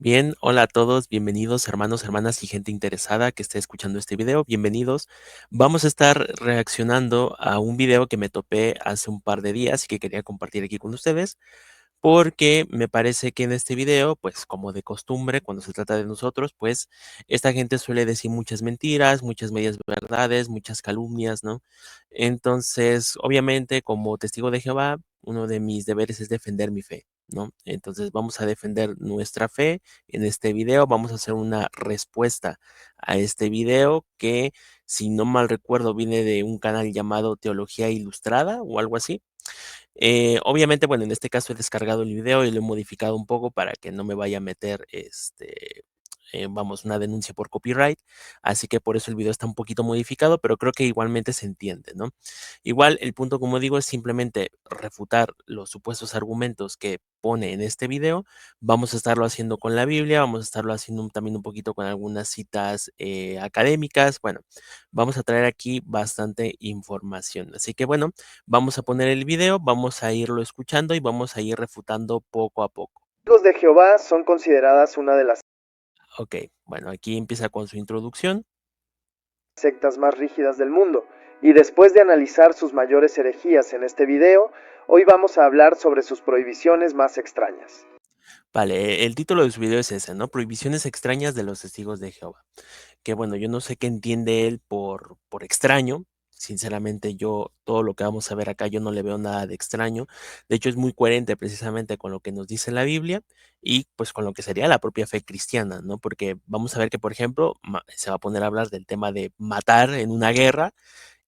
Bien, hola a todos, bienvenidos hermanos, hermanas y gente interesada que esté escuchando este video, bienvenidos. Vamos a estar reaccionando a un video que me topé hace un par de días y que quería compartir aquí con ustedes, porque me parece que en este video, pues como de costumbre, cuando se trata de nosotros, pues esta gente suele decir muchas mentiras, muchas medias verdades, muchas calumnias, ¿no? Entonces, obviamente, como testigo de Jehová, uno de mis deberes es defender mi fe, ¿no? Entonces, vamos a defender nuestra fe en este video, vamos a hacer una respuesta a este video que, si no mal recuerdo, viene de un canal llamado Teología Ilustrada o algo así. Obviamente, bueno, en este caso he descargado el video y lo he modificado un poco para que no me vaya a meter, vamos, una denuncia por copyright, así que por eso el video está un poquito modificado, pero creo que igualmente se entiende, ¿no? Igual el punto, como digo, es simplemente refutar los supuestos argumentos que pone en este video. Vamos a estarlo haciendo con la Biblia, vamos a estarlo haciendo también un poquito con algunas citas académicas. Bueno, vamos a traer aquí bastante información. Así que bueno, vamos a poner el video, vamos a irlo escuchando y vamos a ir refutando poco a poco. Testigos de Jehová son consideradas una de las Ok, bueno, aquí empieza con su introducción. sectas más rígidas del mundo, y después de analizar sus mayores herejías en este video, hoy vamos a hablar sobre sus prohibiciones más extrañas. Vale, el título de su video es ese, ¿no? Prohibiciones extrañas de los testigos de Jehová. Que bueno, yo no sé qué entiende él por extraño. Sinceramente, yo todo lo que vamos a ver acá, yo no le veo nada de extraño. De hecho, es muy coherente precisamente con lo que nos dice la Biblia y pues con lo que sería la propia fe cristiana, ¿no? Porque vamos a ver que, por ejemplo, se va a poner a hablar del tema de matar en una guerra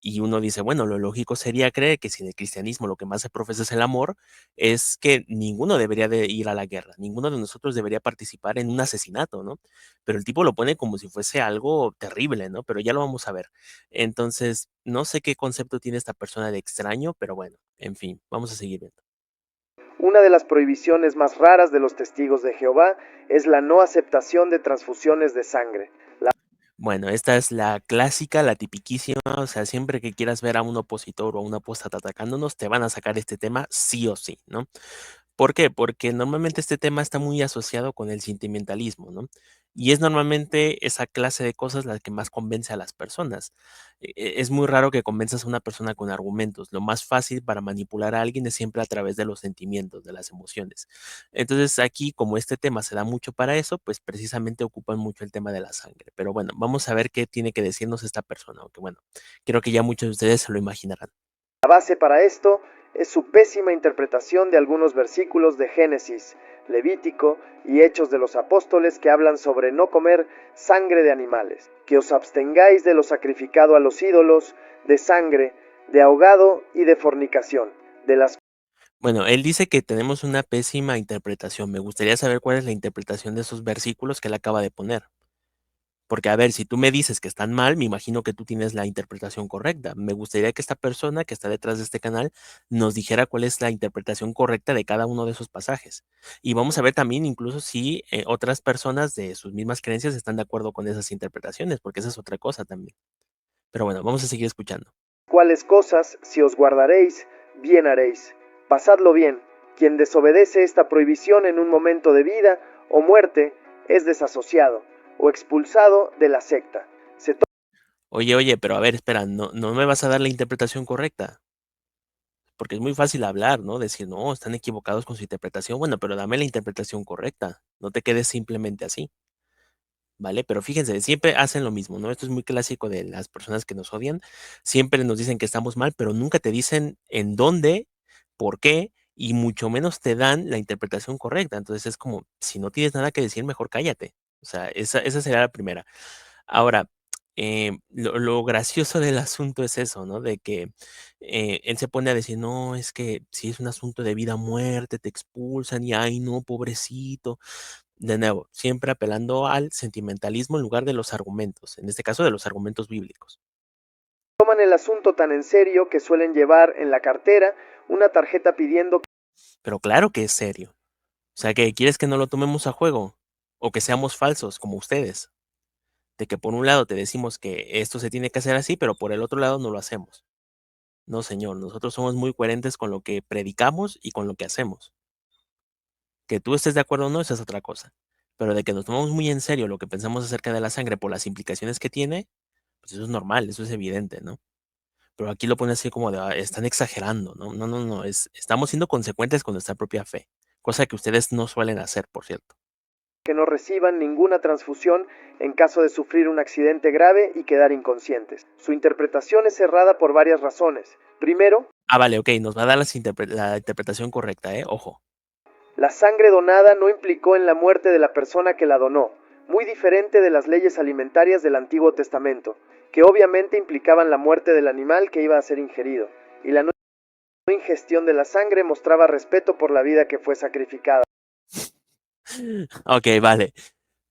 y uno dice, bueno, lo lógico sería creer que si en el cristianismo lo que más se profesa es el amor, es que ninguno debería de ir a la guerra, ninguno de nosotros debería participar en un asesinato, ¿no? Pero el tipo lo pone como si fuese algo terrible, ¿no? Pero ya lo vamos a ver. Entonces, no sé qué concepto tiene esta persona de extraño, pero bueno, en fin, vamos a seguir viendo. Una de las prohibiciones más raras de los testigos de Jehová es la no aceptación de transfusiones de sangre. Bueno, esta es la clásica, la tipiquísima, o sea, siempre que quieras ver a un opositor o a una apóstata atacándonos, te van a sacar este tema sí o sí, ¿no? ¿Por qué? Porque normalmente este tema está muy asociado con el sentimentalismo, ¿no? Y es normalmente esa clase de cosas la que más convence a las personas. Es muy raro que convenzas a una persona con argumentos. Lo más fácil para manipular a alguien es siempre a través de los sentimientos, de las emociones. Entonces aquí, como este tema se da mucho para eso, pues precisamente ocupan mucho el tema de la sangre. Pero bueno, vamos a ver qué tiene que decirnos esta persona, aunque bueno, creo que ya muchos de ustedes se lo imaginarán. La base para esto es su pésima interpretación de algunos versículos de Génesis, Levítico y Hechos de los Apóstoles que hablan sobre no comer sangre de animales, que os abstengáis de lo sacrificado a los ídolos, de sangre, de ahogado y de fornicación, de las Bueno, él dice que tenemos una pésima interpretación. Me gustaría saber cuál es la interpretación de esos versículos que él acaba de poner. Porque, a ver, si tú me dices que están mal, me imagino que tú tienes la interpretación correcta. Me gustaría que esta persona que está detrás de este canal nos dijera cuál es la interpretación correcta de cada uno de esos pasajes. Y vamos a ver también incluso si otras personas de sus mismas creencias están de acuerdo con esas interpretaciones, porque esa es otra cosa también. Pero bueno, vamos a seguir escuchando. cuales cosas, si os guardaréis, bien haréis. Pasadlo bien. Quien desobedece esta prohibición en un momento de vida o muerte es desasociado o expulsado de la secta. Se Oye, oye, pero a ver, espera, no me vas a dar la interpretación correcta. Porque es muy fácil hablar, ¿no? Decir, no, están equivocados con su interpretación. Bueno, pero dame la interpretación correcta. No te quedes simplemente así, ¿vale? Pero fíjense, siempre hacen lo mismo, ¿no? Esto es muy clásico de las personas que nos odian. Siempre nos dicen que estamos mal, pero nunca te dicen en dónde, por qué, y mucho menos te dan la interpretación correcta. Entonces es como, si no tienes nada que decir, mejor cállate. O sea, esa sería la primera. Ahora, lo gracioso del asunto es eso, ¿no? De que él se pone a decir, no, es que si es un asunto de vida o muerte, te expulsan y ay, no, pobrecito. De nuevo, siempre apelando al sentimentalismo en lugar de los argumentos, en este caso de los argumentos bíblicos. toman el asunto tan en serio que suelen llevar en la cartera una tarjeta pidiendo Pero claro que es serio. O sea, que quieres que no lo tomemos a juego o que seamos falsos como ustedes, de que por un lado te decimos que esto se tiene que hacer así, pero por el otro lado no lo hacemos. No, señor, nosotros somos muy coherentes con lo que predicamos y con lo que hacemos. Que tú estés de acuerdo o no, esa es otra cosa. Pero de que nos tomamos muy en serio lo que pensamos acerca de la sangre por las implicaciones que tiene, pues eso es normal, eso es evidente, ¿no? Pero aquí lo pone así como de: están exagerando", ¿no? No, no, no, estamos siendo consecuentes con nuestra propia fe, cosa que ustedes no suelen hacer, por cierto. Que no reciban ninguna transfusión en caso de sufrir un accidente grave y quedar inconscientes. Su interpretación es errada por varias razones. Primero, Vale, ok, nos va a dar la interpretación correcta, ojo. la sangre donada no implicó en la muerte de la persona que la donó, muy diferente de las leyes alimentarias del Antiguo Testamento, que obviamente implicaban la muerte del animal que iba a ser ingerido, y la no ingestión de la sangre mostraba respeto por la vida que fue sacrificada. Ok, vale.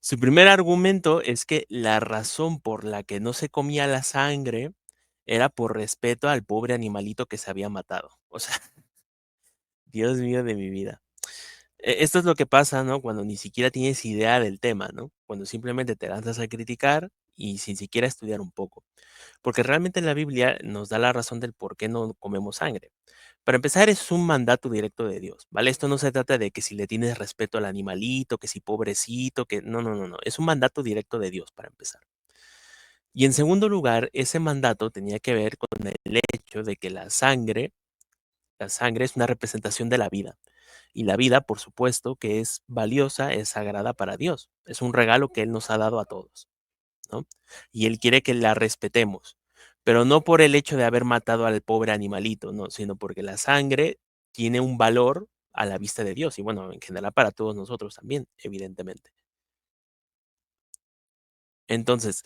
Su primer argumento es que la razón por la que no se comía la sangre era por respeto al pobre animalito que se había matado. O sea, Dios mío de mi vida. Esto es lo que pasa, ¿no? Cuando ni siquiera tienes idea del tema, ¿no? Cuando simplemente te lanzas a criticar y sin siquiera estudiar un poco. Porque realmente la Biblia nos da la razón del por qué no comemos sangre. Para empezar, es un mandato directo de Dios, ¿vale? Esto no se trata de que si le tienes respeto al animalito, que si pobrecito, que no, no, no, no. Es un mandato directo de Dios para empezar. Y en segundo lugar, ese mandato tenía que ver con el hecho de que la sangre es una representación de la vida. Y la vida, por supuesto, que es valiosa, es sagrada para Dios. Es un regalo que Él nos ha dado a todos, ¿no? Y Él quiere que la respetemos, pero no por el hecho de haber matado al pobre animalito, no, sino porque la sangre tiene un valor a la vista de Dios y bueno, en general para todos nosotros también, evidentemente. Entonces,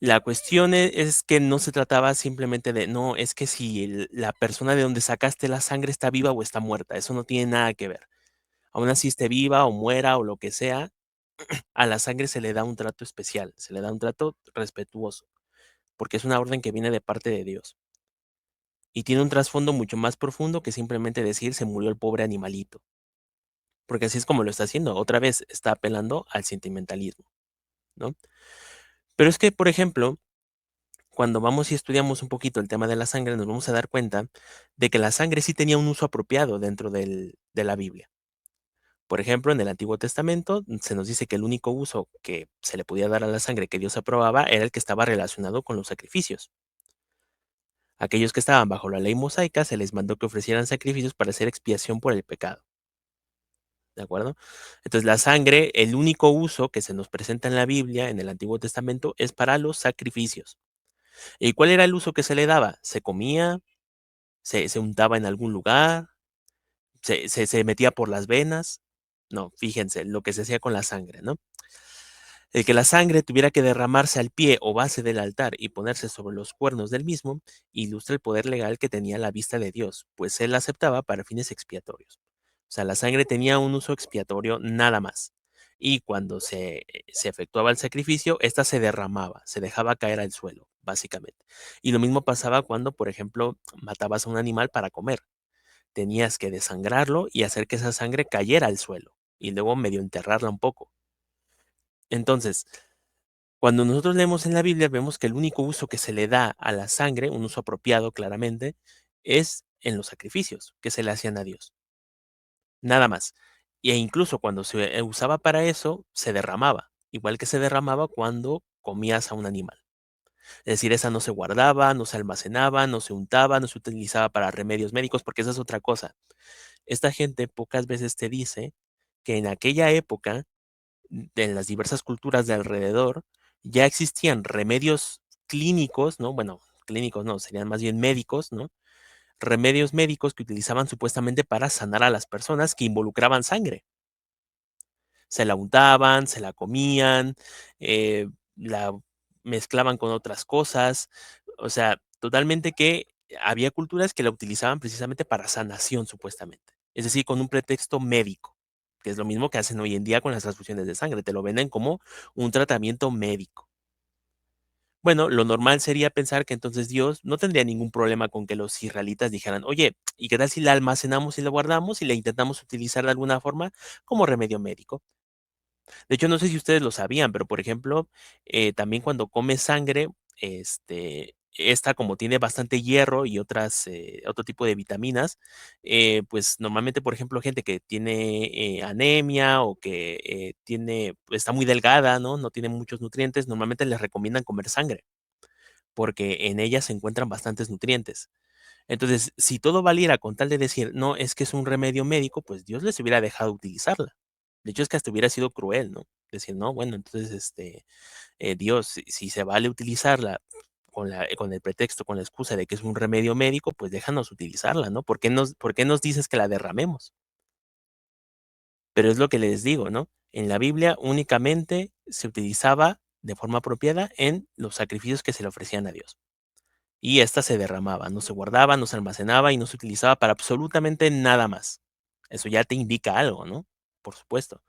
la cuestión es que no se trataba simplemente de, no, es que si la persona de donde sacaste la sangre está viva o está muerta, eso no tiene nada que ver. Aún así esté viva o muera o lo que sea, a la sangre se le da un trato especial, se le da un trato respetuoso, porque es una orden que viene de parte de Dios. Y tiene un trasfondo mucho más profundo que simplemente decir se murió el pobre animalito, porque así es como lo está haciendo. Otra vez está apelando al sentimentalismo, ¿no? Pero es que, por ejemplo, cuando vamos y estudiamos un poquito el tema de la sangre, nos vamos a dar cuenta de que la sangre sí tenía un uso apropiado dentro de la Biblia. Por ejemplo, en el Antiguo Testamento se nos dice que el único uso que se le podía dar a la sangre que Dios aprobaba era el que estaba relacionado con los sacrificios. Aquellos que estaban bajo la ley mosaica se les mandó que ofrecieran sacrificios para hacer expiación por el pecado. ¿De acuerdo? Entonces, la sangre, el único uso que se nos presenta en la Biblia, en el Antiguo Testamento, es para los sacrificios. ¿Y cuál era el uso que se le daba? ¿Se comía? ¿Se untaba en algún lugar? ¿Se metía por las venas? No, fíjense lo que se hacía con la sangre, ¿no? El que la sangre tuviera que derramarse al pie o base del altar y ponerse sobre los cuernos del mismo ilustra el poder legal que tenía la vista de Dios, pues él la aceptaba para fines expiatorios. O sea, la sangre tenía un uso expiatorio nada más. Y cuando se efectuaba el sacrificio, ésta se derramaba, se dejaba caer al suelo, básicamente. Y lo mismo pasaba cuando, por ejemplo, matabas a un animal para comer. Tenías que desangrarlo y hacer que esa sangre cayera al suelo y luego medio enterrarla un poco. Entonces, cuando nosotros leemos en la Biblia, vemos que el único uso que se le da a la sangre, un uso apropiado claramente, es en los sacrificios que se le hacían a Dios. Nada más. E incluso cuando se usaba para eso, se derramaba, igual que se derramaba cuando comías a un animal. Es decir, esa no se guardaba, no se almacenaba, no se untaba, no se utilizaba para remedios médicos, porque esa es otra cosa. Esta gente pocas veces te dice que en aquella época en las diversas culturas de alrededor, ya existían remedios clínicos, ¿no? Bueno, clínicos no, serían más bien médicos, ¿no? Remedios médicos que utilizaban supuestamente para sanar a las personas que involucraban sangre. Se la untaban, se la comían, la mezclaban con otras cosas. O sea, totalmente que había culturas que la utilizaban precisamente para sanación, supuestamente. Es decir, con un pretexto médico, que es lo mismo que hacen hoy en día con las transfusiones de sangre. Te lo venden como un tratamiento médico. Bueno, lo normal sería pensar que entonces Dios no tendría ningún problema con que los israelitas dijeran, oye, ¿y qué tal si la almacenamos y la guardamos y la intentamos utilizar de alguna forma como remedio médico? De hecho, no sé si ustedes lo sabían, pero por ejemplo, también cuando comes sangre, este, esta, como tiene bastante hierro y otro tipo de vitaminas, pues normalmente, por ejemplo, gente que tiene anemia o que está muy delgada, ¿no? No tiene muchos nutrientes, normalmente les recomiendan comer sangre, porque en ella se encuentran bastantes nutrientes. Entonces, si todo valiera con tal de decir, no, es que es un remedio médico, pues Dios les hubiera dejado utilizarla. De hecho, es que hasta hubiera sido cruel, ¿no? Decir, no, bueno, entonces, Dios, si se vale utilizarla con el pretexto, con la excusa de que es un remedio médico, pues déjanos utilizarla, ¿no? ¿Por qué nos dices que la derramemos? Pero es lo que les digo, ¿no? En la Biblia únicamente se utilizaba de forma apropiada en los sacrificios que se le ofrecían a Dios. Y esta se derramaba, no se guardaba, no se almacenaba y no se utilizaba para absolutamente nada más. Eso ya te indica algo, ¿no? Por supuesto.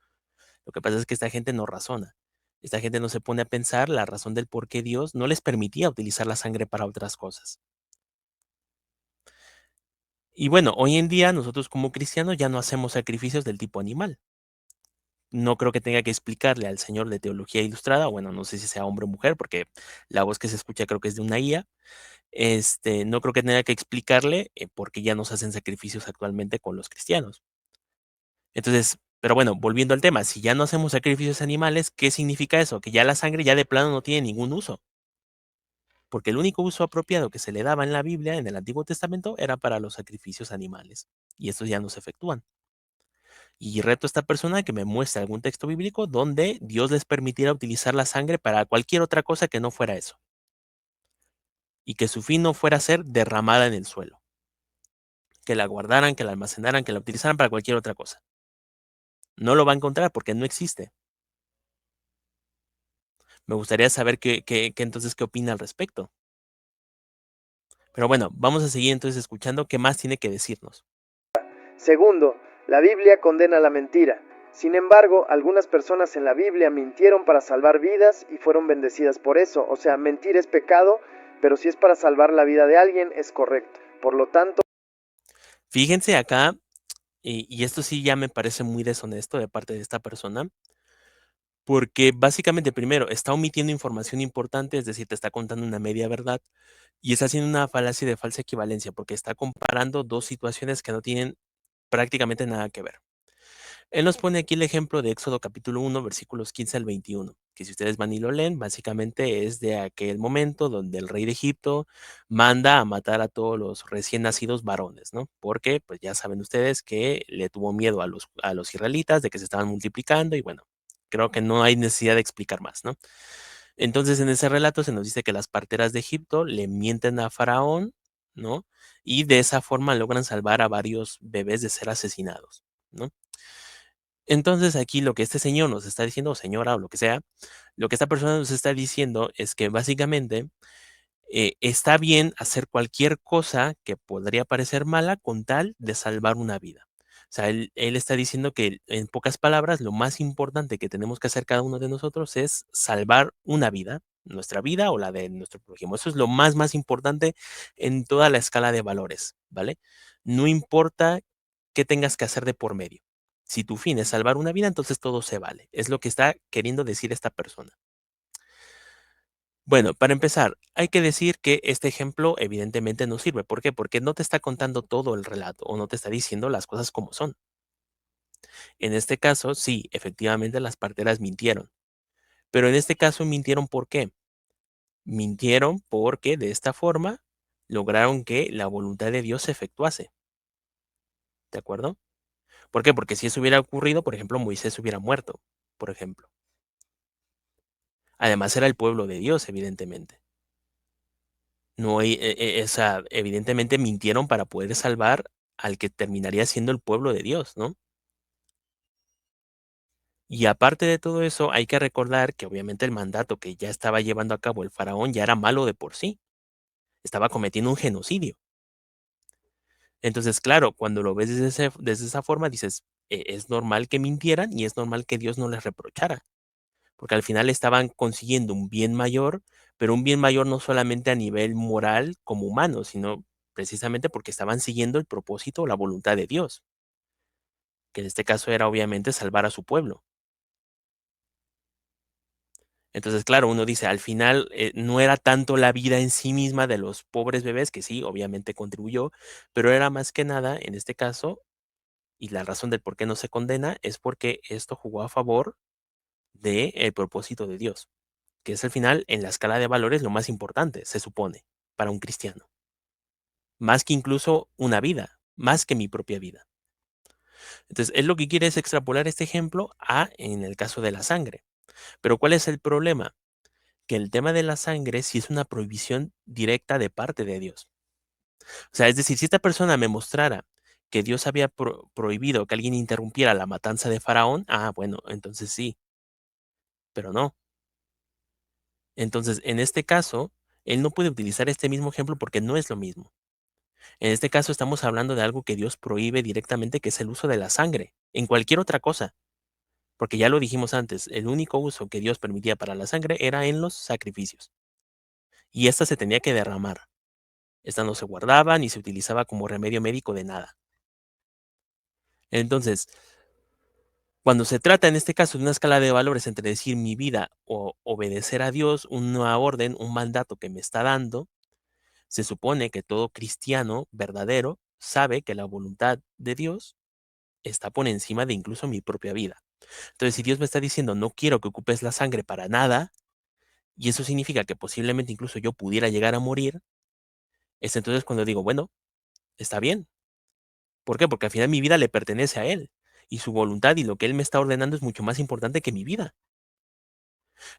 Lo que pasa es que esta gente no razona. Esta gente no se pone a pensar la razón del por qué Dios no les permitía utilizar la sangre para otras cosas. Y bueno, hoy en día nosotros como cristianos ya no hacemos sacrificios del tipo animal. No creo que tenga que explicarle al señor de teología ilustrada, bueno, no sé si sea hombre o mujer, porque la voz que se escucha creo que es de una IA. No creo que tenga que explicarle por qué ya no se hacen sacrificios actualmente con los cristianos. Entonces, pero bueno, volviendo al tema, si ya no hacemos sacrificios animales, ¿qué significa eso? Que ya la sangre ya de plano no tiene ningún uso. Porque el único uso apropiado que se le daba en la Biblia, en el Antiguo Testamento, era para los sacrificios animales. Y estos ya no se efectúan. Y reto a esta persona que me muestre algún texto bíblico donde Dios les permitiera utilizar la sangre para cualquier otra cosa que no fuera eso. Y que su fin no fuera ser derramada en el suelo. Que la guardaran, que la almacenaran, que la utilizaran para cualquier otra cosa. No lo va a encontrar porque no existe. Me gustaría saber entonces qué opina al respecto. Pero bueno, vamos a seguir entonces escuchando qué más tiene que decirnos. Segundo, la Biblia condena la mentira. Sin embargo, algunas personas en la Biblia mintieron para salvar vidas y fueron bendecidas por eso. O sea, mentir es pecado, pero si es para salvar la vida de alguien, es correcto. Por lo tanto, Fíjense acá, y esto sí ya me parece muy deshonesto de parte de esta persona, porque básicamente primero está omitiendo información importante, es decir, te está contando una media verdad, y está haciendo una falacia de falsa equivalencia, porque está comparando dos situaciones que no tienen prácticamente nada que ver. Él nos pone aquí el ejemplo de Éxodo capítulo 1, versículos 15 al 21, que si ustedes van y lo leen, básicamente es de aquel momento donde el rey de Egipto manda a matar a todos los recién nacidos varones, ¿no? Porque, pues ya saben ustedes que le tuvo miedo a los israelitas de que se estaban multiplicando y bueno, creo que no hay necesidad de explicar más, ¿no? Entonces, en ese relato se nos dice que las parteras de Egipto le mienten a Faraón, ¿no? Y de esa forma logran salvar a varios bebés de ser asesinados, ¿no? Entonces, aquí lo que este señor nos está diciendo, o señora, o lo que sea, lo que esta persona nos está diciendo es que básicamente está bien hacer cualquier cosa que podría parecer mala con tal de salvar una vida. O sea, él está diciendo que, en pocas palabras, lo más importante que tenemos que hacer cada uno de nosotros es salvar una vida, nuestra vida o la de nuestro prójimo. Eso es lo más importante en toda la escala de valores, ¿vale? No importa qué tengas que hacer de por medio. Si tu fin es salvar una vida, entonces todo se vale. Es lo que está queriendo decir esta persona. Bueno, para empezar, hay que decir que este ejemplo evidentemente no sirve. ¿Por qué? Porque no te está contando todo el relato o no te está diciendo las cosas como son. En este caso, sí, efectivamente las parteras mintieron. Pero en este caso mintieron ¿por qué? Mintieron porque de esta forma lograron que la voluntad de Dios se efectuase. ¿De acuerdo? ¿Por qué? Porque si eso hubiera ocurrido, por ejemplo, Moisés hubiera muerto, por ejemplo. Además era el pueblo de Dios, evidentemente. No hay, o sea, evidentemente mintieron para poder salvar al que terminaría siendo el pueblo de Dios, ¿no? Y aparte de todo eso, hay que recordar que obviamente el mandato que ya estaba llevando a cabo el faraón ya era malo de por sí. Estaba cometiendo un genocidio. Entonces, claro, cuando lo ves desde esa forma, dices, es normal que mintieran y es normal que Dios no les reprochara, porque al final estaban consiguiendo un bien mayor, pero un bien mayor no solamente a nivel moral como humano, sino precisamente porque estaban siguiendo el propósito o la voluntad de Dios, que en este caso era obviamente salvar a su pueblo. Entonces, claro, uno dice, al final no era tanto la vida en sí misma de los pobres bebés, que sí, obviamente contribuyó, pero era más que nada, en este caso, y la razón del por qué no se condena es porque esto jugó a favor del propósito de Dios, que es al final en la escala de valores lo más importante, se supone, para un cristiano. Más que incluso una vida, más que mi propia vida. Entonces, él lo que quiere es extrapolar este ejemplo a en el caso de la sangre. Pero ¿cuál es el problema? Que el tema de la sangre sí es una prohibición directa de parte de Dios. O sea, es decir, si esta persona me mostrara que Dios había prohibido que alguien interrumpiera la matanza de Faraón, bueno, entonces sí, pero no. Entonces, en este caso, él no puede utilizar este mismo ejemplo porque no es lo mismo. En este caso estamos hablando de algo que Dios prohíbe directamente, que es el uso de la sangre, en cualquier otra cosa. Porque ya lo dijimos antes, el único uso que Dios permitía para la sangre era en los sacrificios. Y esta se tenía que derramar. Esta no se guardaba ni se utilizaba como remedio médico de nada. Entonces, cuando se trata en este caso de una escala de valores entre decir mi vida o obedecer a Dios, una orden, un mandato que me está dando, se supone que todo cristiano verdadero sabe que la voluntad de Dios está por encima de incluso mi propia vida. Entonces, si Dios me está diciendo no quiero que ocupes la sangre para nada, y eso significa que posiblemente incluso yo pudiera llegar a morir, es entonces cuando digo, bueno, está bien. ¿Por qué? Porque al final mi vida le pertenece a Él. Y su voluntad y lo que Él me está ordenando es mucho más importante que mi vida.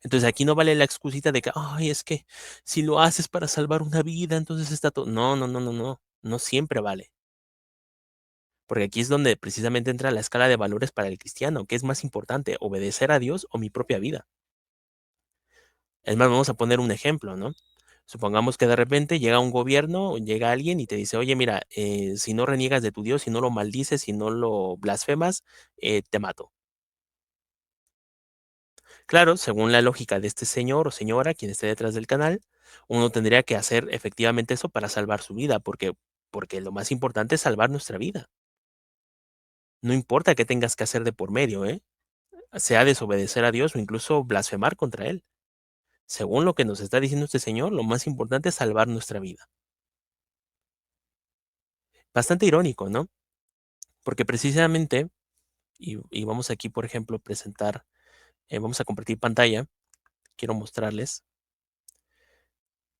Entonces aquí no vale la excusita de que, ay, es que si lo haces para salvar una vida, entonces está todo. No, no, no, no, no. No siempre vale. Porque aquí es donde precisamente entra la escala de valores para el cristiano. ¿Qué es más importante, obedecer a Dios o mi propia vida? Es más, vamos a poner un ejemplo, ¿no? Supongamos que de repente llega un gobierno, llega alguien y te dice, oye, mira, si no reniegas de tu Dios, si no lo maldices, si no lo blasfemas, te mato. Claro, según la lógica de este señor o señora, quien esté detrás del canal, uno tendría que hacer efectivamente eso para salvar su vida, porque lo más importante es salvar nuestra vida. No importa qué tengas que hacer de por medio, ¿eh? Sea desobedecer a Dios o incluso blasfemar contra Él. Según lo que nos está diciendo este señor, lo más importante es salvar nuestra vida. Bastante irónico, ¿no? Porque precisamente, y vamos aquí, por ejemplo, presentar, vamos a compartir pantalla, quiero mostrarles.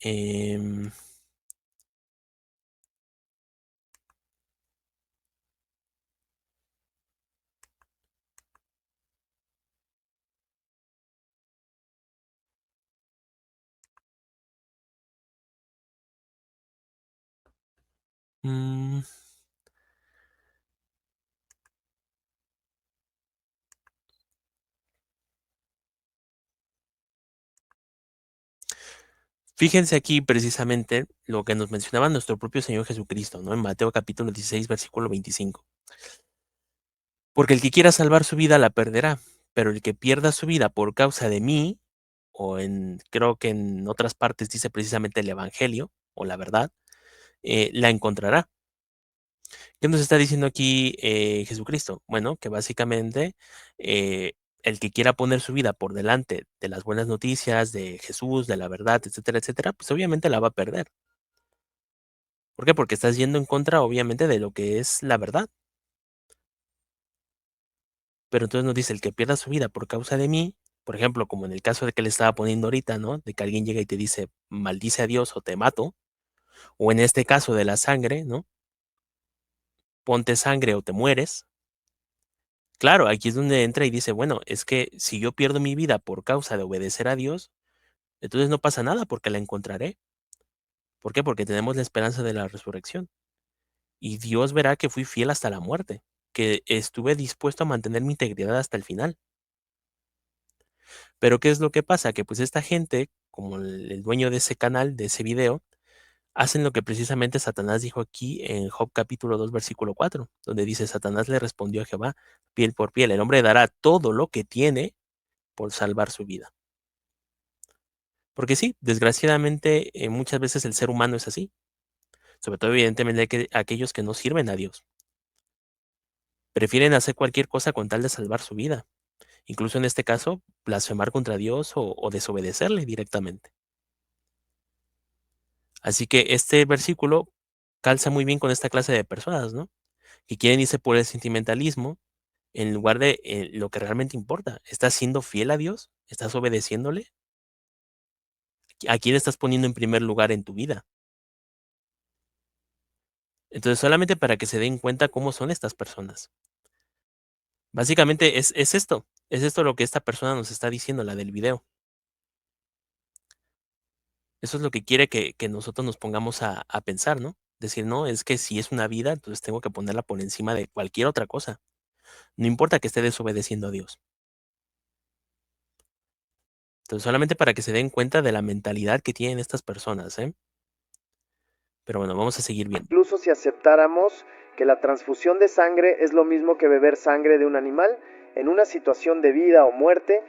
em, mm, Fíjense aquí precisamente lo que nos mencionaba nuestro propio Señor Jesucristo, ¿no? En Mateo capítulo 16, versículo 25. Porque el que quiera salvar su vida la perderá, pero el que pierda su vida por causa de mí, creo que en otras partes dice precisamente el Evangelio o la verdad, la encontrará. ¿Qué nos está diciendo aquí Jesucristo? Bueno, que básicamente eh, el que quiera poner su vida por delante de las buenas noticias, de Jesús, de la verdad, etcétera, etcétera, pues obviamente la va a perder. ¿Por qué? Porque estás yendo en contra, obviamente, de lo que es la verdad. Pero entonces nos dice, el que pierda su vida por causa de mí, por ejemplo, como en el caso de que le estaba poniendo ahorita, ¿no? De que alguien llega y te dice, maldice a Dios o te mato, o en este caso de la sangre, ¿no? Ponte sangre o te mueres. Claro, aquí es donde entra y dice, bueno, es que si yo pierdo mi vida por causa de obedecer a Dios, entonces no pasa nada porque la encontraré. ¿Por qué? Porque tenemos la esperanza de la resurrección. Y Dios verá que fui fiel hasta la muerte, que estuve dispuesto a mantener mi integridad hasta el final. Pero, ¿qué es lo que pasa? Que pues esta gente, como el dueño de ese canal, de ese video, hacen lo que precisamente Satanás dijo aquí en Job capítulo 2 versículo 4, donde dice, Satanás le respondió a Jehová, piel por piel, el hombre dará todo lo que tiene por salvar su vida. Porque sí, desgraciadamente muchas veces el ser humano es así, sobre todo evidentemente aquellos que no sirven a Dios, prefieren hacer cualquier cosa con tal de salvar su vida. Incluso en este caso, blasfemar contra Dios o desobedecerle directamente. Así que este versículo calza muy bien con esta clase de personas, ¿no? Que quieren irse por el sentimentalismo en lugar de lo que realmente importa. ¿Estás siendo fiel a Dios? ¿Estás obedeciéndole? ¿A quién estás poniendo en primer lugar en tu vida? Entonces, solamente para que se den cuenta cómo son estas personas. Básicamente es esto lo que esta persona nos está diciendo, la del video. Eso es lo que quiere que nosotros nos pongamos a pensar, ¿no? Decir, no, es que si es una vida, entonces tengo que ponerla por encima de cualquier otra cosa. No importa que esté desobedeciendo a Dios. Entonces, solamente para que se den cuenta de la mentalidad que tienen estas personas, ¿eh? Pero bueno, vamos a seguir viendo. Incluso si aceptáramos que la transfusión de sangre es lo mismo que beber sangre de un animal en una situación de vida o muerte.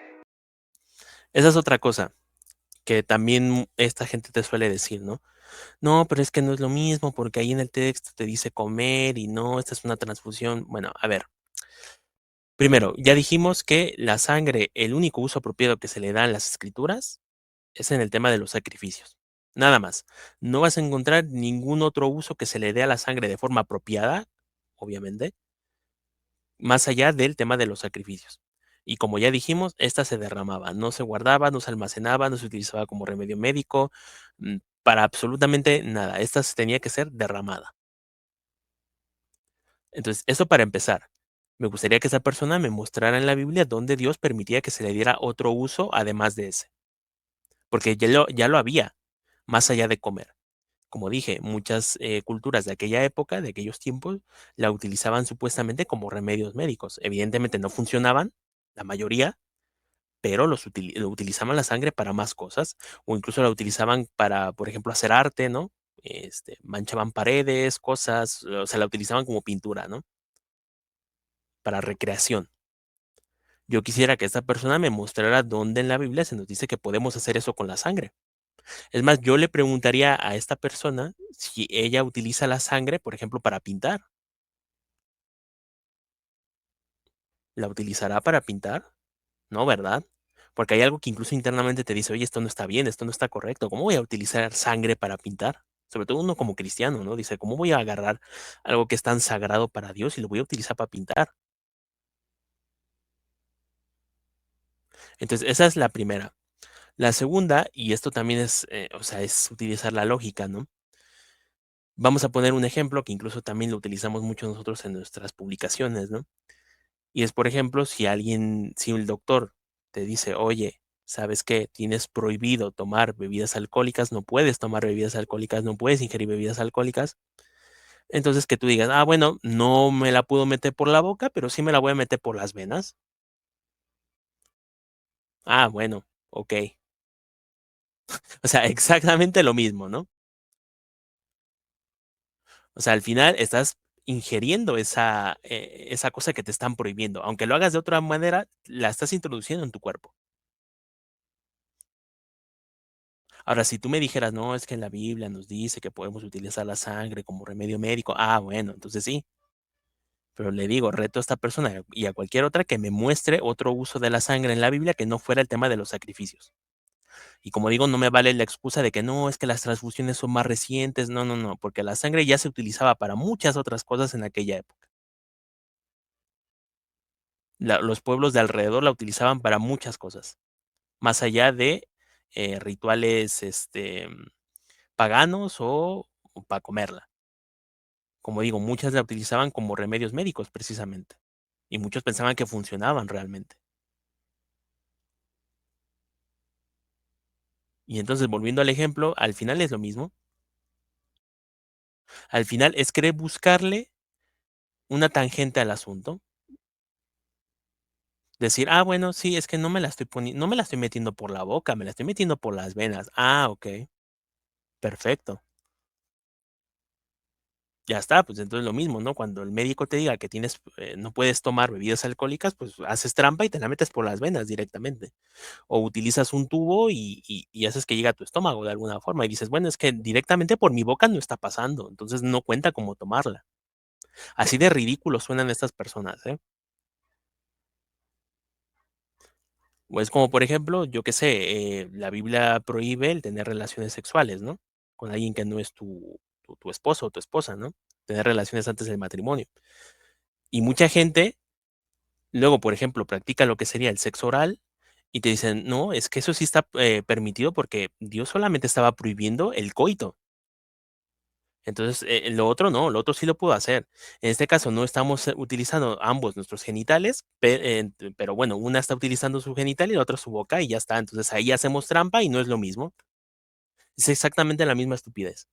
Esa es otra cosa que también esta gente te suele decir, ¿no? No, pero es que no es lo mismo porque ahí en el texto te dice comer y no, esta es una transfusión. Bueno, a ver, primero, ya dijimos que la sangre, el único uso apropiado que se le da en las escrituras es en el tema de los sacrificios. Nada más. No vas a encontrar ningún otro uso que se le dé a la sangre de forma apropiada, obviamente, más allá del tema de los sacrificios. Y como ya dijimos, esta se derramaba, no se guardaba, no se almacenaba, no se utilizaba como remedio médico, para absolutamente nada. Esta se tenía que ser derramada. Entonces, eso para empezar. Me gustaría que esa persona me mostrara en la Biblia dónde Dios permitía que se le diera otro uso además de ese. Porque ya lo había, más allá de comer. Como dije, muchas culturas de aquella época, de aquellos tiempos, la utilizaban supuestamente como remedios médicos. Evidentemente no funcionaban, la mayoría, pero lo utilizaban la sangre para más cosas, o incluso la utilizaban para, por ejemplo, hacer arte, ¿no? Manchaban paredes, cosas, o sea, la utilizaban como pintura, ¿no? Para recreación. Yo quisiera que esta persona me mostrara dónde en la Biblia se nos dice que podemos hacer eso con la sangre. Es más, yo le preguntaría a esta persona si ella utiliza la sangre, por ejemplo, para pintar. ¿La utilizará para pintar? No, ¿verdad? Porque hay algo que incluso internamente te dice, oye, esto no está bien, esto no está correcto. ¿Cómo voy a utilizar sangre para pintar? Sobre todo uno como cristiano, ¿no? Dice, ¿cómo voy a agarrar algo que es tan sagrado para Dios y lo voy a utilizar para pintar? Entonces, esa es la primera. La segunda, y esto también es, o sea, es utilizar la lógica, ¿no? Vamos a poner un ejemplo que incluso también lo utilizamos mucho nosotros en nuestras publicaciones, ¿no? Y es, por ejemplo, si el doctor te dice, oye, ¿sabes qué? Tienes prohibido tomar bebidas alcohólicas, no puedes tomar bebidas alcohólicas, no puedes ingerir bebidas alcohólicas. Entonces que tú digas, ah, bueno, no me la puedo meter por la boca, pero sí me la voy a meter por las venas. Ah, bueno, ok. O sea, exactamente lo mismo, ¿no? O sea, al final estás ingiriendo esa cosa que te están prohibiendo. Aunque lo hagas de otra manera, la estás introduciendo en tu cuerpo. Ahora, si tú me dijeras, no, es que en la Biblia nos dice que podemos utilizar la sangre como remedio médico, ah, bueno, entonces sí. Pero le digo, reto a esta persona y a cualquier otra que me muestre otro uso de la sangre en la Biblia que no fuera el tema de los sacrificios. Y como digo, no me vale la excusa de que no, es que las transfusiones son más recientes. No, no, no, porque la sangre ya se utilizaba para muchas otras cosas en aquella época. Los pueblos de alrededor la utilizaban para muchas cosas, más allá de rituales paganos o para comerla. Como digo, muchas la utilizaban como remedios médicos precisamente, y muchos pensaban que funcionaban realmente. Y entonces, volviendo al ejemplo, al final es lo mismo. Al final es querer buscarle una tangente al asunto. Decir: "Ah, bueno, sí, es que no me la estoy metiendo por la boca, me la estoy metiendo por las venas". Ah, okey, perfecto. Ya está, pues entonces lo mismo, ¿no? Cuando el médico te diga que no puedes tomar bebidas alcohólicas, pues haces trampa y te la metes por las venas directamente. O utilizas un tubo y haces que llegue a tu estómago de alguna forma, y dices: "Bueno, es que directamente por mi boca no está pasando, entonces no cuenta como tomarla". Así de ridículos suenan estas personas, ¿eh? O es como, por ejemplo, yo qué sé, la Biblia prohíbe el tener relaciones sexuales, ¿no? Con alguien que no es tu esposo o tu esposa, ¿no? Tener relaciones antes del matrimonio. Y mucha gente luego, por ejemplo, practica lo que sería el sexo oral y te dicen, no, es que eso sí está permitido porque Dios solamente estaba prohibiendo el coito. Entonces, lo otro no, lo otro sí lo puedo hacer. En este caso, no estamos utilizando ambos nuestros genitales, pero bueno, una está utilizando su genital y la otra su boca y ya está. Entonces ahí hacemos trampa y no es lo mismo. Es exactamente la misma estupidez.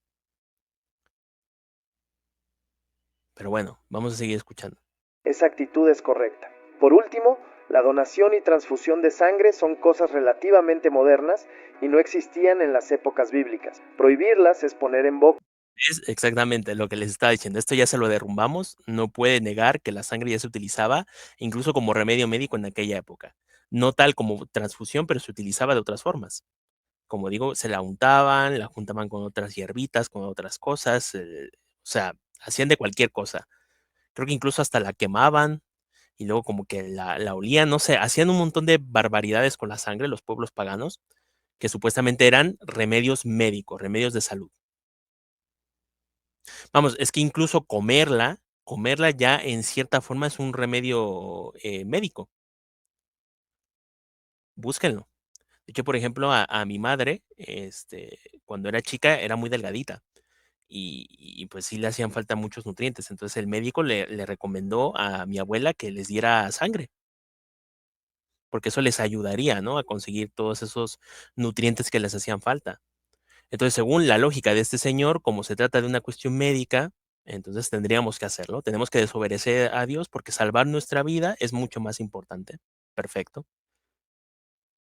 Pero bueno, vamos a seguir escuchando. Esa actitud es correcta. Por último, la donación y transfusión de sangre son cosas relativamente modernas y no existían en las épocas bíblicas. Prohibirlas es poner en boca Es exactamente lo que les estaba diciendo. Esto ya se lo derrumbamos. No puede negar que la sangre ya se utilizaba, incluso como remedio médico en aquella época. No tal como transfusión, pero se utilizaba de otras formas. Como digo, se la untaban, la juntaban con otras hierbitas, con otras cosas, o sea, hacían de cualquier cosa. Creo que incluso hasta la quemaban y luego como que la olían, no sé, hacían un montón de barbaridades con la sangre los pueblos paganos, que supuestamente eran remedios médicos, remedios de salud. Vamos, es que incluso comerla ya en cierta forma es un remedio, médico. Búsquenlo. De hecho, por ejemplo, a mi madre, cuando era chica era muy delgadita y, pues, sí le hacían falta muchos nutrientes. Entonces, el médico le recomendó a mi abuela que les diera sangre, porque eso les ayudaría, ¿no?, a conseguir todos esos nutrientes que les hacían falta. Entonces, según la lógica de este señor, como se trata de una cuestión médica, entonces tendríamos que hacerlo. Tenemos que desobedecer a Dios porque salvar nuestra vida es mucho más importante. Perfecto.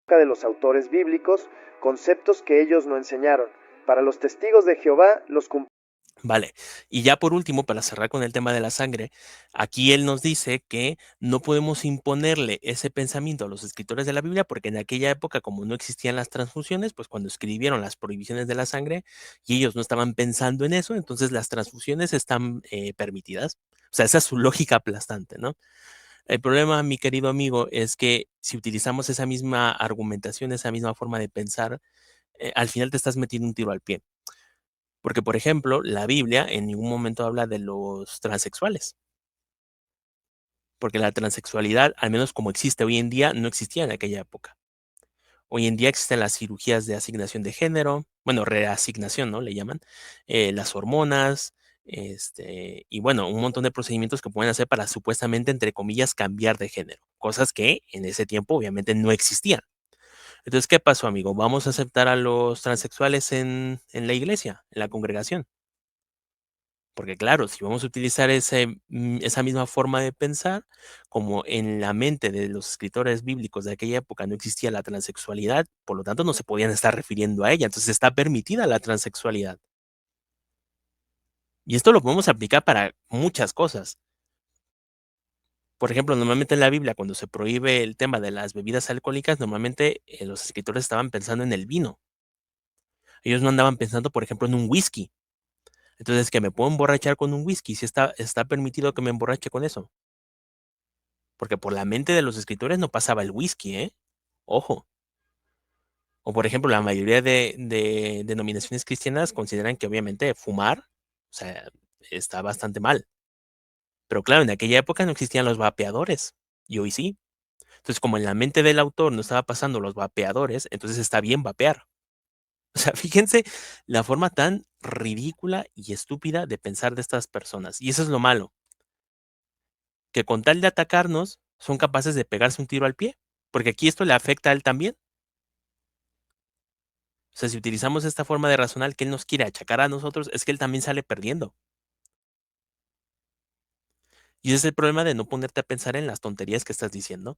de los autores bíblicos conceptos que ellos no enseñaron. Para los testigos de Jehová, los Vale. Y ya por último, para cerrar con el tema de la sangre, aquí él nos dice que no podemos imponerle ese pensamiento a los escritores de la Biblia, porque en aquella época, como no existían las transfusiones, pues cuando escribieron las prohibiciones de la sangre y ellos no estaban pensando en eso, entonces las transfusiones están permitidas. O sea, esa es su lógica aplastante, ¿no? El problema, mi querido amigo, es que si utilizamos esa misma argumentación, esa misma forma de pensar, al final te estás metiendo un tiro al pie. Porque, por ejemplo, la Biblia en ningún momento habla de los transexuales, porque la transexualidad, al menos como existe hoy en día, no existía en aquella época. Hoy en día existen las cirugías de asignación de género, bueno, reasignación, ¿no? Le llaman, las hormonas, y bueno, un montón de procedimientos que pueden hacer para supuestamente, entre comillas, cambiar de género, cosas que en ese tiempo obviamente no existían. Entonces, ¿qué pasó, amigo? ¿Vamos a aceptar a los transexuales en la iglesia, en la congregación? Porque claro, si vamos a utilizar esa misma forma de pensar, como en la mente de los escritores bíblicos de aquella época no existía la transexualidad, por lo tanto no se podían estar refiriendo a ella, entonces está permitida la transexualidad. Y esto lo podemos aplicar para muchas cosas. Por ejemplo, normalmente en la Biblia, cuando se prohíbe el tema de las bebidas alcohólicas, normalmente los escritores estaban pensando en el vino. Ellos no andaban pensando, por ejemplo, en un whisky. Entonces, que me puedo emborrachar con un whisky, si está permitido que me emborrache con eso. Porque por la mente de los escritores no pasaba el whisky, ¿eh? Ojo. O, por ejemplo, la mayoría de denominaciones cristianas consideran que obviamente fumar, o sea, está bastante mal. Pero claro, en aquella época no existían los vapeadores, y hoy sí. Entonces, como en la mente del autor no estaba pasando los vapeadores, entonces está bien vapear. O sea, fíjense la forma tan ridícula y estúpida de pensar de estas personas. Y eso es lo malo, que con tal de atacarnos, son capaces de pegarse un tiro al pie, porque aquí esto le afecta a él también. O sea, si utilizamos esta forma de razonar que él nos quiere achacar a nosotros, es que él también sale perdiendo. Y ese es el problema de no ponerte a pensar en las tonterías que estás diciendo.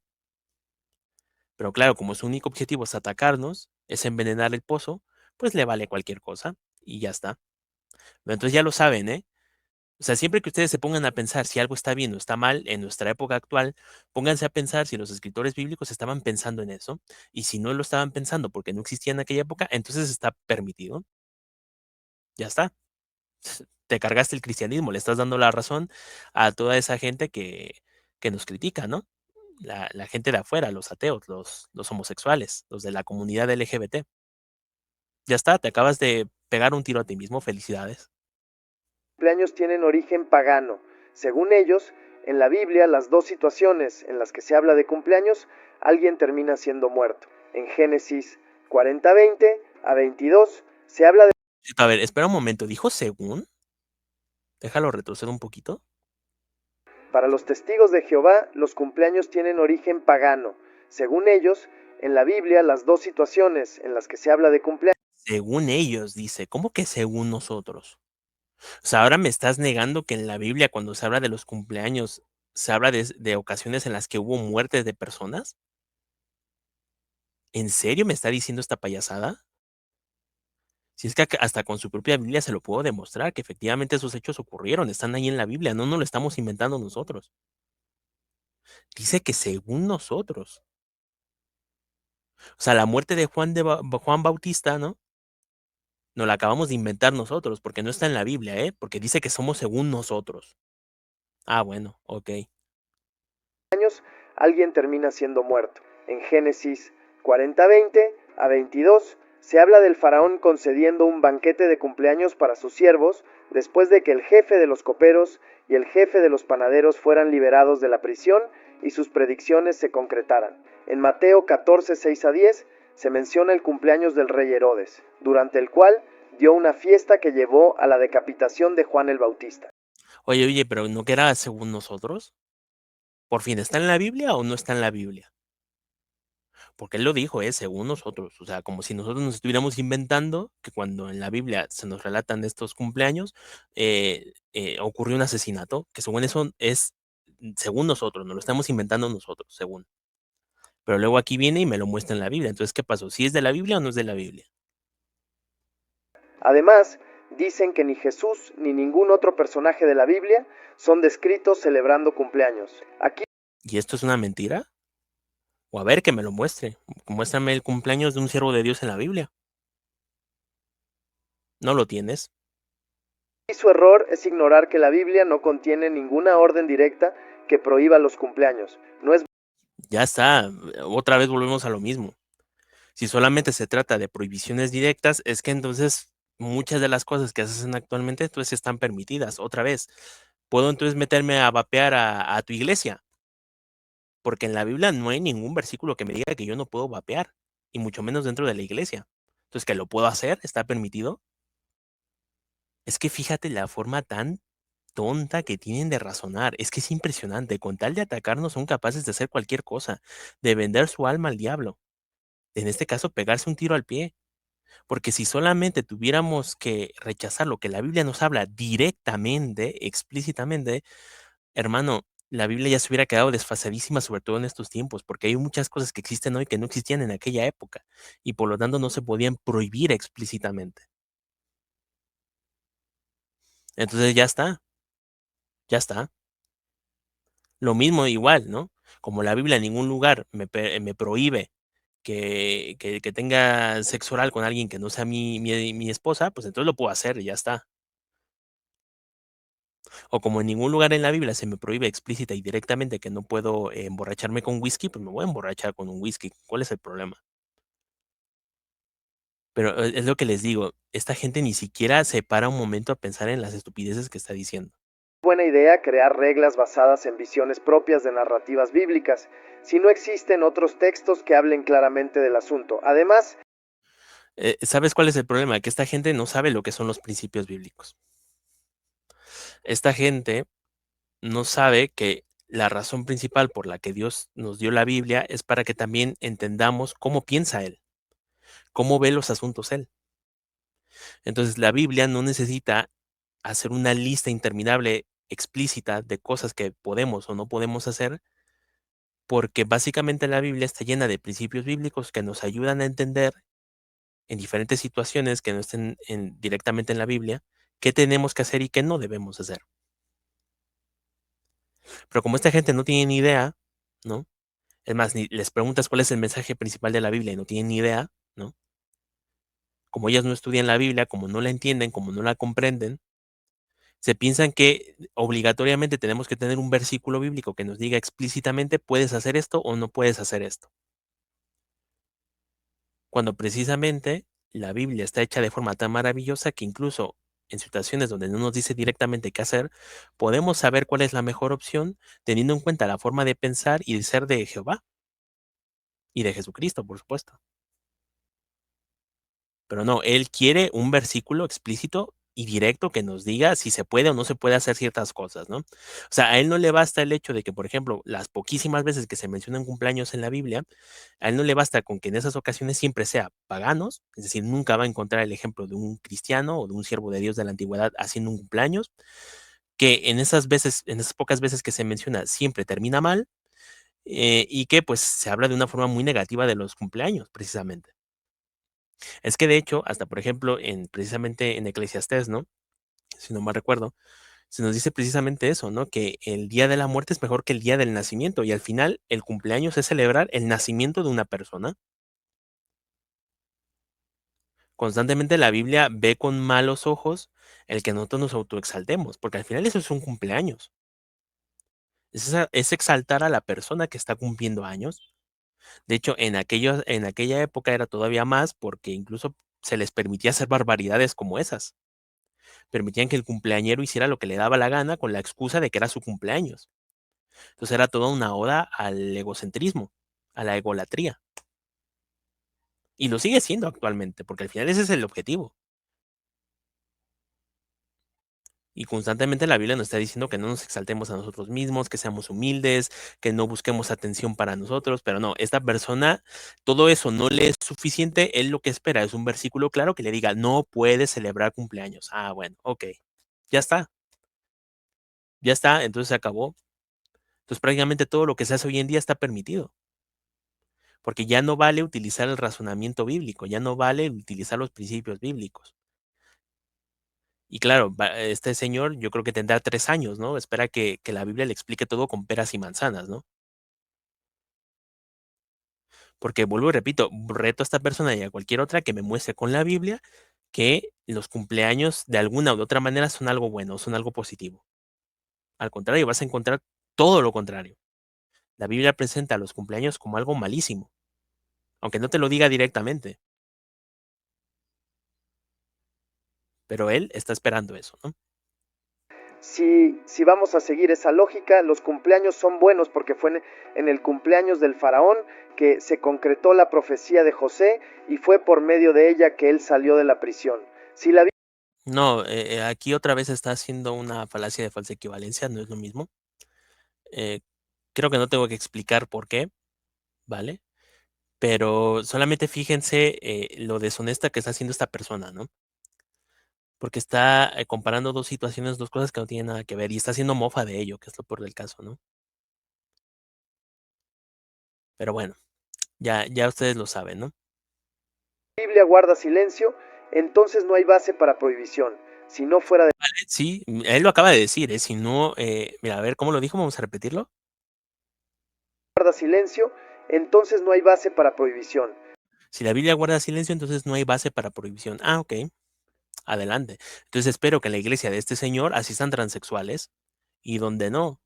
Pero claro, como su único objetivo es atacarnos, es envenenar el pozo, pues le vale cualquier cosa y ya está. Pero entonces ya lo saben, ¿eh? O sea, siempre que ustedes se pongan a pensar si algo está bien o está mal en nuestra época actual, pónganse a pensar si los escritores bíblicos estaban pensando en eso. Y si no lo estaban pensando porque no existía en aquella época, entonces está permitido. Ya está. Te cargaste el cristianismo, le estás dando la razón a toda esa gente que nos critica, ¿no? la gente de afuera, los ateos, los homosexuales, los de la comunidad LGBT. Ya está, te acabas de pegar un tiro a ti mismo, felicidades. Cumpleaños tienen origen pagano. Según ellos, en la Biblia las dos situaciones en las que se habla de cumpleaños, alguien termina siendo muerto. En Génesis 40:20 a 22 se habla de... A ver, espera un momento, ¿dijo según? Déjalo retroceder un poquito. Para los testigos de Jehová, los cumpleaños tienen origen pagano. Según ellos, en la Biblia las dos situaciones en las que se habla de cumpleaños... Según ellos, dice. ¿Cómo que según nosotros? O sea, ahora me estás negando que en la Biblia, cuando se habla de los cumpleaños, se habla de ocasiones en las que hubo muertes de personas. ¿En serio me está diciendo esta payasada? Si es que hasta con su propia Biblia se lo puedo demostrar, que efectivamente esos hechos ocurrieron, están ahí en la Biblia, no nos lo estamos inventando nosotros. Dice que según nosotros. O sea, la muerte de Juan Bautista, ¿no? Nos la acabamos de inventar nosotros, porque no está en la Biblia, ¿eh? Porque dice que somos según nosotros. Ah, bueno, ok. Años, alguien termina siendo muerto. En Génesis 40:20 a 22 se habla del faraón concediendo un banquete de cumpleaños para sus siervos después de que el jefe de los coperos y el jefe de los panaderos fueran liberados de la prisión y sus predicciones se concretaran. En Mateo 14:6 a 10 se menciona el cumpleaños del rey Herodes, durante el cual dio una fiesta que llevó a la decapitación de Juan el Bautista. Oye, pero ¿no que era según nosotros? ¿Por fin está en la Biblia o no está en la Biblia? Porque él lo dijo, según nosotros. O sea, como si nosotros nos estuviéramos inventando que cuando en la Biblia se nos relatan estos cumpleaños, ocurrió un asesinato, que según eso es según nosotros, nos lo estamos inventando nosotros, según. Pero luego aquí viene y me lo muestra en la Biblia. Entonces, ¿qué pasó? ¿Si es de la Biblia o no es de la Biblia? Además, dicen que ni Jesús ni ningún otro personaje de la Biblia son descritos celebrando cumpleaños. Aquí ¿Y esto es una mentira? O a ver, que me lo muestre. Muéstrame el cumpleaños de un siervo de Dios en la Biblia. ¿No lo tienes? su error es ignorar que la Biblia no contiene ninguna orden directa que prohíba los cumpleaños. No es Ya está. Otra vez volvemos a lo mismo. Si solamente se trata de prohibiciones directas, es que entonces muchas de las cosas que se hacen actualmente entonces están permitidas. Otra vez, puedo entonces meterme a vapear a tu iglesia, porque en la Biblia no hay ningún versículo que me diga que yo no puedo vapear, y mucho menos dentro de la iglesia. Entonces, que lo puedo hacer, está permitido. Es que fíjate la forma tan tonta que tienen de razonar. Es que es impresionante. Con tal de atacarnos son capaces de hacer cualquier cosa, de vender su alma al diablo. En este caso, pegarse un tiro al pie. Porque si solamente tuviéramos que rechazar lo que la Biblia nos habla directamente, explícitamente, hermano, la Biblia ya se hubiera quedado desfasadísima, sobre todo en estos tiempos, porque hay muchas cosas que existen hoy que no existían en aquella época y por lo tanto no se podían prohibir explícitamente. Entonces ya está, ya está. Lo mismo igual, ¿no? Como la Biblia en ningún lugar me prohíbe que tenga sexo oral con alguien que no sea mi esposa, pues entonces lo puedo hacer y ya está. O como en ningún lugar en la Biblia se me prohíbe explícita y directamente que no puedo emborracharme con whisky, pues me voy a emborrachar con un whisky. ¿Cuál es el problema? Pero es lo que les digo, esta gente ni siquiera se para un momento a pensar en las estupideces que está diciendo. buena idea crear reglas basadas en visiones propias de narrativas bíblicas, si no existen otros textos que hablen claramente del asunto. Además, ¿Sabes cuál es el problema? Que esta gente no sabe lo que son los principios bíblicos. Esta gente no sabe que la razón principal por la que Dios nos dio la Biblia es para que también entendamos cómo piensa Él, cómo ve los asuntos Él. Entonces, la Biblia no necesita hacer una lista interminable explícita de cosas que podemos o no podemos hacer, porque básicamente la Biblia está llena de principios bíblicos que nos ayudan a entender en diferentes situaciones que no estén directamente en la Biblia, qué tenemos que hacer y qué no debemos hacer. Pero como esta gente no tiene ni idea, ¿no? Es más, ni les preguntas cuál es el mensaje principal de la Biblia y no tienen ni idea, ¿no? Como ellas no estudian la Biblia, como no la entienden, como no la comprenden, Se piensan que obligatoriamente tenemos que tener un versículo bíblico que nos diga explícitamente puedes hacer esto o no puedes hacer esto. Cuando precisamente la Biblia está hecha de forma tan maravillosa que incluso en situaciones donde no nos dice directamente qué hacer, podemos saber cuál es la mejor opción teniendo en cuenta la forma de pensar y de ser de Jehová y de Jesucristo, por supuesto. Pero no, él quiere un versículo explícito y directo que nos diga si se puede o no se puede hacer ciertas cosas, ¿no? O sea, a él no le basta el hecho de que, por ejemplo, las poquísimas veces que se mencionan cumpleaños en la Biblia, a él no le basta con que en esas ocasiones siempre sea paganos, es decir, nunca va a encontrar el ejemplo de un cristiano o de un siervo de Dios de la antigüedad haciendo un cumpleaños, que en esas veces, en esas pocas veces que se menciona, siempre termina mal, y que pues se habla de una forma muy negativa de los cumpleaños, precisamente. Es que de hecho, hasta por ejemplo, precisamente en Eclesiastés, ¿no? Si no mal recuerdo, se nos dice precisamente eso, ¿no? Que el día de la muerte es mejor que el día del nacimiento y al final el cumpleaños es celebrar el nacimiento de una persona. Constantemente la Biblia ve con malos ojos el que nosotros nos autoexaltemos, porque al final eso es un cumpleaños. Es exaltar a la persona que está cumpliendo años. De hecho, en aquella época era todavía más porque incluso se les permitía hacer barbaridades como esas. Permitían que el cumpleañero hiciera lo que le daba la gana con la excusa de que era su cumpleaños. Entonces era toda una oda al egocentrismo, a la egolatría. Y lo sigue siendo actualmente, porque al final ese es el objetivo. Y constantemente la Biblia nos está diciendo que no nos exaltemos a nosotros mismos, que seamos humildes, que no busquemos atención para nosotros, pero no, esta persona, todo eso no le es suficiente, él lo que espera es un versículo claro que le diga, no puedes celebrar cumpleaños. Ah, bueno, ok, ya está, entonces se acabó. Entonces prácticamente todo lo que se hace hoy en día está permitido, porque ya no vale utilizar el razonamiento bíblico, ya no vale utilizar los principios bíblicos. Y claro, este señor yo creo que tendrá 3 años, ¿no? Espera que la Biblia le explique todo con peras y manzanas, ¿no? Porque vuelvo y repito, reto a esta persona y a cualquier otra que me muestre con la Biblia que los cumpleaños de alguna u de otra manera son algo bueno, son algo positivo. Al contrario, vas a encontrar todo lo contrario. La Biblia presenta los cumpleaños como algo malísimo, aunque no te lo diga directamente, pero él está esperando eso, ¿no? Si vamos a seguir esa lógica, los cumpleaños son buenos porque fue en el cumpleaños del faraón que se concretó la profecía de José y fue por medio de ella que él salió de la prisión. Si la No, aquí otra vez está haciendo una falacia de falsa equivalencia, no es lo mismo. Eh, creo que no tengo que explicar por qué, ¿vale? Pero solamente fíjense lo deshonesta que está haciendo esta persona, ¿no? Porque está comparando dos situaciones, dos cosas que no tienen nada que ver y está haciendo mofa de ello, que es lo peor del caso, ¿no? Pero bueno, ya ustedes lo saben, ¿no? Biblia guarda silencio, entonces no hay base para prohibición. Si no fuera de Sí, él lo acaba de decir, si no, mira, a ver, ¿cómo lo dijo? Vamos a repetirlo. guarda silencio, entonces no hay base para prohibición. Si la Biblia guarda silencio, entonces no hay base para prohibición. Ah, ok, adelante. Entonces espero que en la iglesia de este señor asistan transexuales y donde no.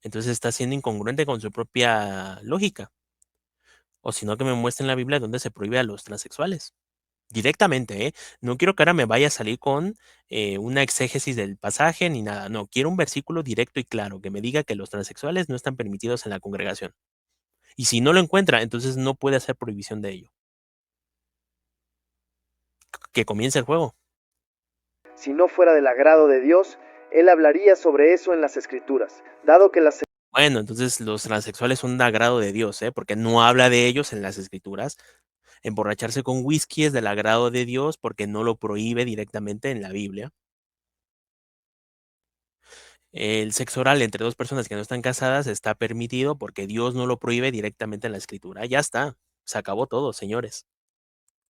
Entonces está siendo incongruente con su propia lógica. O si no, que me muestren la Biblia donde se prohíbe a los transexuales. Directamente, ¿eh? No quiero que ahora me vaya a salir con una exégesis del pasaje ni nada. No, quiero un versículo directo y claro que me diga que los transexuales no están permitidos en la congregación. Y si no lo encuentra, entonces no puede hacer prohibición de ello. Que comience el juego. Si no fuera del agrado de Dios, él hablaría sobre eso en las escrituras, dado que las Bueno, entonces los transexuales son de agrado de Dios, ¿eh? Porque no habla de ellos en las escrituras. Emborracharse con whisky es del agrado de Dios porque no lo prohíbe directamente en la Biblia. El sexo oral entre dos personas que no están casadas está permitido porque Dios no lo prohíbe directamente en la escritura. Ya está, se acabó todo, señores.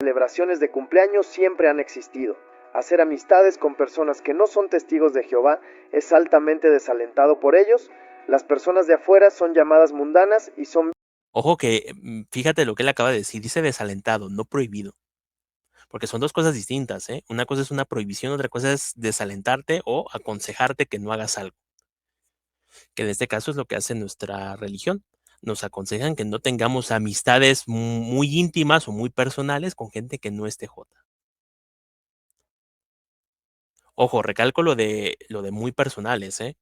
celebraciones de cumpleaños siempre han existido. Hacer amistades con personas que no son testigos de Jehová es altamente desalentado por ellos. Las personas de afuera son llamadas mundanas y son Ojo que, fíjate lo que él acaba de decir, dice desalentado, no prohibido. porque son 2 cosas distintas, ¿eh? Una cosa es una prohibición, otra cosa es desalentarte o aconsejarte que no hagas algo, que en este caso es lo que hace nuestra religión. Nos aconsejan que no tengamos amistades muy íntimas o muy personales con gente que no esté jota. Ojo, recalco lo de muy personales, ¿eh?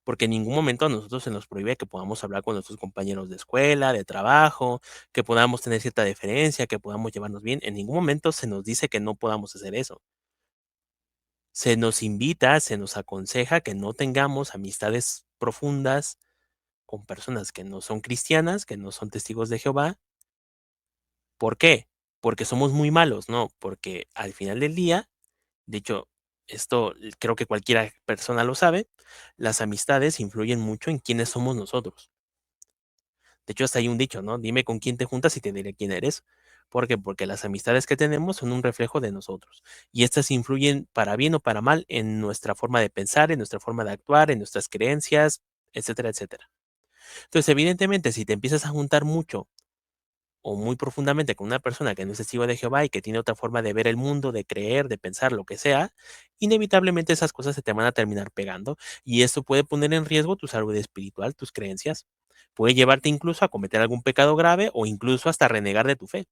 Porque en ningún momento a nosotros se nos prohíbe que podamos hablar con nuestros compañeros de escuela, de trabajo, que podamos tener cierta deferencia, que podamos llevarnos bien. En ningún momento se nos dice que no podamos hacer eso. Se nos invita, se nos aconseja que no tengamos amistades profundas con personas que no son cristianas, que no son testigos de Jehová. ¿Por qué? Porque somos muy malos, no, porque al final del día, de hecho, esto creo que cualquiera persona lo sabe, las amistades influyen mucho en quiénes somos nosotros. De hecho, hasta hay un dicho, ¿no? Dime con quién te juntas y te diré quién eres. ¿Por qué? Porque las amistades que tenemos son un reflejo de nosotros. Y estas influyen para bien o para mal en nuestra forma de pensar, en nuestra forma de actuar, en nuestras creencias, etcétera, etcétera. Entonces, evidentemente, si te empiezas a juntar mucho o muy profundamente con una persona que no es testigo de Jehová y que tiene otra forma de ver el mundo, de creer, de pensar, lo que sea, inevitablemente esas cosas se te van a terminar pegando y esto puede poner en riesgo tu salud espiritual, tus creencias. Puede llevarte incluso a cometer algún pecado grave o incluso hasta renegar de tu fe.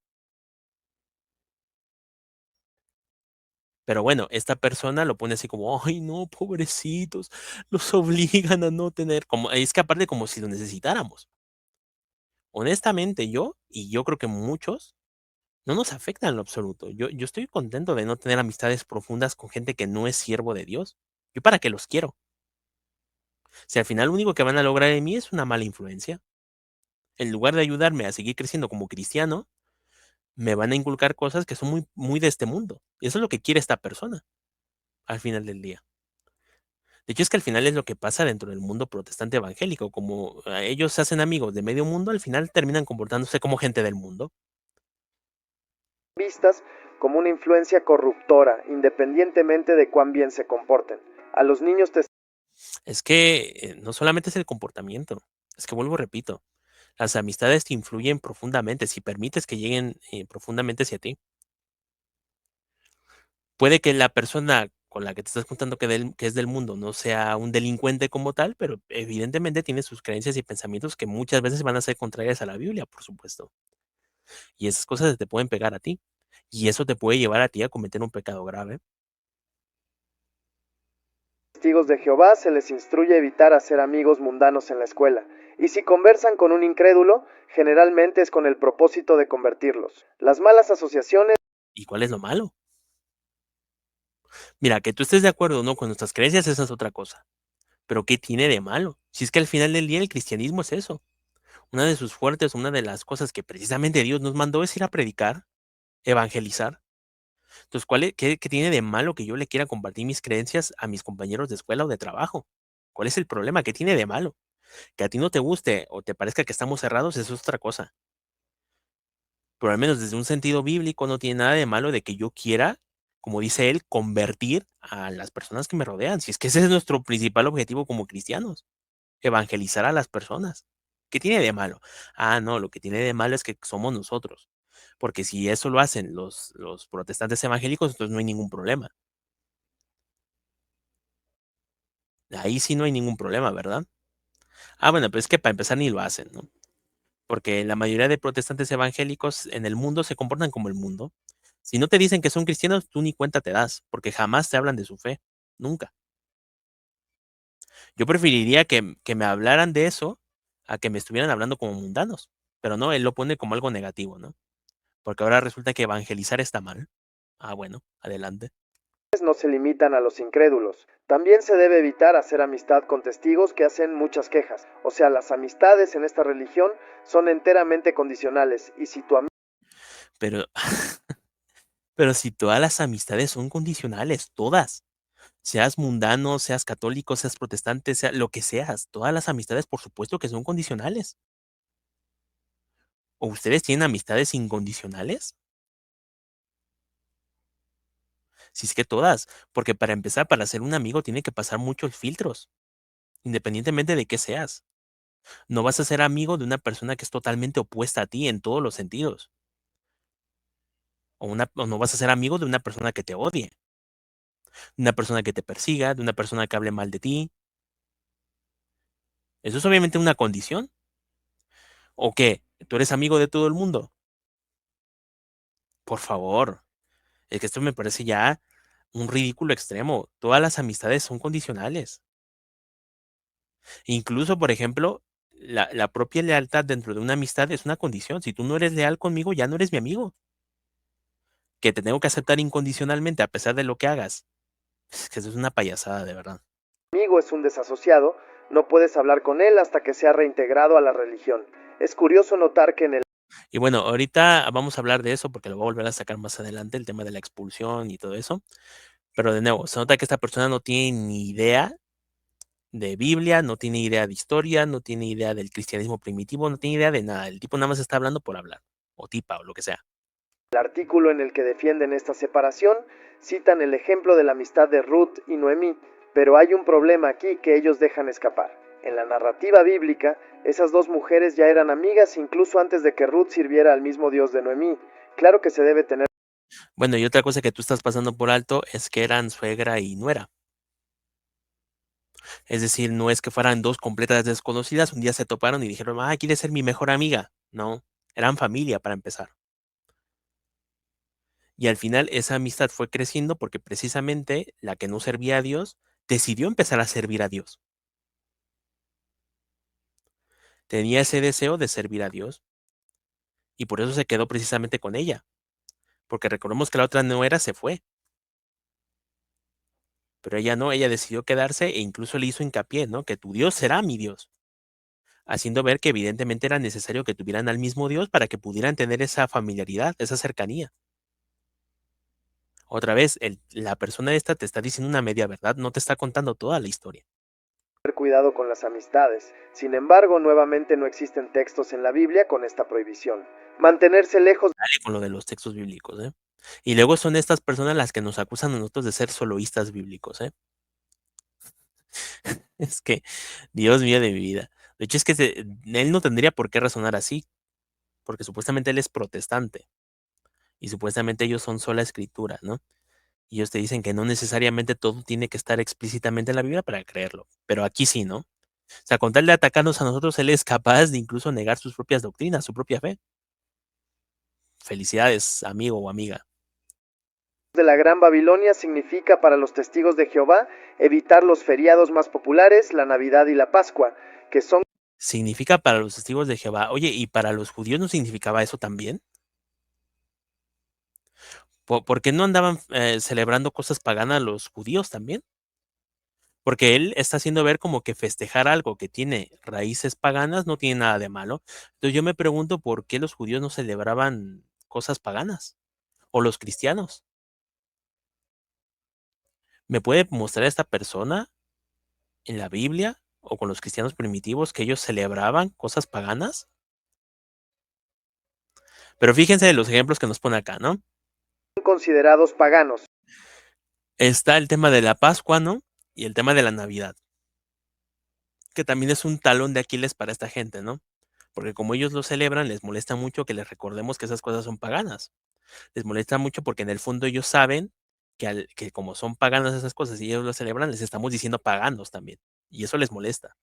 Pero bueno, esta persona lo pone así como, ay, no, pobrecitos, los obligan a no tener, como, es que aparte como si lo necesitáramos. Honestamente, yo creo que muchos, no nos afecta en lo absoluto. Yo estoy contento de no tener amistades profundas con gente que no es siervo de Dios. ¿Yo para qué los quiero? Si al final lo único que van a lograr en mí es una mala influencia, en lugar de ayudarme a seguir creciendo como cristiano, me van a inculcar cosas que son muy de este mundo. Y eso es lo que quiere esta persona, al final del día. De hecho, es que al final es lo que pasa dentro del mundo protestante evangélico. Como ellos se hacen amigos de medio mundo, al final terminan comportándose como gente del mundo. Vistas como una influencia corruptora, independientemente de cuán bien se comporten. A los niños Es que no solamente es el comportamiento, es que vuelvo, repito, las amistades te influyen profundamente si permites que lleguen profundamente hacia ti. Puede que la persona con la que te estás juntando que es del mundo no sea un delincuente como tal, pero evidentemente tiene sus creencias y pensamientos que muchas veces van a ser contrarias a la Biblia, por supuesto. Y esas cosas se te pueden pegar a ti. Y eso te puede llevar a ti a cometer un pecado grave. testigos de Jehová se les instruye a evitar hacer amigos mundanos en la escuela, y si conversan con un incrédulo, generalmente es con el propósito de convertirlos. Las malas asociaciones. ¿Y cuál es lo malo? Mira, que tú estés de acuerdo o no con nuestras creencias, esa es otra cosa. Pero ¿qué tiene de malo? Si es que al final del día el cristianismo es eso. Una de sus fuertes, una de las cosas que precisamente Dios nos mandó es ir a predicar, evangelizar. Entonces, qué tiene de malo que yo le quiera compartir mis creencias a mis compañeros de escuela o de trabajo? ¿Cuál es el problema? ¿Qué tiene de malo? Que a ti no te guste o te parezca que estamos cerrados, eso es otra cosa. Pero al menos desde un sentido bíblico no tiene nada de malo de que yo quiera, como dice él, convertir a las personas que me rodean. Si es que ese es nuestro principal objetivo como cristianos, evangelizar a las personas. ¿Qué tiene de malo? Ah, no, lo que tiene de malo es que somos nosotros. Porque si eso lo hacen los protestantes evangélicos, entonces no hay ningún problema. Ahí sí no hay ningún problema, ¿verdad? Ah, bueno, pero es que para empezar ni lo hacen, ¿no? Porque la mayoría de protestantes evangélicos en el mundo se comportan como el mundo. Si no te dicen que son cristianos, tú ni cuenta te das, porque jamás te hablan de su fe. Nunca. Yo preferiría que me hablaran de eso a que me estuvieran hablando como mundanos. Pero no, él lo pone como algo negativo, ¿no? Porque ahora resulta que evangelizar está mal. Ah, bueno, adelante. No se limitan a los incrédulos. También se debe evitar hacer amistad con testigos que hacen muchas quejas. O sea, las amistades en esta religión son enteramente condicionales. Y si tu amigo Pero, pero si todas las amistades son condicionales, todas. Seas mundano, seas católico, seas protestante, sea lo que seas, todas las amistades, por supuesto que son condicionales. ¿O ustedes tienen amistades incondicionales? Si es que todas, porque para empezar, para ser un amigo tiene que pasar muchos filtros, independientemente de qué seas. No vas a ser amigo de una persona que es totalmente opuesta a ti en todos los sentidos. o no vas a ser amigo de una persona que te odie, de una persona que te persiga, de una persona que hable mal de ti. Eso es obviamente una condición. ¿O qué? ¿Tú eres amigo de todo el mundo? Por favor. Es que esto me parece ya un ridículo extremo. Todas las amistades son condicionales. Incluso, por ejemplo, la propia lealtad dentro de una amistad es una condición. Si tú no eres leal conmigo, ya no eres mi amigo. Que te tengo que aceptar incondicionalmente a pesar de lo que hagas. Es que eso es una payasada, de verdad. Amigo es un desasociado, no puedes hablar con él hasta que sea reintegrado a la religión. Es curioso notar que en el Y bueno, ahorita vamos a hablar de eso porque lo voy a volver a sacar más adelante, el tema de la expulsión y todo eso. Pero de nuevo, se nota que esta persona no tiene ni idea de Biblia, no tiene idea de historia, no tiene idea del cristianismo primitivo, no tiene idea de nada. El tipo nada más está hablando por hablar, o tipa, o lo que sea. artículo en el que defienden esta separación, citan el ejemplo de la amistad de Ruth y Noemí, pero hay un problema aquí que ellos dejan escapar. En la narrativa bíblica, esas dos mujeres ya eran amigas incluso antes de que Ruth sirviera al mismo Dios de Noemí. Claro que se debe tener Bueno, y otra cosa que tú estás pasando por alto es que eran suegra y nuera. Es decir, no es que fueran dos completas desconocidas, un día se toparon y dijeron, ah, ¿quieres ser mi mejor amiga? No, eran familia para empezar. Y al final esa amistad fue creciendo porque precisamente la que no servía a Dios decidió empezar a servir a Dios. Tenía ese deseo de servir a Dios y por eso se quedó precisamente con ella. Porque recordemos que la otra nuera se fue, pero ella no, ella decidió quedarse e incluso le hizo hincapié, ¿no? Que tu Dios será mi Dios, haciendo ver que evidentemente era necesario que tuvieran al mismo Dios para que pudieran tener esa familiaridad, esa cercanía. Otra vez, la persona esta te está diciendo una media verdad, no te está contando toda la historia. cuidado con las amistades. Sin embargo, nuevamente no existen textos en la Biblia con esta prohibición. Mantenerse lejos Dale con lo de los textos bíblicos, ¿eh? Y luego son estas personas las que nos acusan a nosotros de ser soloístas bíblicos, ¿eh? Es que, Dios mío de mi vida. De hecho, es que él no tendría por qué razonar así, porque supuestamente él es protestante y supuestamente ellos son sola escritura, ¿no? Y ellos te dicen que no necesariamente todo tiene que estar explícitamente en la Biblia para creerlo, pero aquí sí, ¿no? O sea, con tal de atacarnos a nosotros, él es capaz de incluso negar sus propias doctrinas, su propia fe. Felicidades, amigo o amiga. de la Gran Babilonia significa para los testigos de Jehová evitar los feriados más populares, la Navidad y la Pascua, que son Significa para los testigos de Jehová. Oye, ¿y para los judíos no significaba eso también? ¿Por qué no andaban celebrando cosas paganas los judíos también? Porque él está haciendo ver como que festejar algo que tiene raíces paganas no tiene nada de malo. Entonces yo me pregunto por qué los judíos no celebraban cosas paganas o los cristianos. ¿Me puede mostrar esta persona en la Biblia o con los cristianos primitivos que ellos celebraban cosas paganas? Pero fíjense en los ejemplos que nos pone acá, ¿no? considerados paganos. Está el tema de la Pascua, ¿no? Y el tema de la Navidad, que también es un talón de Aquiles para esta gente, ¿no? Porque como ellos lo celebran, les molesta mucho que les recordemos que esas cosas son paganas. Les molesta mucho porque en el fondo ellos saben que como son paganas esas cosas y ellos lo celebran, les estamos diciendo paganos también. Y eso les molesta.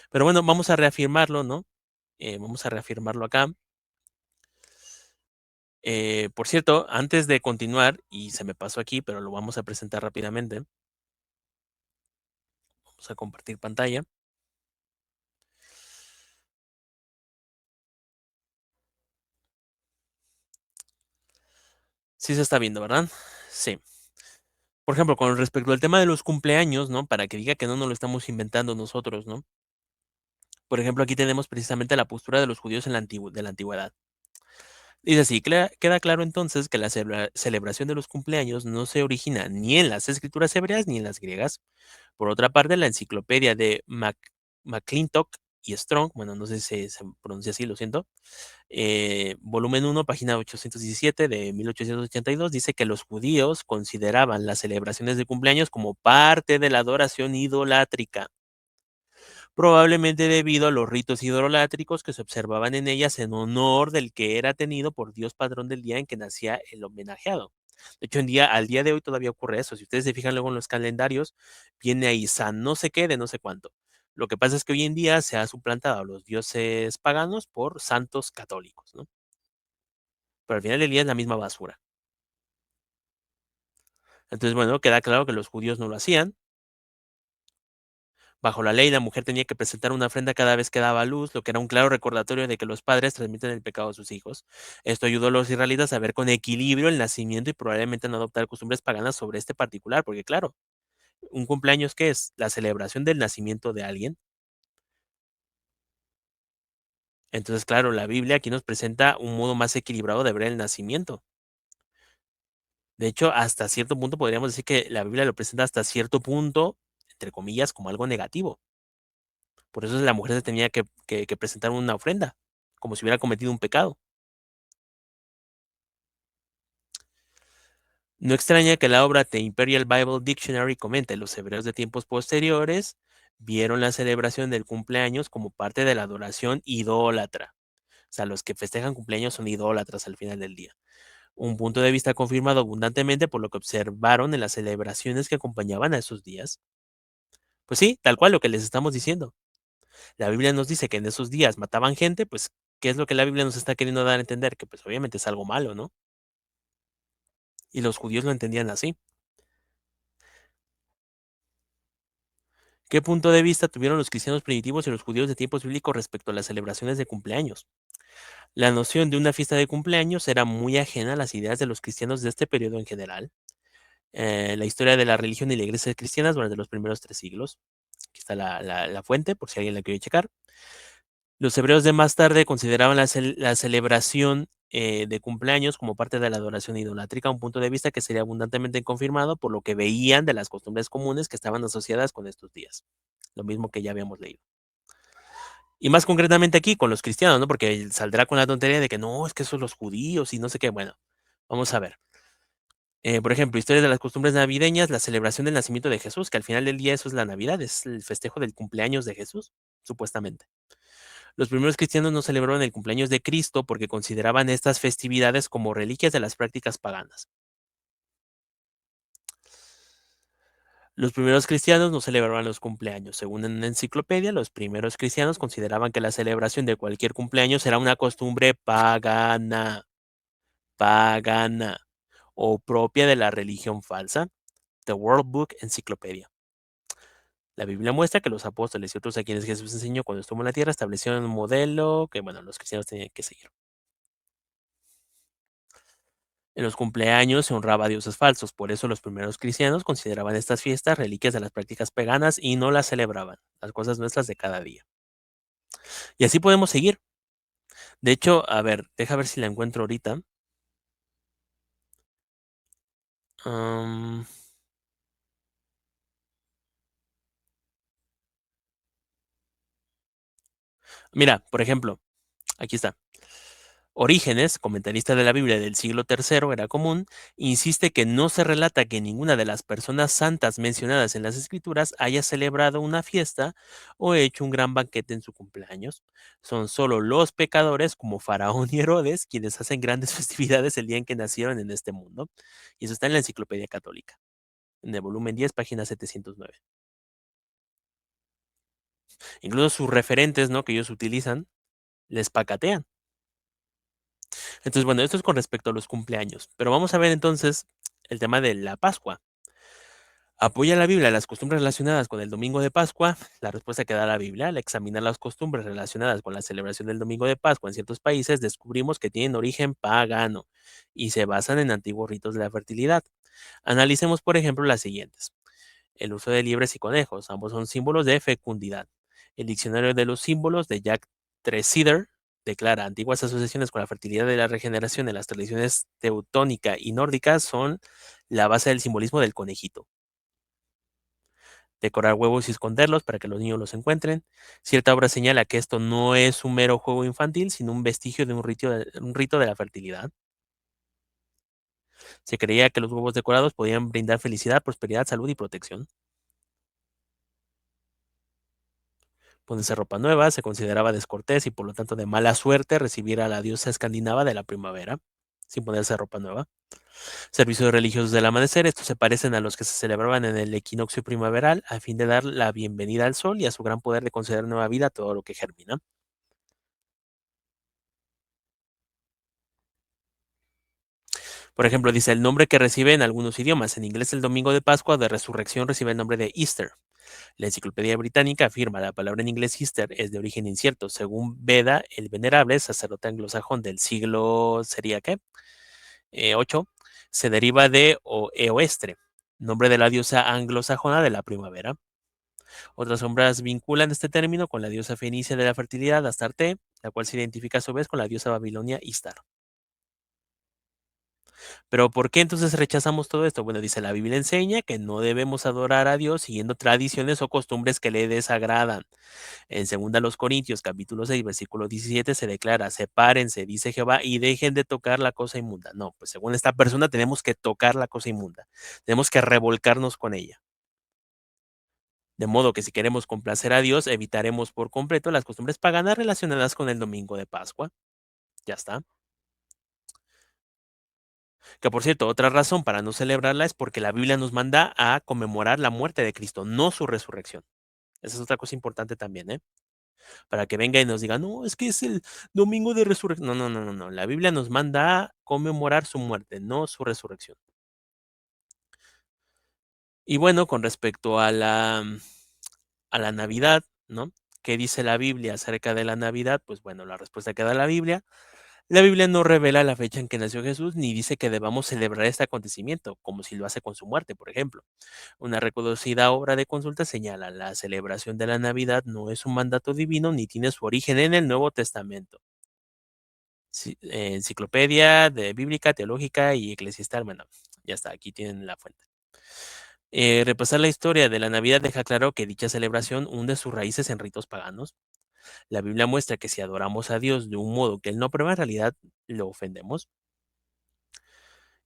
Pero bueno, vamos a reafirmarlo, ¿no? Vamos a reafirmarlo acá. Por cierto, antes de continuar, y se me pasó aquí, pero lo vamos a presentar rápidamente. Vamos a compartir pantalla. Sí se está viendo, ¿verdad? Sí. Por ejemplo, con respecto al tema de los cumpleaños, ¿no? Para que diga que no nos lo estamos inventando nosotros, ¿no? Por ejemplo, aquí tenemos precisamente la postura de los judíos en de la antigüedad. Dice así, queda claro entonces que la celebración de los cumpleaños no se origina ni en las escrituras hebreas ni en las griegas. Por otra parte, la enciclopedia de McClintock y Strong, bueno, no sé si se pronuncia así, lo siento, volumen 1, página 817 de 1882, dice que los judíos consideraban las celebraciones de cumpleaños como parte de la adoración idolátrica. probablemente debido a los ritos idolátricos que se observaban en ellas en honor del que era tenido por Dios patrón del día en que nacía el homenajeado. De hecho, al día de hoy todavía ocurre eso. Si ustedes se fijan luego en los calendarios, viene ahí San no sé qué de no sé cuánto. Lo que pasa es que hoy en día se ha suplantado a los dioses paganos por santos católicos, ¿no? Pero al final del día es la misma basura. Entonces, bueno, queda claro que los judíos no lo hacían. Bajo la ley, la mujer tenía que presentar una ofrenda cada vez que daba a luz, lo que era un claro recordatorio de que los padres transmiten el pecado a sus hijos. Esto ayudó a los israelitas a ver con equilibrio el nacimiento y probablemente no adoptar costumbres paganas sobre este particular, porque claro, un cumpleaños, ¿qué es? La celebración del nacimiento de alguien. Entonces, claro, la Biblia aquí nos presenta un modo más equilibrado de ver el nacimiento. De hecho, hasta cierto punto podríamos decir que la Biblia lo presenta hasta cierto punto, entre comillas, como algo negativo. Por eso la mujer se tenía que presentar una ofrenda, como si hubiera cometido un pecado. No extraña que la obra The Imperial Bible Dictionary comente: los hebreos de tiempos posteriores vieron la celebración del cumpleaños como parte de la adoración idólatra. O sea, los que festejan cumpleaños son idólatras al final del día. Un punto de vista confirmado abundantemente por lo que observaron en las celebraciones que acompañaban a esos días. Pues sí, tal cual lo que les estamos diciendo. La Biblia nos dice que en esos días mataban gente, pues, ¿qué es lo que la Biblia nos está queriendo dar a entender? Que pues obviamente es algo malo, ¿no? Y los judíos lo entendían así. ¿Qué punto de vista tuvieron los cristianos primitivos y los judíos de tiempos bíblicos respecto a las celebraciones de cumpleaños? La noción de una fiesta de cumpleaños era muy ajena a las ideas de los cristianos de este periodo en general. La historia de la religión y la iglesia cristianas durante los primeros 3 siglos. Aquí está la fuente, por si alguien la quiere checar. Los hebreos de más tarde consideraban la celebración de cumpleaños como parte de la adoración idolátrica, un punto de vista que sería abundantemente confirmado por lo que veían de las costumbres comunes que estaban asociadas con estos días. Lo mismo que ya habíamos leído. Y más concretamente aquí con los cristianos, ¿no? Porque saldrá con la tontería de que no, es que son los judíos y no sé qué. Bueno, vamos a ver. Por ejemplo, historia de las costumbres navideñas, la celebración del nacimiento de Jesús, que al final del día eso es la Navidad, es el festejo del cumpleaños de Jesús, supuestamente. Los primeros cristianos no celebraron el cumpleaños de Cristo porque consideraban estas festividades como reliquias de las prácticas paganas. Los primeros cristianos no celebraban los cumpleaños. Según una enciclopedia, los primeros cristianos consideraban que la celebración de cualquier cumpleaños era una costumbre pagana o propia de la religión falsa. The World Book Encyclopedia. La Biblia muestra que los apóstoles y otros a quienes Jesús enseñó cuando estuvo en la tierra establecieron un modelo que, bueno, los cristianos tenían que seguir. En los cumpleaños se honraba a dioses falsos, por eso los primeros cristianos consideraban estas fiestas reliquias de las prácticas paganas y no las celebraban, las cosas nuestras de cada día. Y así podemos seguir. De hecho, a ver, deja ver si la encuentro ahorita. Am, Mira, por ejemplo, aquí está. Orígenes, comentarista de la Biblia del siglo III era común, insiste que no se relata que ninguna de las personas santas mencionadas en las escrituras haya celebrado una fiesta o hecho un gran banquete en su cumpleaños. Son solo los pecadores como Faraón y Herodes quienes hacen grandes festividades el día en que nacieron en este mundo. Y eso está en la Enciclopedia Católica, en el volumen 10, página 709. Incluso sus referentes, ¿no?, que ellos utilizan, les pacatean. Entonces, bueno, esto es con respecto a los cumpleaños, pero vamos a ver entonces el tema de la Pascua. ¿Apoya la Biblia las costumbres relacionadas con el domingo de Pascua? La respuesta que da la Biblia: al examinar las costumbres relacionadas con la celebración del domingo de Pascua en ciertos países, descubrimos que tienen origen pagano y se basan en antiguos ritos de la fertilidad. Analicemos, por ejemplo, las siguientes. El uso de liebres y conejos, ambos son símbolos de fecundidad. El diccionario de los símbolos de Jack Tresider declara: antiguas asociaciones con la fertilidad y la regeneración en las tradiciones teutónica y nórdica son la base del simbolismo del conejito. Decorar huevos y esconderlos para que los niños los encuentren. Cierta obra señala que esto no es un mero juego infantil, sino un vestigio de un rito de la fertilidad. Se creía que los huevos decorados podían brindar felicidad, prosperidad, salud y protección. Ponerse ropa nueva se consideraba descortés y por lo tanto de mala suerte recibir a la diosa escandinava de la primavera, sin ponerse ropa nueva. Servicios religiosos del amanecer, estos se parecen a los que se celebraban en el equinoccio primaveral a fin de dar la bienvenida al sol y a su gran poder de conceder nueva vida a todo lo que germina. Por ejemplo, dice el nombre que recibe en algunos idiomas. En inglés el domingo de Pascua de Resurrección recibe el nombre de Easter. La Enciclopedia Británica afirma la palabra en inglés Easter es de origen incierto. Según Beda, el venerable sacerdote anglosajón del siglo, ¿sería qué? 8, se deriva de Eoestre, nombre de la diosa anglosajona de la primavera. Otras sombras vinculan este término con la diosa fenicia de la fertilidad, Astarte, la cual se identifica a su vez con la diosa babilonia Istar. Pero ¿por qué entonces rechazamos todo esto? Bueno, dice la Biblia enseña que no debemos adorar a Dios siguiendo tradiciones o costumbres que le desagradan. En 2 los Corintios, capítulo 6, versículo 17, se declara, sepárense, dice Jehová, y dejen de tocar la cosa inmunda. No, pues según esta persona tenemos que tocar la cosa inmunda. Tenemos que revolcarnos con ella. De modo que si queremos complacer a Dios, evitaremos por completo las costumbres paganas relacionadas con el domingo de Pascua. Ya está. Que por cierto, otra razón para no celebrarla es porque la Biblia nos manda a conmemorar la muerte de Cristo, no su resurrección. Esa es otra cosa importante también, ¿eh? Para que venga y nos diga, no, es que es el domingo de resurrección. No, no, no, no, no. La Biblia nos manda a conmemorar su muerte, no su resurrección. Y bueno, con respecto a la Navidad, ¿no? ¿Qué dice la Biblia acerca de la Navidad? Pues bueno, la respuesta que da la Biblia. La Biblia no revela la fecha en que nació Jesús, ni dice que debamos celebrar este acontecimiento, como si lo hace con su muerte, por ejemplo. Una reconocida obra de consulta señala, la celebración de la Navidad no es un mandato divino ni tiene su origen en el Nuevo Testamento. Enciclopedia de Bíblica, Teológica y Eclesiastal, bueno, ya está, aquí tienen la fuente. Repasar la historia de la Navidad deja claro que dicha celebración hunde sus raíces en ritos paganos. La Biblia muestra que si adoramos a Dios de un modo que Él no aprueba, en realidad lo ofendemos.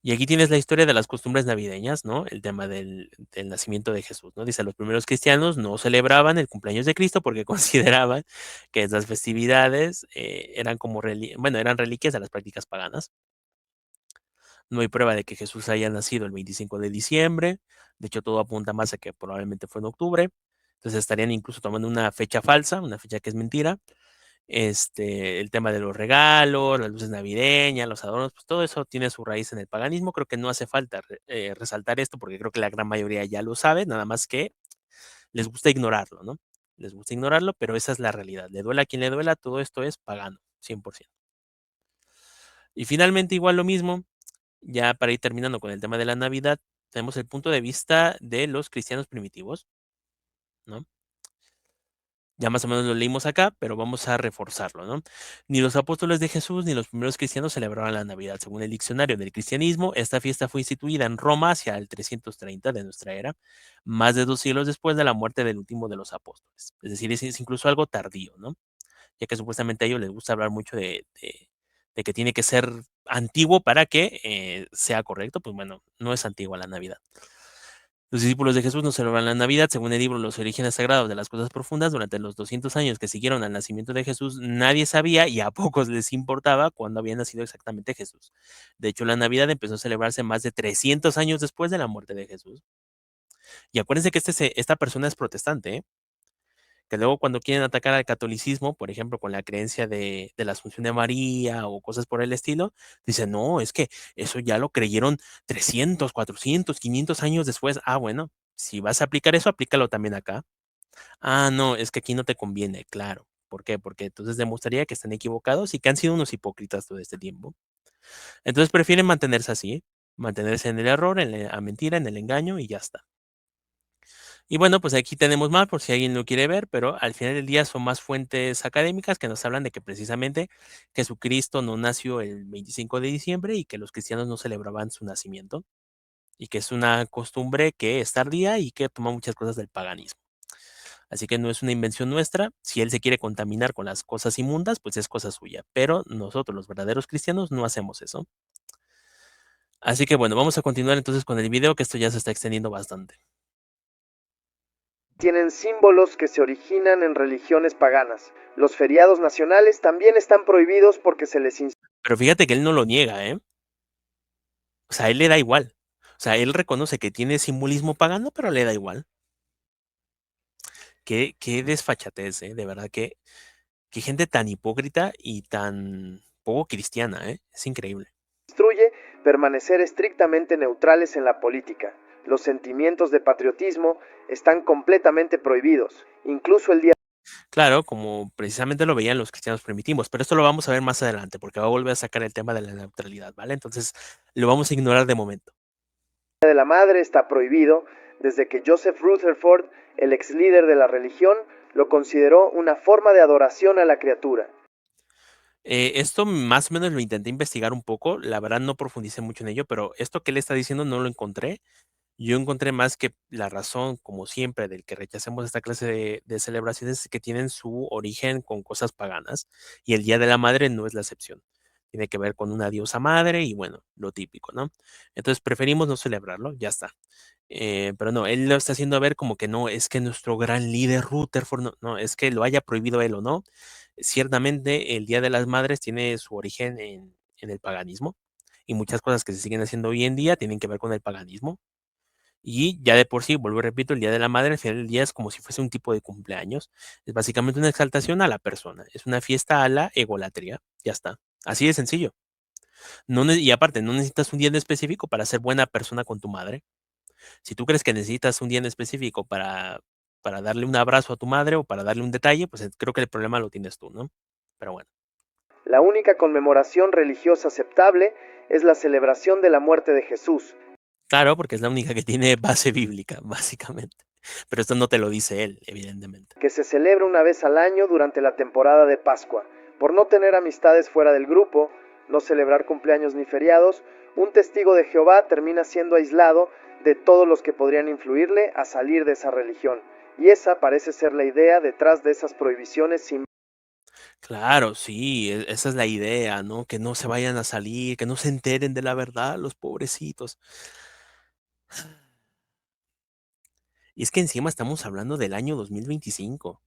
Y aquí tienes la historia de las costumbres navideñas, ¿no? El tema del nacimiento de Jesús, ¿no? Dice, los primeros cristianos no celebraban el cumpleaños de Cristo porque consideraban que esas festividades eran como, bueno, eran reliquias de las prácticas paganas. No hay prueba de que Jesús haya nacido el 25 de diciembre. De hecho, todo apunta más a que probablemente fue en octubre. Entonces estarían incluso tomando una fecha falsa, una fecha que es mentira. El tema de los regalos, las luces navideñas, los adornos, pues todo eso tiene su raíz en el paganismo. Creo que no hace falta resaltar esto porque creo que la gran mayoría ya lo sabe, nada más que les gusta ignorarlo, ¿no? Les gusta ignorarlo, pero esa es la realidad. Le duela a quien le duela, todo esto es pagano, 100%. Y finalmente, igual lo mismo, ya para ir terminando con el tema de la Navidad, tenemos el punto de vista de los cristianos primitivos, ¿no? Ya más o menos lo leímos acá, pero vamos a reforzarlo, ¿no? Ni los apóstoles de Jesús ni los primeros cristianos celebraban la Navidad. Según el diccionario del cristianismo, esta fiesta fue instituida en Roma hacia el 330 de nuestra era, más de 2 siglos después de la muerte del último de los apóstoles. Es decir, es incluso algo tardío, ¿no? Ya que supuestamente a ellos les gusta hablar mucho de que tiene que ser antiguo para que sea correcto. Pues bueno, no es antigua la Navidad. Los discípulos de Jesús no celebran la Navidad, según el libro Los orígenes sagrados de las cosas profundas. Durante los 200 años que siguieron al nacimiento de Jesús, nadie sabía y a pocos les importaba cuándo había nacido exactamente Jesús. De hecho, la Navidad empezó a celebrarse más de 300 años después de la muerte de Jesús. Y acuérdense que esta persona es protestante, ¿eh? Que luego cuando quieren atacar al catolicismo, por ejemplo, con la creencia de la Asunción de María o cosas por el estilo, dicen, no, es que eso ya lo creyeron 300, 400, 500 años después. Ah, bueno, si vas a aplicar eso, aplícalo también acá. Ah, no, es que aquí no te conviene, claro. ¿Por qué? Porque entonces demostraría que están equivocados y que han sido unos hipócritas todo este tiempo. Entonces prefieren mantenerse así, mantenerse en el error, en la mentira, en el engaño y ya está. Y bueno, pues aquí tenemos más por si alguien lo quiere ver, pero al final del día son más fuentes académicas que nos hablan de que precisamente Jesucristo no nació el 25 de diciembre y que los cristianos no celebraban su nacimiento y que es una costumbre que es tardía y que toma muchas cosas del paganismo. Así que no es una invención nuestra. Si él se quiere contaminar con las cosas inmundas, pues es cosa suya. Pero nosotros, los verdaderos cristianos, no hacemos eso. Así que bueno, vamos a continuar entonces con el video, que esto ya se está extendiendo bastante. Tienen símbolos que se originan en religiones paganas. Los feriados nacionales también están prohibidos porque se les Pero fíjate que él no lo niega, ¿eh? O sea, a él le da igual. O sea, él reconoce que tiene simbolismo pagano, pero le da igual. Qué desfachatez, ¿eh? De verdad, qué gente tan hipócrita y tan poco cristiana, ¿eh? Es increíble. instruye permanecer estrictamente neutrales en la política. Los sentimientos de patriotismo están completamente prohibidos, incluso el día. Claro, como precisamente lo veían los cristianos primitivos, pero esto lo vamos a ver más adelante, porque va a volver a sacar el tema de la neutralidad, ¿vale? Entonces, lo vamos a ignorar de momento. De la Madre está prohibido desde que Joseph Rutherford, el ex líder de la religión, lo consideró una forma de adoración a la criatura. Esto más o menos lo intenté investigar un poco, la verdad no profundicé mucho en ello, pero esto que él está diciendo no lo encontré. Yo encontré más que la razón, como siempre, del que rechacemos esta clase de celebraciones es que tienen su origen con cosas paganas y el Día de la Madre no es la excepción. Tiene que ver con una diosa madre y bueno, lo típico, ¿no? Entonces preferimos no celebrarlo, ya está. Pero no, él lo está haciendo ver como que no, es que nuestro gran líder Rutherford, no, no, es que lo haya prohibido él o no. Ciertamente el Día de las Madres tiene su origen en el paganismo y muchas cosas que se siguen haciendo hoy en día tienen que ver con el paganismo. Y ya de por sí, vuelvo y repito, el Día de la Madre, al final del día es como si fuese un tipo de cumpleaños. Es básicamente una exaltación a la persona. Es una fiesta a la egolatría. Ya está. Así de sencillo. Y aparte, no necesitas un día en específico para ser buena persona con tu madre. Si tú crees que necesitas un día en específico para darle un abrazo a tu madre o para darle un detalle, pues creo que el problema lo tienes tú, ¿no? Pero bueno. La única conmemoración religiosa aceptable es la celebración de la muerte de Jesús, Claro, porque es la única que tiene base bíblica, básicamente. Pero esto no te lo dice él, evidentemente. que se celebra una vez al año durante la temporada de Pascua. Por no tener amistades fuera del grupo, no celebrar cumpleaños ni feriados, un testigo de Jehová termina siendo aislado de todos los que podrían influirle a salir de esa religión. Y esa parece ser la idea detrás de esas prohibiciones sin. Claro, sí, esa es la idea, ¿no? Que no se vayan a salir, que no se enteren de la verdad, los pobrecitos. Y es que encima estamos hablando del año 2025.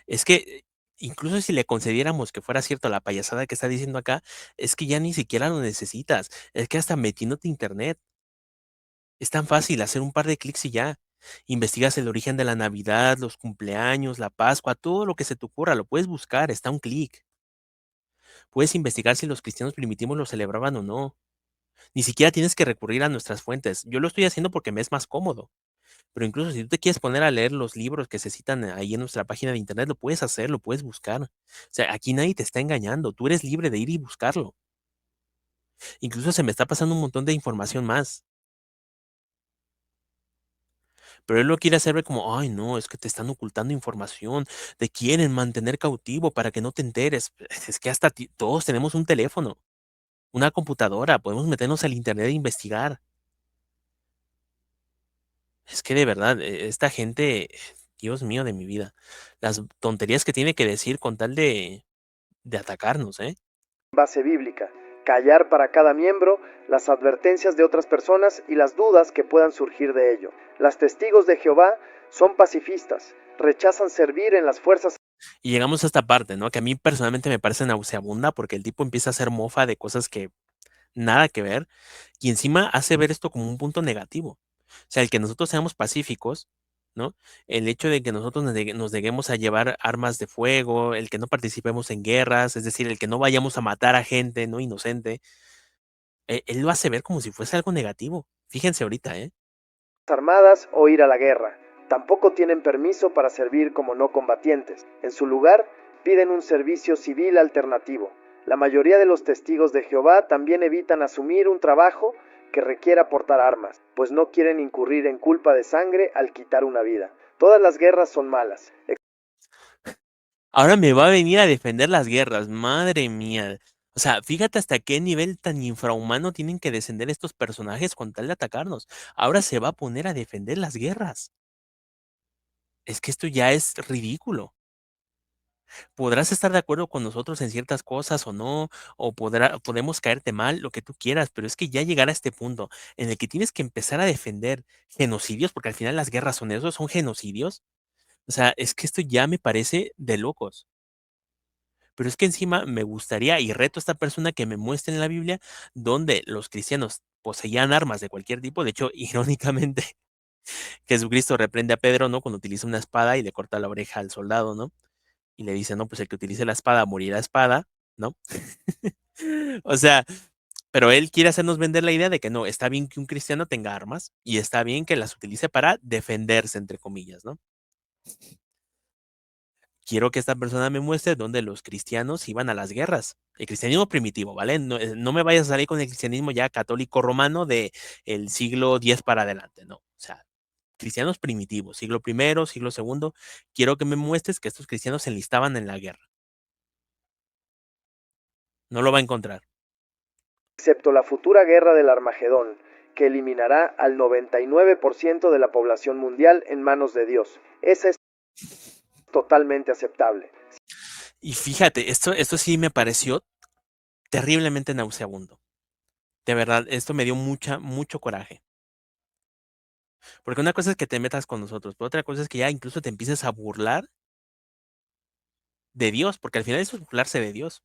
Es que incluso si le concediéramos que fuera cierto la payasada que está diciendo acá, es que ya ni siquiera lo necesitas. Es que hasta metiéndote a internet, es tan fácil hacer un par de clics y ya. Investigas el origen de la Navidad, los cumpleaños, la Pascua, todo lo que se te ocurra, lo puedes buscar, está a un clic. Puedes investigar si los cristianos primitivos lo celebraban o no. Ni siquiera tienes que recurrir a nuestras fuentes. Yo lo estoy haciendo porque me es más cómodo. Pero incluso si tú te quieres poner a leer los libros que se citan ahí en nuestra página de internet, lo puedes hacer, lo puedes buscar. O sea, aquí nadie te está engañando. Tú eres libre de ir y buscarlo. Incluso se me está pasando un montón de información más. Pero él lo quiere hacer ver como, ay, no, es que te están ocultando información, te quieren mantener cautivo para que no te enteres. Es que hasta todos tenemos un teléfono, una computadora, podemos meternos al internet e investigar. Es que de verdad, esta gente, Dios mío de mi vida, las tonterías que tiene que decir con tal de atacarnos, ¿eh? Base bíblica, callar para cada miembro las advertencias de otras personas y las dudas que puedan surgir de ello. Las testigos de Jehová son pacifistas, rechazan servir en las fuerzas. Y llegamos a esta parte, ¿no? Que a mí personalmente me parece nauseabunda porque el tipo empieza a hacer mofa de cosas que nada que ver y encima hace ver esto como un punto negativo. O sea, el que nosotros seamos pacíficos, ¿no? El hecho de que nosotros nos neguemos a llevar armas de fuego, el que no participemos en guerras, es decir, el que no vayamos a matar a gente, ¿no? Inocente, él lo hace ver como si fuese algo negativo. Fíjense ahorita, ¿eh? Armadas o ir a la guerra. Tampoco tienen permiso para servir como no combatientes. En su lugar, piden un servicio civil alternativo. La mayoría de los testigos de Jehová también evitan asumir un trabajo que requiera portar armas, pues no quieren incurrir en culpa de sangre al quitar una vida. Todas las guerras son malas. Ahora me va a venir a defender las guerras, madre mía. O sea, fíjate hasta qué nivel tan infrahumano tienen que descender estos personajes con tal de atacarnos. Ahora se va a poner a defender las guerras. Es que esto ya es ridículo. Podrás estar de acuerdo con nosotros en ciertas cosas o no, o podemos caerte mal, lo que tú quieras, pero es que ya llegar a este punto en el que tienes que empezar a defender genocidios, porque al final las guerras son eso, son genocidios. O sea, es que esto ya me parece de locos. Pero es que encima me gustaría y reto a esta persona que me muestre en la Biblia donde los cristianos poseían armas de cualquier tipo. De hecho, irónicamente, Jesucristo reprende a Pedro, ¿no? Cuando utiliza una espada y le corta la oreja al soldado, ¿no? Y le dice, no, pues el que utilice la espada morirá a espada, ¿no? O sea, pero él quiere hacernos vender la idea de que no, está bien que un cristiano tenga armas y está bien que las utilice para defenderse, entre comillas, ¿no? Quiero que esta persona me muestre dónde los cristianos iban a las guerras. El cristianismo primitivo, ¿vale? No, no me vayas a salir con el cristianismo ya católico romano de el siglo X para adelante, no. O sea, cristianos primitivos, siglo primero, siglo segundo. Quiero que me muestres que estos cristianos se enlistaban en la guerra. No lo va a encontrar. excepto la futura guerra del Armagedón, que eliminará al 99% de la población mundial en manos de Dios. Esa es totalmente aceptable. Y fíjate, esto sí me pareció terriblemente nauseabundo. De verdad, esto me dio mucho coraje. Porque una cosa es que te metas con nosotros, pero otra cosa es que ya incluso te empieces a burlar de Dios, porque al final eso es burlarse de Dios.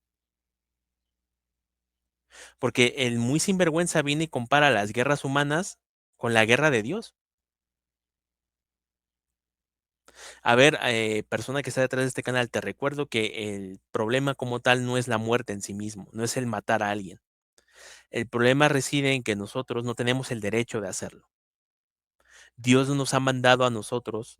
Porque el muy sinvergüenza viene y compara las guerras humanas con la guerra de Dios. A ver, persona que está detrás de este canal, te recuerdo que el problema como tal no es la muerte en sí mismo, no es el matar a alguien. El problema reside en que nosotros no tenemos el derecho de hacerlo. Dios no nos ha mandado a nosotros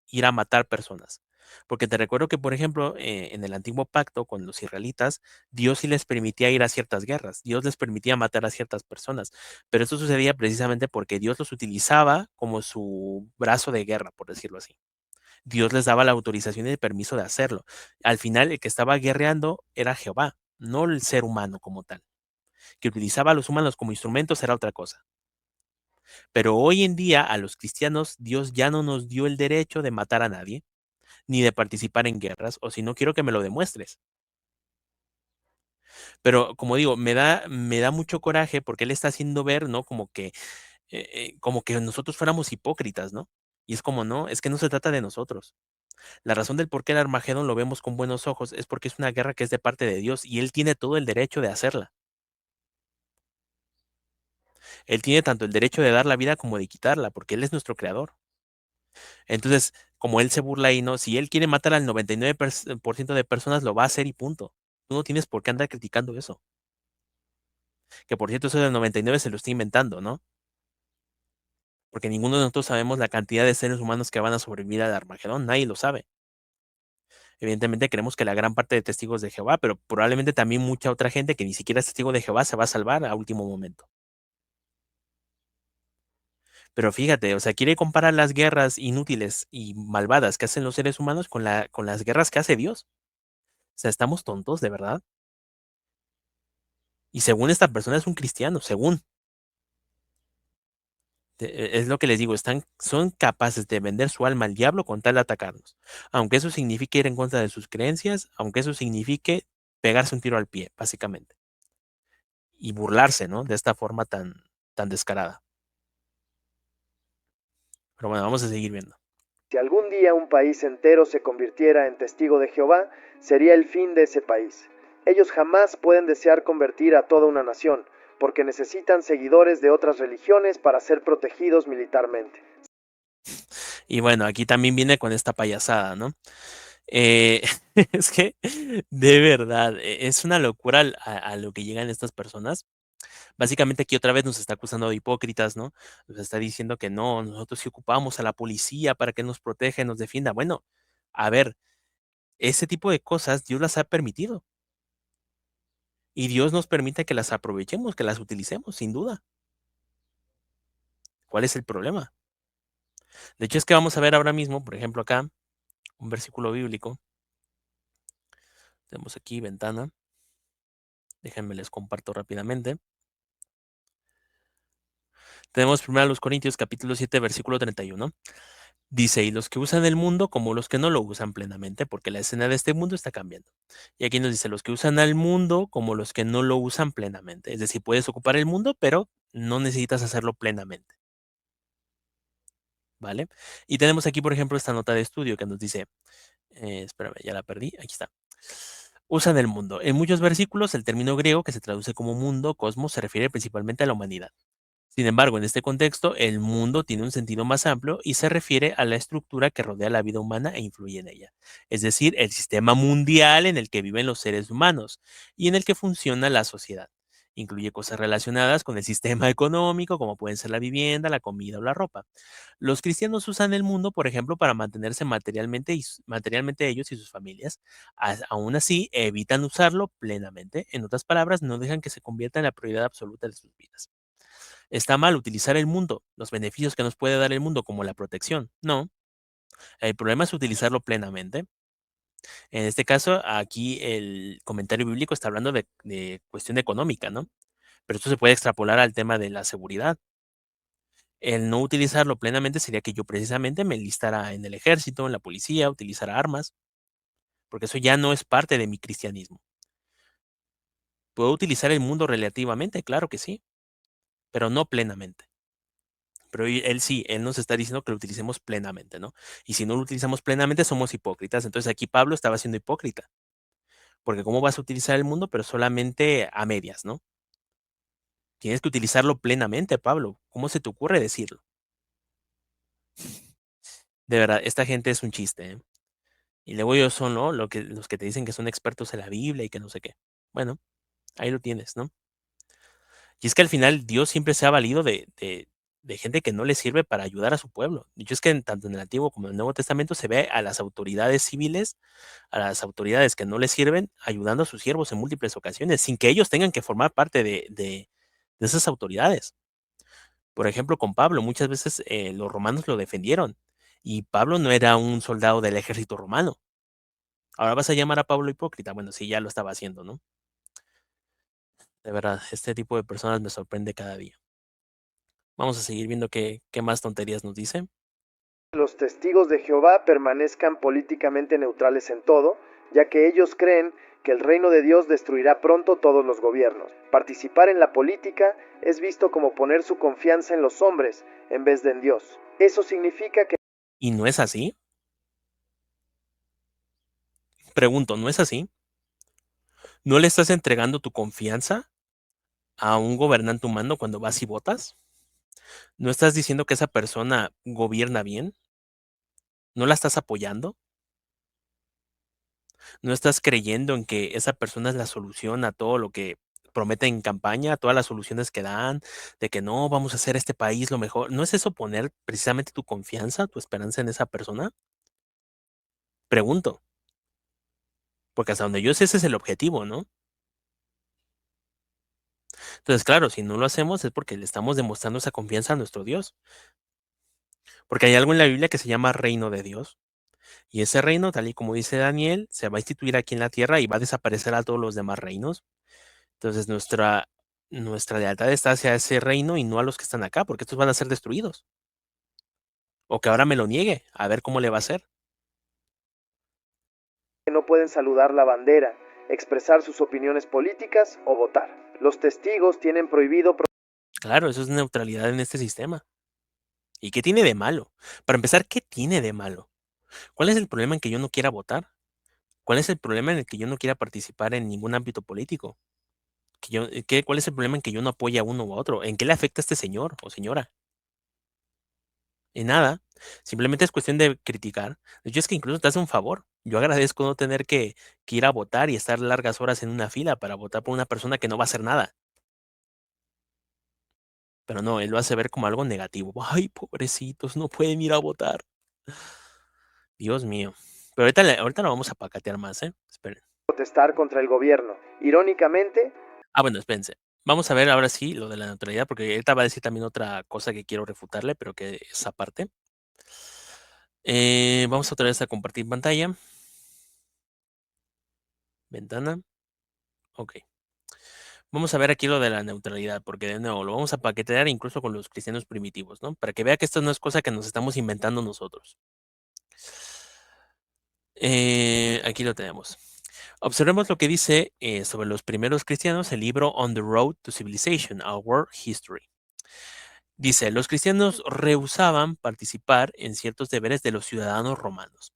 ir a matar personas. Porque te recuerdo que, por ejemplo, en el antiguo pacto con los israelitas, Dios sí les permitía ir a ciertas guerras, Dios les permitía matar a ciertas personas, pero esto sucedía precisamente porque Dios los utilizaba como su brazo de guerra, por decirlo así. Dios les daba la autorización y el permiso de hacerlo. Al final, el que estaba guerreando era Jehová, no el ser humano como tal. Que utilizaba a los humanos como instrumentos era otra cosa. Pero hoy en día a los cristianos Dios ya no nos dio el derecho de matar a nadie, ni de participar en guerras, o si no quiero que me lo demuestres. Pero como digo, me da mucho coraje porque él está haciendo ver, ¿no? Como que nosotros fuéramos hipócritas, ¿no? Y es como, no, es que no se trata de nosotros. La razón del por qué el Armagedón lo vemos con buenos ojos es porque es una guerra que es de parte de Dios y Él tiene todo el derecho de hacerla. Él tiene tanto el derecho de dar la vida como de quitarla, porque Él es nuestro creador. Entonces, como él se burla ahí, ¿no? Si él quiere matar al 99% de personas, lo va a hacer y punto. Tú no tienes por qué andar criticando eso. Que por cierto, eso del 99 se lo está inventando, ¿no? Porque ninguno de nosotros sabemos la cantidad de seres humanos que van a sobrevivir al Armagedón, nadie lo sabe. Evidentemente creemos que la gran parte de testigos de Jehová, pero probablemente también mucha otra gente que ni siquiera es testigo de Jehová se va a salvar a último momento. Pero fíjate, o sea, quiere comparar las guerras inútiles y malvadas que hacen los seres humanos con las guerras que hace Dios. O sea, estamos tontos, de verdad. Y según esta persona es un cristiano, según. Es lo que les digo, son capaces de vender su alma al diablo con tal de atacarnos. Aunque eso signifique ir en contra de sus creencias, aunque eso signifique pegarse un tiro al pie, básicamente. Y burlarse, ¿no? De esta forma tan descarada. Pero bueno, vamos a seguir viendo. Si algún día un país entero se convirtiera en testigo de Jehová, sería el fin de ese país. Ellos jamás pueden desear convertir a toda una nación, porque necesitan seguidores de otras religiones para ser protegidos militarmente. Y bueno, aquí también viene con esta payasada, ¿no? Eh, es que, de verdad, es una locura a lo que llegan estas personas. Básicamente aquí otra vez nos está acusando de hipócritas, ¿no? Nos está diciendo que no, nosotros sí ocupamos a la policía para que nos proteja y nos defienda. Bueno, a ver, ese tipo de cosas Dios las ha permitido y Dios nos permite que las aprovechemos, que las utilicemos, sin duda. ¿Cuál es el problema? De hecho, es que vamos a ver ahora mismo, por ejemplo, acá, un versículo bíblico. Tenemos aquí ventana. Déjenme les comparto rápidamente. Tenemos primero los Corintios capítulo 7 versículo 31. Dice, y los que usan el mundo como los que no lo usan plenamente, porque la escena de este mundo está cambiando. Y aquí nos dice, los que usan al mundo como los que no lo usan plenamente. Es decir, puedes ocupar el mundo, pero no necesitas hacerlo plenamente, ¿vale? Y tenemos aquí, por ejemplo, esta nota de estudio que nos dice, espérame, ya la perdí, aquí está. Usan el mundo. En muchos versículos, el término griego que se traduce como mundo, cosmos, se refiere principalmente a la humanidad. Sin embargo, en este contexto, el mundo tiene un sentido más amplio y se refiere a la estructura que rodea la vida humana e influye en ella, es decir, el sistema mundial en el que viven los seres humanos y en el que funciona la sociedad. Incluye cosas relacionadas con el sistema económico, como pueden ser la vivienda, la comida o la ropa. Los cristianos usan el mundo, por ejemplo, para mantenerse materialmente, materialmente ellos y sus familias. Aún así, evitan usarlo plenamente. En otras palabras, no dejan que se convierta en la prioridad absoluta de sus vidas. ¿Está mal utilizar el mundo, los beneficios que nos puede dar el mundo como la protección? No, el problema es utilizarlo plenamente. En este caso, aquí el comentario bíblico está hablando de cuestión económica, ¿no? Pero esto se puede extrapolar al tema de la seguridad. El no utilizarlo plenamente sería que yo precisamente me enlistara en el ejército, en la policía, utilizara armas, porque eso ya no es parte de mi cristianismo. ¿Puedo utilizar el mundo relativamente? Claro que sí, pero no plenamente. Pero él sí, él nos está diciendo que lo utilicemos plenamente, ¿no? Y si no lo utilizamos plenamente, somos hipócritas. Entonces aquí Pablo estaba siendo hipócrita, porque ¿cómo vas a utilizar el mundo, pero solamente a medias, ¿no? Tienes que utilizarlo plenamente, Pablo. ¿Cómo se te ocurre decirlo? De verdad, esta gente es un chiste, ¿eh? Y luego ellos son, ¿no? Los que te dicen que son expertos en la Biblia y que no sé qué. Bueno, ahí lo tienes, ¿no? Y es que al final Dios siempre se ha valido de gente que no le sirve para ayudar a su pueblo. De hecho, es que tanto en el Antiguo como en el Nuevo Testamento se ve a las autoridades civiles, a las autoridades que no les sirven, ayudando a sus siervos en múltiples ocasiones, sin que ellos tengan que formar parte de esas autoridades. Por ejemplo, con Pablo, muchas veces los romanos lo defendieron y Pablo no era un soldado del ejército romano. Ahora vas a llamar a Pablo hipócrita. Bueno, sí, ya lo estaba haciendo, ¿no? De verdad, este tipo de personas me sorprende cada día. Vamos a seguir viendo qué más tonterías nos dice. Los testigos de Jehová permanezcan políticamente neutrales en todo, ya que ellos creen que el reino de Dios destruirá pronto todos los gobiernos. Participar en la política es visto como poner su confianza en los hombres en vez de en Dios. Eso significa que ¿Y no es así? Pregunto, ¿no es así? ¿No le estás entregando tu confianza a un gobernante humano cuando vas y votas? ¿No estás diciendo que esa persona gobierna bien? ¿No la estás apoyando? ¿No estás creyendo en que esa persona es la solución a todo lo que prometen en campaña, a todas las soluciones que dan, de que no, vamos a hacer este país lo mejor? ¿No es eso poner precisamente tu confianza, tu esperanza en esa persona? Pregunto, porque hasta donde yo sé ese es el objetivo, ¿no? Entonces, claro, si no lo hacemos es porque le estamos demostrando esa confianza a nuestro Dios, porque hay algo en la Biblia que se llama reino de Dios, y ese reino, tal y como dice Daniel, se va a instituir aquí en la tierra y va a desaparecer a todos los demás reinos. Entonces, nuestra lealtad está hacia ese reino y no a los que están acá, porque estos van a ser destruidos. O que ahora me lo niegue, a ver cómo le va a hacer. no pueden saludar la bandera, expresar sus opiniones políticas o votar. Los testigos tienen prohibido Claro, eso es neutralidad en este sistema. ¿Y qué tiene de malo? Para empezar, ¿qué tiene de malo? ¿Cuál es el problema en que yo no quiera votar? ¿Cuál es el problema en el que yo no quiera participar en ningún ámbito político? ¿Cuál es el problema en que yo no apoye a uno u a otro? ¿En qué le afecta a este señor o señora? En nada. Simplemente es cuestión de criticar. De hecho, es que incluso te hace un favor. Yo agradezco no tener que ir a votar y estar largas horas en una fila para votar por una persona que no va a hacer nada. Pero no, él lo hace ver como algo negativo. Ay, pobrecitos, no pueden ir a votar. Dios mío. Pero ahorita lo vamos a pacatear más, ¿eh? Esperen. protestar contra el gobierno. Irónicamente, Ah, bueno, espérense. Vamos a ver ahora sí lo de la neutralidad, porque ahorita va a decir también otra cosa que quiero refutarle, pero que es aparte. Vamos otra vez a compartir pantalla. Ventana. Ok. Vamos a ver aquí lo de la neutralidad, porque de nuevo lo vamos a paquetear incluso con los cristianos primitivos, ¿no? Para que vea que esto no es cosa que nos estamos inventando nosotros. Aquí lo tenemos. Observemos lo que dice sobre los primeros cristianos el libro On the Road to Civilization, Our World History. Dice, los cristianos rehusaban participar en ciertos deberes de los ciudadanos romanos.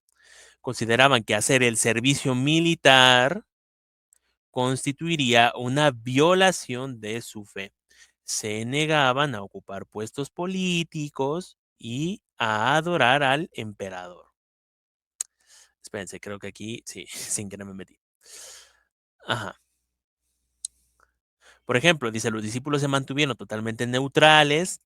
Consideraban que hacer el servicio militar constituiría una violación de su fe. Se negaban a ocupar puestos políticos y a adorar al emperador. Espérense, creo que aquí sí, sin que no me metí. Ajá. Por ejemplo, dice, los discípulos se mantuvieron totalmente neutrales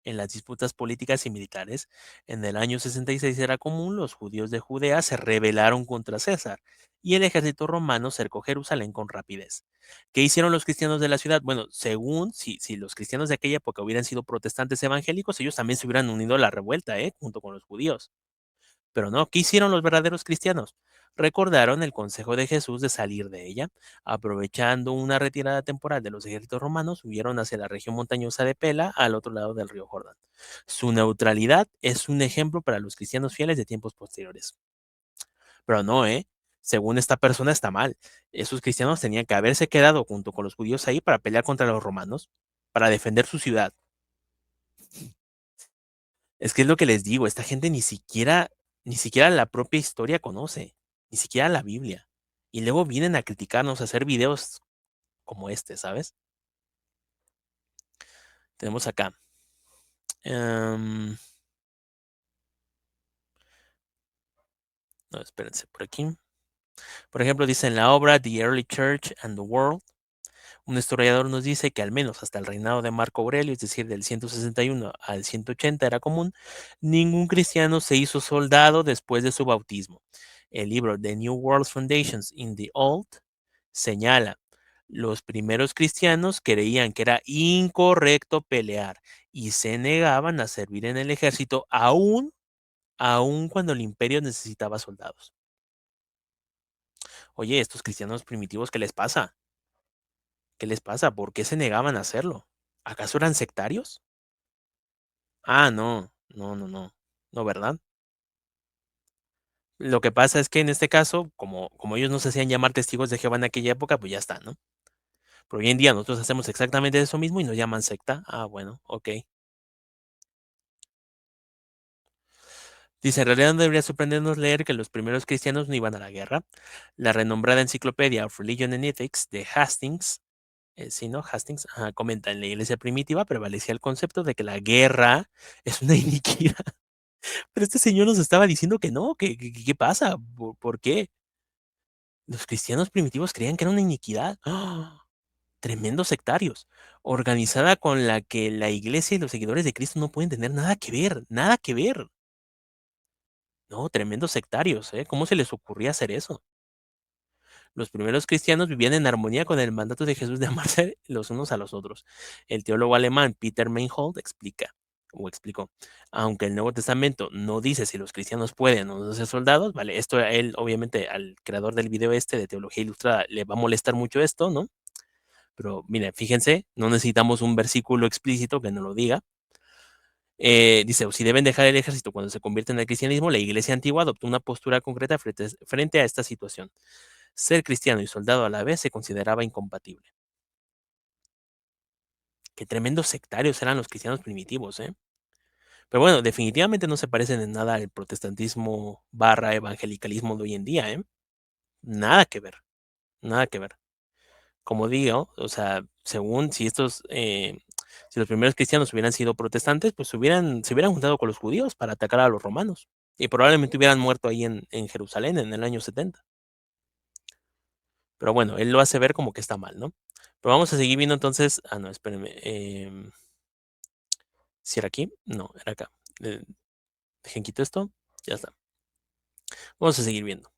en las disputas políticas y militares. En el año 66 era común, los judíos de Judea se rebelaron contra César y el ejército romano cercó Jerusalén con rapidez. ¿Qué hicieron los cristianos de la ciudad? Bueno, según si los cristianos de aquella época hubieran sido protestantes evangélicos, ellos también se hubieran unido a la revuelta, junto con los judíos. Pero no, ¿qué hicieron los verdaderos cristianos? Recordaron el consejo de Jesús de salir de ella. Aprovechando una retirada temporal de los ejércitos romanos, huyeron hacia la región montañosa de Pela, al otro lado del río Jordán. Su neutralidad es un ejemplo para los cristianos fieles de tiempos posteriores. Pero no, según esta persona está mal. Esos cristianos tenían que haberse quedado junto con los judíos ahí para pelear contra los romanos, para defender su ciudad. Es que es lo que les digo, esta gente ni siquiera la propia historia conoce, ni siquiera la Biblia. Y luego vienen a criticarnos, a hacer videos como este, ¿sabes? Tenemos acá. No, espérense, por aquí. Por ejemplo, dice en la obra The Early Church and the World, un historiador nos dice que al menos hasta el reinado de Marco Aurelio, es decir, del 161 al 180 era común, ningún cristiano se hizo soldado después de su bautismo. El libro The New World Foundations in the Old señala, los primeros cristianos creían que era incorrecto pelear y se negaban a servir en el ejército aún cuando el imperio necesitaba soldados. Oye, estos cristianos primitivos, ¿qué les pasa? ¿Qué les pasa? ¿Por qué se negaban a hacerlo? ¿Acaso eran sectarios? Ah, no, no, no, no, no, ¿verdad? Lo que pasa es que en este caso, como ellos no se hacían llamar testigos de Jehová en aquella época, pues ya está, ¿no? Pero hoy en día nosotros hacemos exactamente eso mismo y nos llaman secta. Ah, bueno, ok. Dice, en realidad no debería sorprendernos leer que los primeros cristianos no iban a la guerra. La renombrada enciclopedia of Religion and Ethics de Hastings, sí, ¿no? Hastings, comenta, en la iglesia primitiva prevalecía el concepto de que la guerra es una iniquidad. Pero este señor nos estaba diciendo que no, ¿qué pasa? ¿Por qué? Los cristianos primitivos creían que era una iniquidad. ¡Ah! Tremendos sectarios. Organizada con la que la iglesia y los seguidores de Cristo no pueden tener nada que ver, nada que ver. No, tremendos sectarios, ¿eh? ¿Cómo se les ocurría hacer eso? Los primeros cristianos vivían en armonía con el mandato de Jesús de amarse los unos a los otros. El teólogo alemán Peter Meinhold explicó, aunque el Nuevo Testamento no dice si los cristianos pueden o no ser soldados, vale, esto a él, obviamente, al creador del video este de Teología Ilustrada, le va a molestar mucho esto, ¿no? Pero miren, fíjense, no necesitamos un versículo explícito que nos lo diga. Dice, si deben dejar el ejército cuando se convierten al cristianismo, la iglesia antigua adoptó una postura concreta frente a esta situación. Ser cristiano y soldado a la vez se consideraba incompatible. Qué tremendos sectarios eran los cristianos primitivos, ¿eh? Pero bueno, definitivamente no se parecen en nada al protestantismo barra evangelicalismo de hoy en día, ¿eh? Nada que ver, nada que ver. Como digo, o sea, según si los primeros cristianos hubieran sido protestantes, pues se hubieran juntado con los judíos para atacar a los romanos. Y probablemente hubieran muerto ahí en Jerusalén en el año 70. Pero bueno, él lo hace ver como que está mal, ¿no? Pero vamos a seguir viendo entonces. Ah, no, espérenme. ¿Si era aquí? No, era acá. Dejen quito esto. Ya está. Vamos a seguir viendo.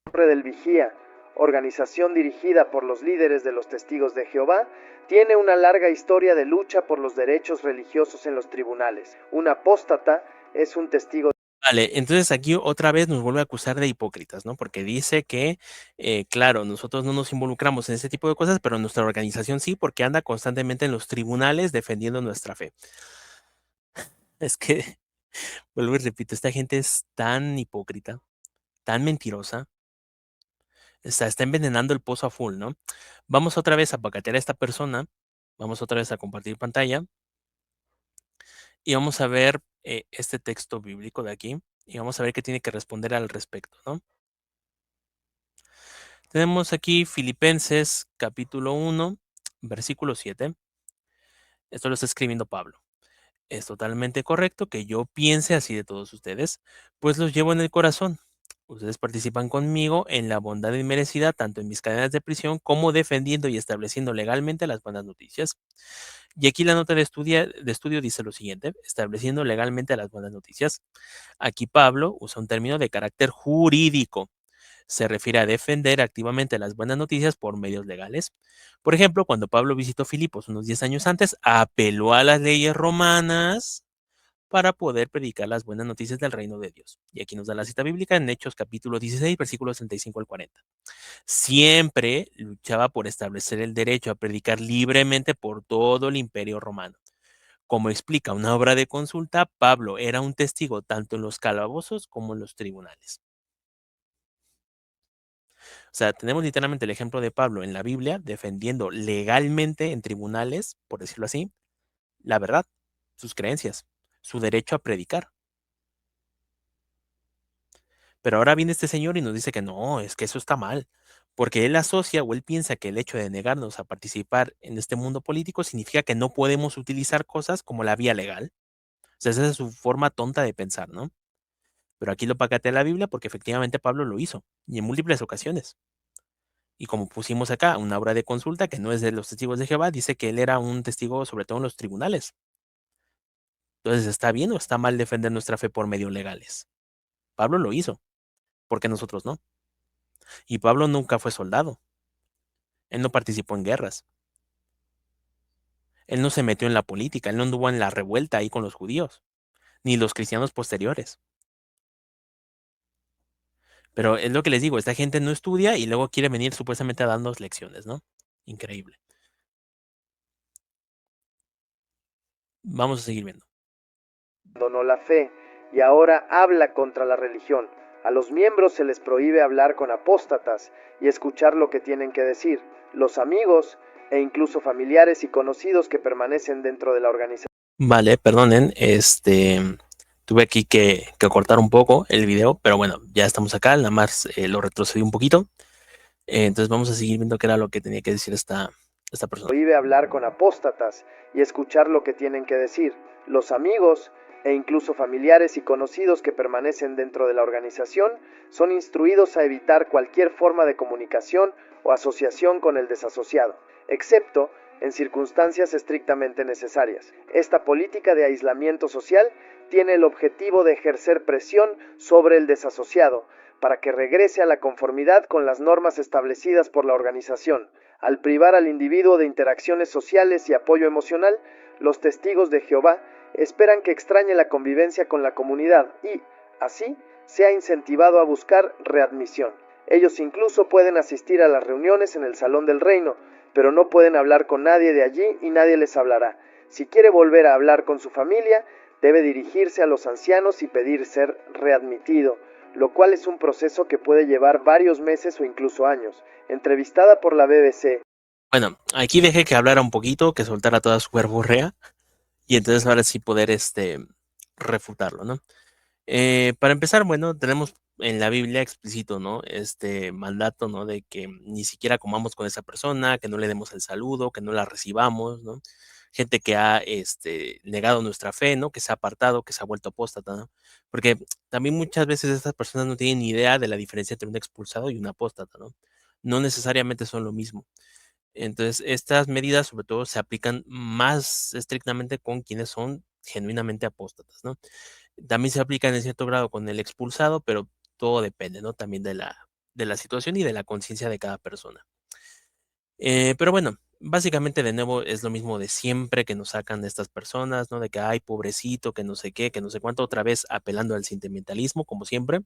Torre del Vigía, organización dirigida por los líderes de los Testigos de Jehová, tiene una larga historia de lucha por los derechos religiosos en los tribunales. Un apóstata es un testigo. Vale, entonces aquí otra vez nos vuelve a acusar de hipócritas, ¿no? Porque dice que, claro, nosotros no nos involucramos en ese tipo de cosas, pero nuestra organización sí, porque anda constantemente en los tribunales defendiendo nuestra fe. Es que, vuelvo y repito, esta gente es tan hipócrita, tan mentirosa, está envenenando el pozo a full, ¿no? Vamos otra vez a pacatear a esta persona, vamos otra vez a compartir pantalla y vamos a ver este texto bíblico de aquí y vamos a ver qué tiene que responder al respecto, ¿no? Tenemos aquí Filipenses capítulo 1, versículo 7. Esto lo está escribiendo Pablo. Es totalmente correcto que yo piense así de todos ustedes, pues los llevo en el corazón. Ustedes participan conmigo en la bondad inmerecida tanto en mis cadenas de prisión como defendiendo y estableciendo legalmente las buenas noticias. Y aquí la nota de estudio dice lo siguiente, estableciendo legalmente las buenas noticias. Aquí Pablo usa un término de carácter jurídico. Se refiere a defender activamente las buenas noticias por medios legales. Por ejemplo, cuando Pablo visitó Filipos unos 10 años antes, apeló a las leyes romanas para poder predicar las buenas noticias del reino de Dios. Y aquí nos da la cita bíblica en Hechos capítulo 16, versículos 35 al 40. Siempre luchaba por establecer el derecho a predicar libremente por todo el imperio romano. Como explica una obra de consulta, Pablo era un testigo tanto en los calabozos como en los tribunales. O sea, tenemos literalmente el ejemplo de Pablo en la Biblia defendiendo legalmente en tribunales, por decirlo así, la verdad, sus creencias, su derecho a predicar. Pero ahora viene este señor y nos dice que no, es que eso está mal, porque él asocia o él piensa que el hecho de negarnos a participar en este mundo político significa que no podemos utilizar cosas como la vía legal. O sea, esa es su forma tonta de pensar, ¿no? Pero aquí lo pacatea la Biblia porque efectivamente Pablo lo hizo, y en múltiples ocasiones. Y como pusimos acá, una obra de consulta que no es de los testigos de Jehová, dice que él era un testigo sobre todo en los tribunales. Entonces, ¿está bien o está mal defender nuestra fe por medios legales? Pablo lo hizo, porque nosotros no. Y Pablo nunca fue soldado. Él no participó en guerras. Él no se metió en la política. Él no anduvo en la revuelta ahí con los judíos, ni los cristianos posteriores. Pero es lo que les digo, esta gente no estudia y luego quiere venir supuestamente a darnos lecciones, ¿no? Increíble. Vamos a seguir viendo. Abandonó la fe y ahora habla contra la religión. A los miembros se les prohíbe hablar con apóstatas y escuchar lo que tienen que decir. Los amigos e incluso familiares y conocidos que permanecen dentro de la organización. Vale, perdonen, tuve aquí que cortar un poco el video, pero bueno, ya estamos acá, nada más lo retrocedí un poquito. Entonces vamos a seguir viendo qué era lo que tenía que decir esta persona. Prohíbe hablar con apóstatas y escuchar lo que tienen que decir. Los amigos e incluso familiares y conocidos que permanecen dentro de la organización son instruidos a evitar cualquier forma de comunicación o asociación con el desasociado, excepto en circunstancias estrictamente necesarias. Esta política de aislamiento social tiene el objetivo de ejercer presión sobre el desasociado para que regrese a la conformidad con las normas establecidas por la organización. Al privar al individuo de interacciones sociales y apoyo emocional, los testigos de Jehová esperan que extrañe la convivencia con la comunidad y, así, sea incentivado a buscar readmisión. Ellos incluso pueden asistir a las reuniones en el Salón del Reino, pero no pueden hablar con nadie de allí y nadie les hablará. Si quiere volver a hablar con su familia, debe dirigirse a los ancianos y pedir ser readmitido, lo cual es un proceso que puede llevar varios meses o incluso años. Entrevistada por la BBC. Bueno, aquí dejé que hablara un poquito, que soltara toda su verborrea, y entonces ahora sí poder refutarlo, ¿no? Para empezar, bueno, tenemos en la Biblia explícito, ¿no? Este mandato, ¿no? De que ni siquiera comamos con esa persona, que no le demos el saludo, que no la recibamos, ¿no? Gente que ha negado nuestra fe, ¿no? Que se ha apartado, que se ha vuelto apóstata, ¿no? Porque también muchas veces estas personas no tienen ni idea de la diferencia entre un expulsado y un apóstata, ¿no? No necesariamente son lo mismo. Entonces, estas medidas sobre todo se aplican más estrictamente con quienes son genuinamente apóstatas, ¿no? También se aplican en cierto grado con el expulsado, pero todo depende, ¿no? También de la situación y de la conciencia de cada persona. Pero bueno, básicamente de nuevo es lo mismo de siempre que nos sacan de estas personas, ¿no? De que, ay, pobrecito, que no sé qué, que no sé cuánto, otra vez apelando al sentimentalismo, como siempre.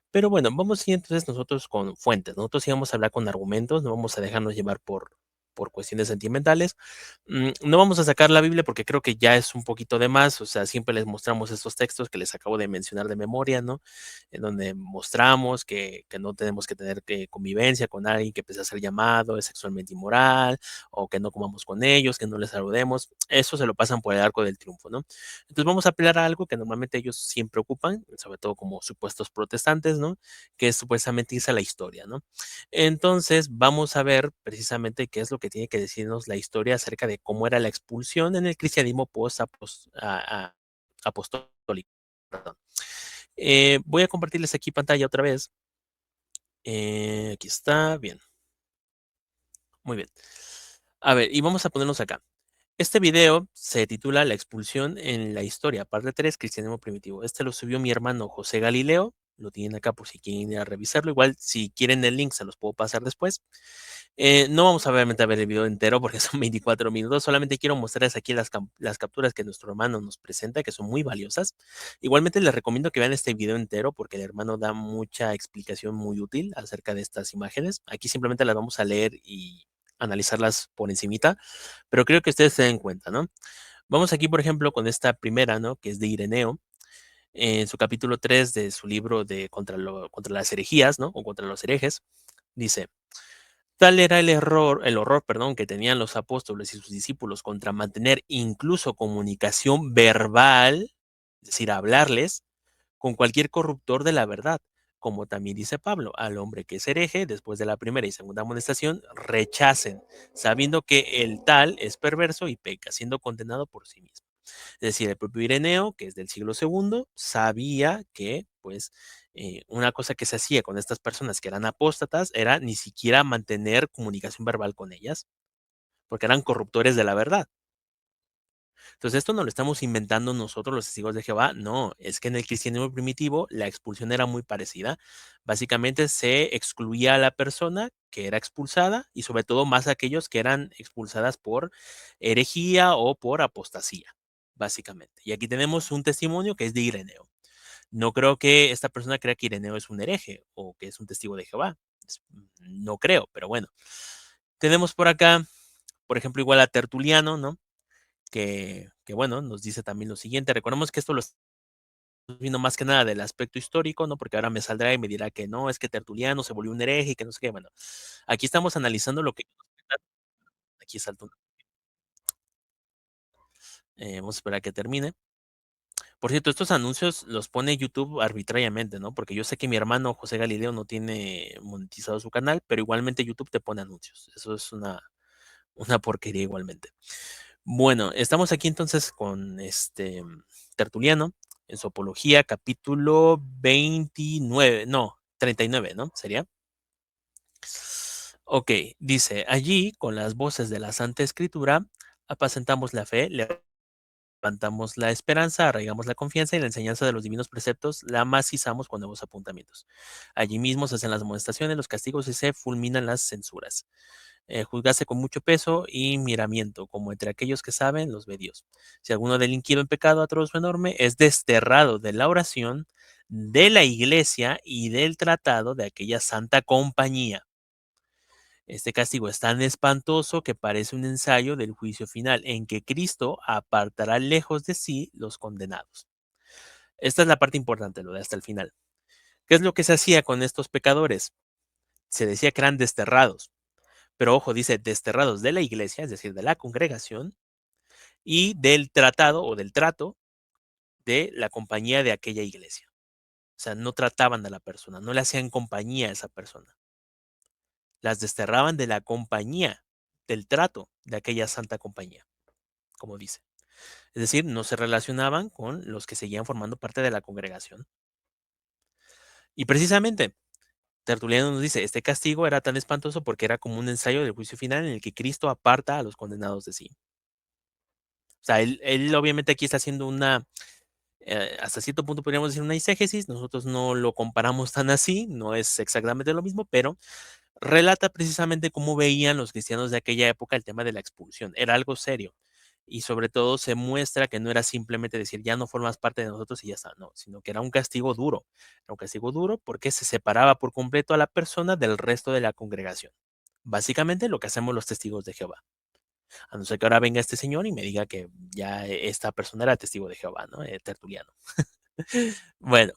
Pero bueno, vamos a ir entonces nosotros con fuentes. Nosotros sí vamos a hablar con argumentos, no vamos a dejarnos llevar por cuestiones sentimentales. No vamos a sacar la Biblia porque creo que ya es un poquito de más. O sea, siempre les mostramos estos textos que les acabo de mencionar de memoria, ¿no? En donde mostramos que no tenemos que tener convivencia con alguien que pese a ser llamado, es sexualmente inmoral, o que no comamos con ellos, que no les saludemos. Eso se lo pasan por el arco del triunfo, ¿no? Entonces vamos a apelar a algo que normalmente ellos siempre ocupan, sobre todo como supuestos protestantes, ¿no? Que es supuestamente irse a la historia, ¿no? Entonces vamos a ver precisamente qué es lo que tiene que decirnos la historia acerca de cómo era la expulsión en el cristianismo apostólico. Perdón. Voy a compartirles aquí pantalla otra vez. Aquí está, bien, muy bien. A ver, y vamos a ponernos acá. Este video se titula La expulsión en la historia, parte 3, Cristianismo primitivo. Este lo subió mi hermano José Galileo. Lo tienen acá por si quieren ir a revisarlo. Igual, si quieren el link, se los puedo pasar después. No vamos a obviamente a ver el video entero porque son 24 minutos. Solamente quiero mostrarles aquí las capturas que nuestro hermano nos presenta, que son muy valiosas. Igualmente les recomiendo que vean este video entero porque el hermano da mucha explicación muy útil acerca de estas imágenes. Aquí simplemente las vamos a leer y analizarlas por encimita, pero creo que ustedes se den cuenta, ¿no? Vamos aquí, por ejemplo, con esta primera, ¿no? Que es de Ireneo, en su capítulo 3 de su libro de contra las herejías, ¿no? O contra los herejes, dice, tal era el horror, perdón, que tenían los apóstoles y sus discípulos contra mantener incluso comunicación verbal, es decir, hablarles, con cualquier corruptor de la verdad, como también dice Pablo, al hombre que es hereje, después de la primera y segunda amonestación, rechacen, sabiendo que el tal es perverso y peca, siendo condenado por sí mismo. Es decir, el propio Ireneo, que es del siglo segundo, sabía que, pues, una cosa que se hacía con estas personas que eran apóstatas era ni siquiera mantener comunicación verbal con ellas, porque eran corruptores de la verdad. Entonces, esto no lo estamos inventando nosotros los testigos de Jehová, no, es que en el cristianismo primitivo la expulsión era muy parecida. Básicamente se excluía a la persona que era expulsada y sobre todo más aquellos que eran expulsadas por herejía o por apostasía, básicamente. Y aquí tenemos un testimonio que es de Ireneo. No creo que esta persona crea que Ireneo es un hereje o que es un testigo de Jehová. No creo, pero bueno. Tenemos por acá, por ejemplo, igual a Tertuliano, ¿no? Que bueno, nos dice también lo siguiente. Recordemos que esto lo estamos viendo más que nada del aspecto histórico, ¿no? Porque ahora me saldrá y me dirá que no, es que Tertuliano se volvió un hereje y que no sé qué. Bueno, aquí estamos analizando lo que. Aquí salto. Vamos a esperar a que termine. Por cierto, estos anuncios los pone YouTube arbitrariamente, ¿no? Porque yo sé que mi hermano José Galileo no tiene monetizado su canal, pero igualmente YouTube te pone anuncios. Eso es una porquería igualmente. Bueno, estamos aquí entonces con Tertuliano en su Apología, capítulo 29, no, 39, ¿no? Sería. Ok, dice, allí con las voces de la Santa Escritura apacentamos la fe, levantamos la esperanza, arraigamos la confianza y la enseñanza de los divinos preceptos la macizamos con nuevos apuntamientos. Allí mismo se hacen las amonestaciones, los castigos y se fulminan las censuras. Juzgase con mucho peso y miramiento, como entre aquellos que saben, los ve Dios. Si alguno delinquido en pecado atroz o enorme, es desterrado de la oración, de la iglesia y del tratado de aquella santa compañía. Este castigo es tan espantoso que parece un ensayo del juicio final, en que Cristo apartará lejos de sí los condenados. Esta es la parte importante, lo de hasta el final. ¿Qué es lo que se hacía con estos pecadores? Se decía que eran desterrados. Pero ojo, dice desterrados de la iglesia, es decir, de la congregación, y del tratado o del trato de la compañía de aquella iglesia. O sea, no trataban a la persona, no le hacían compañía a esa persona. Las desterraban de la compañía, del trato de aquella santa compañía, como dice. Es decir, no se relacionaban con los que seguían formando parte de la congregación. Y precisamente, Tertuliano nos dice, este castigo era tan espantoso porque era como un ensayo del juicio final en el que Cristo aparta a los condenados de sí. O sea, él obviamente aquí está haciendo hasta cierto punto podríamos decir una eisegesis, nosotros no lo comparamos tan así, no es exactamente lo mismo, pero relata precisamente cómo veían los cristianos de aquella época el tema de la expulsión. Era algo serio. Y sobre todo se muestra que no era simplemente decir ya no formas parte de nosotros y ya está, no, sino que era un castigo duro. Era un castigo duro porque se separaba por completo a la persona del resto de la congregación. Básicamente lo que hacemos los testigos de Jehová. A no ser que ahora venga este señor y me diga que ya esta persona era testigo de Jehová, ¿no? Tertuliano. Bueno,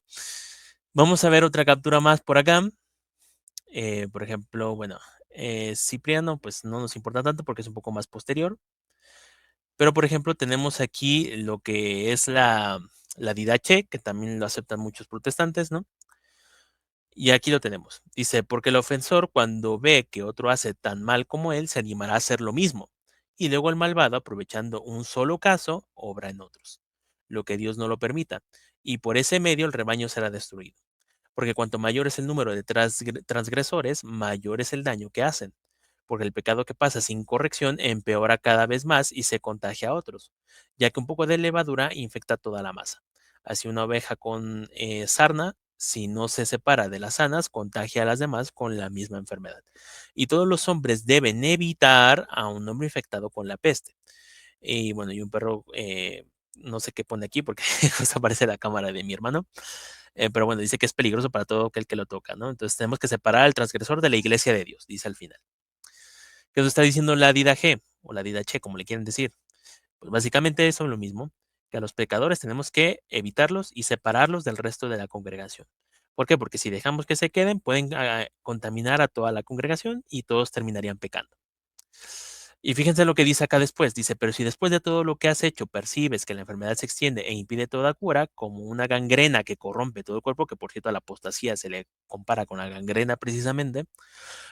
vamos a ver otra captura más por acá. Por ejemplo, bueno, Cipriano, pues no nos importa tanto porque es un poco más posterior. Pero, por ejemplo, tenemos aquí lo que es la didache, que también lo aceptan muchos protestantes, ¿no? Y aquí lo tenemos. Dice, porque el ofensor cuando ve que otro hace tan mal como él, se animará a hacer lo mismo. Y luego el malvado, aprovechando un solo caso, obra en otros, lo que Dios no lo permita. Y por ese medio el rebaño será destruido. Porque cuanto mayor es el número de transgresores, mayor es el daño que hacen. Porque el pecado que pasa sin corrección empeora cada vez más y se contagia a otros, ya que un poco de levadura infecta toda la masa. Así una oveja con sarna, si no se separa de las sanas, contagia a las demás con la misma enfermedad. Y todos los hombres deben evitar a un hombre infectado con la peste. Y bueno, y un perro, no sé qué pone aquí porque justo aparece la cámara de mi hermano. Pero bueno, dice que es peligroso para todo aquel que lo toca, ¿no? Entonces tenemos que separar al transgresor de la iglesia de Dios, dice al final. ¿Qué nos está diciendo la Didache o la Didache, como le quieren decir? Pues básicamente eso es lo mismo, que a los pecadores tenemos que evitarlos y separarlos del resto de la congregación. ¿Por qué? Porque si dejamos que se queden, pueden contaminar a toda la congregación y todos terminarían pecando. Y fíjense lo que dice acá después. Dice, pero si después de todo lo que has hecho percibes que la enfermedad se extiende e impide toda cura, como una gangrena que corrompe todo el cuerpo, que por cierto a la apostasía se le compara con la gangrena precisamente,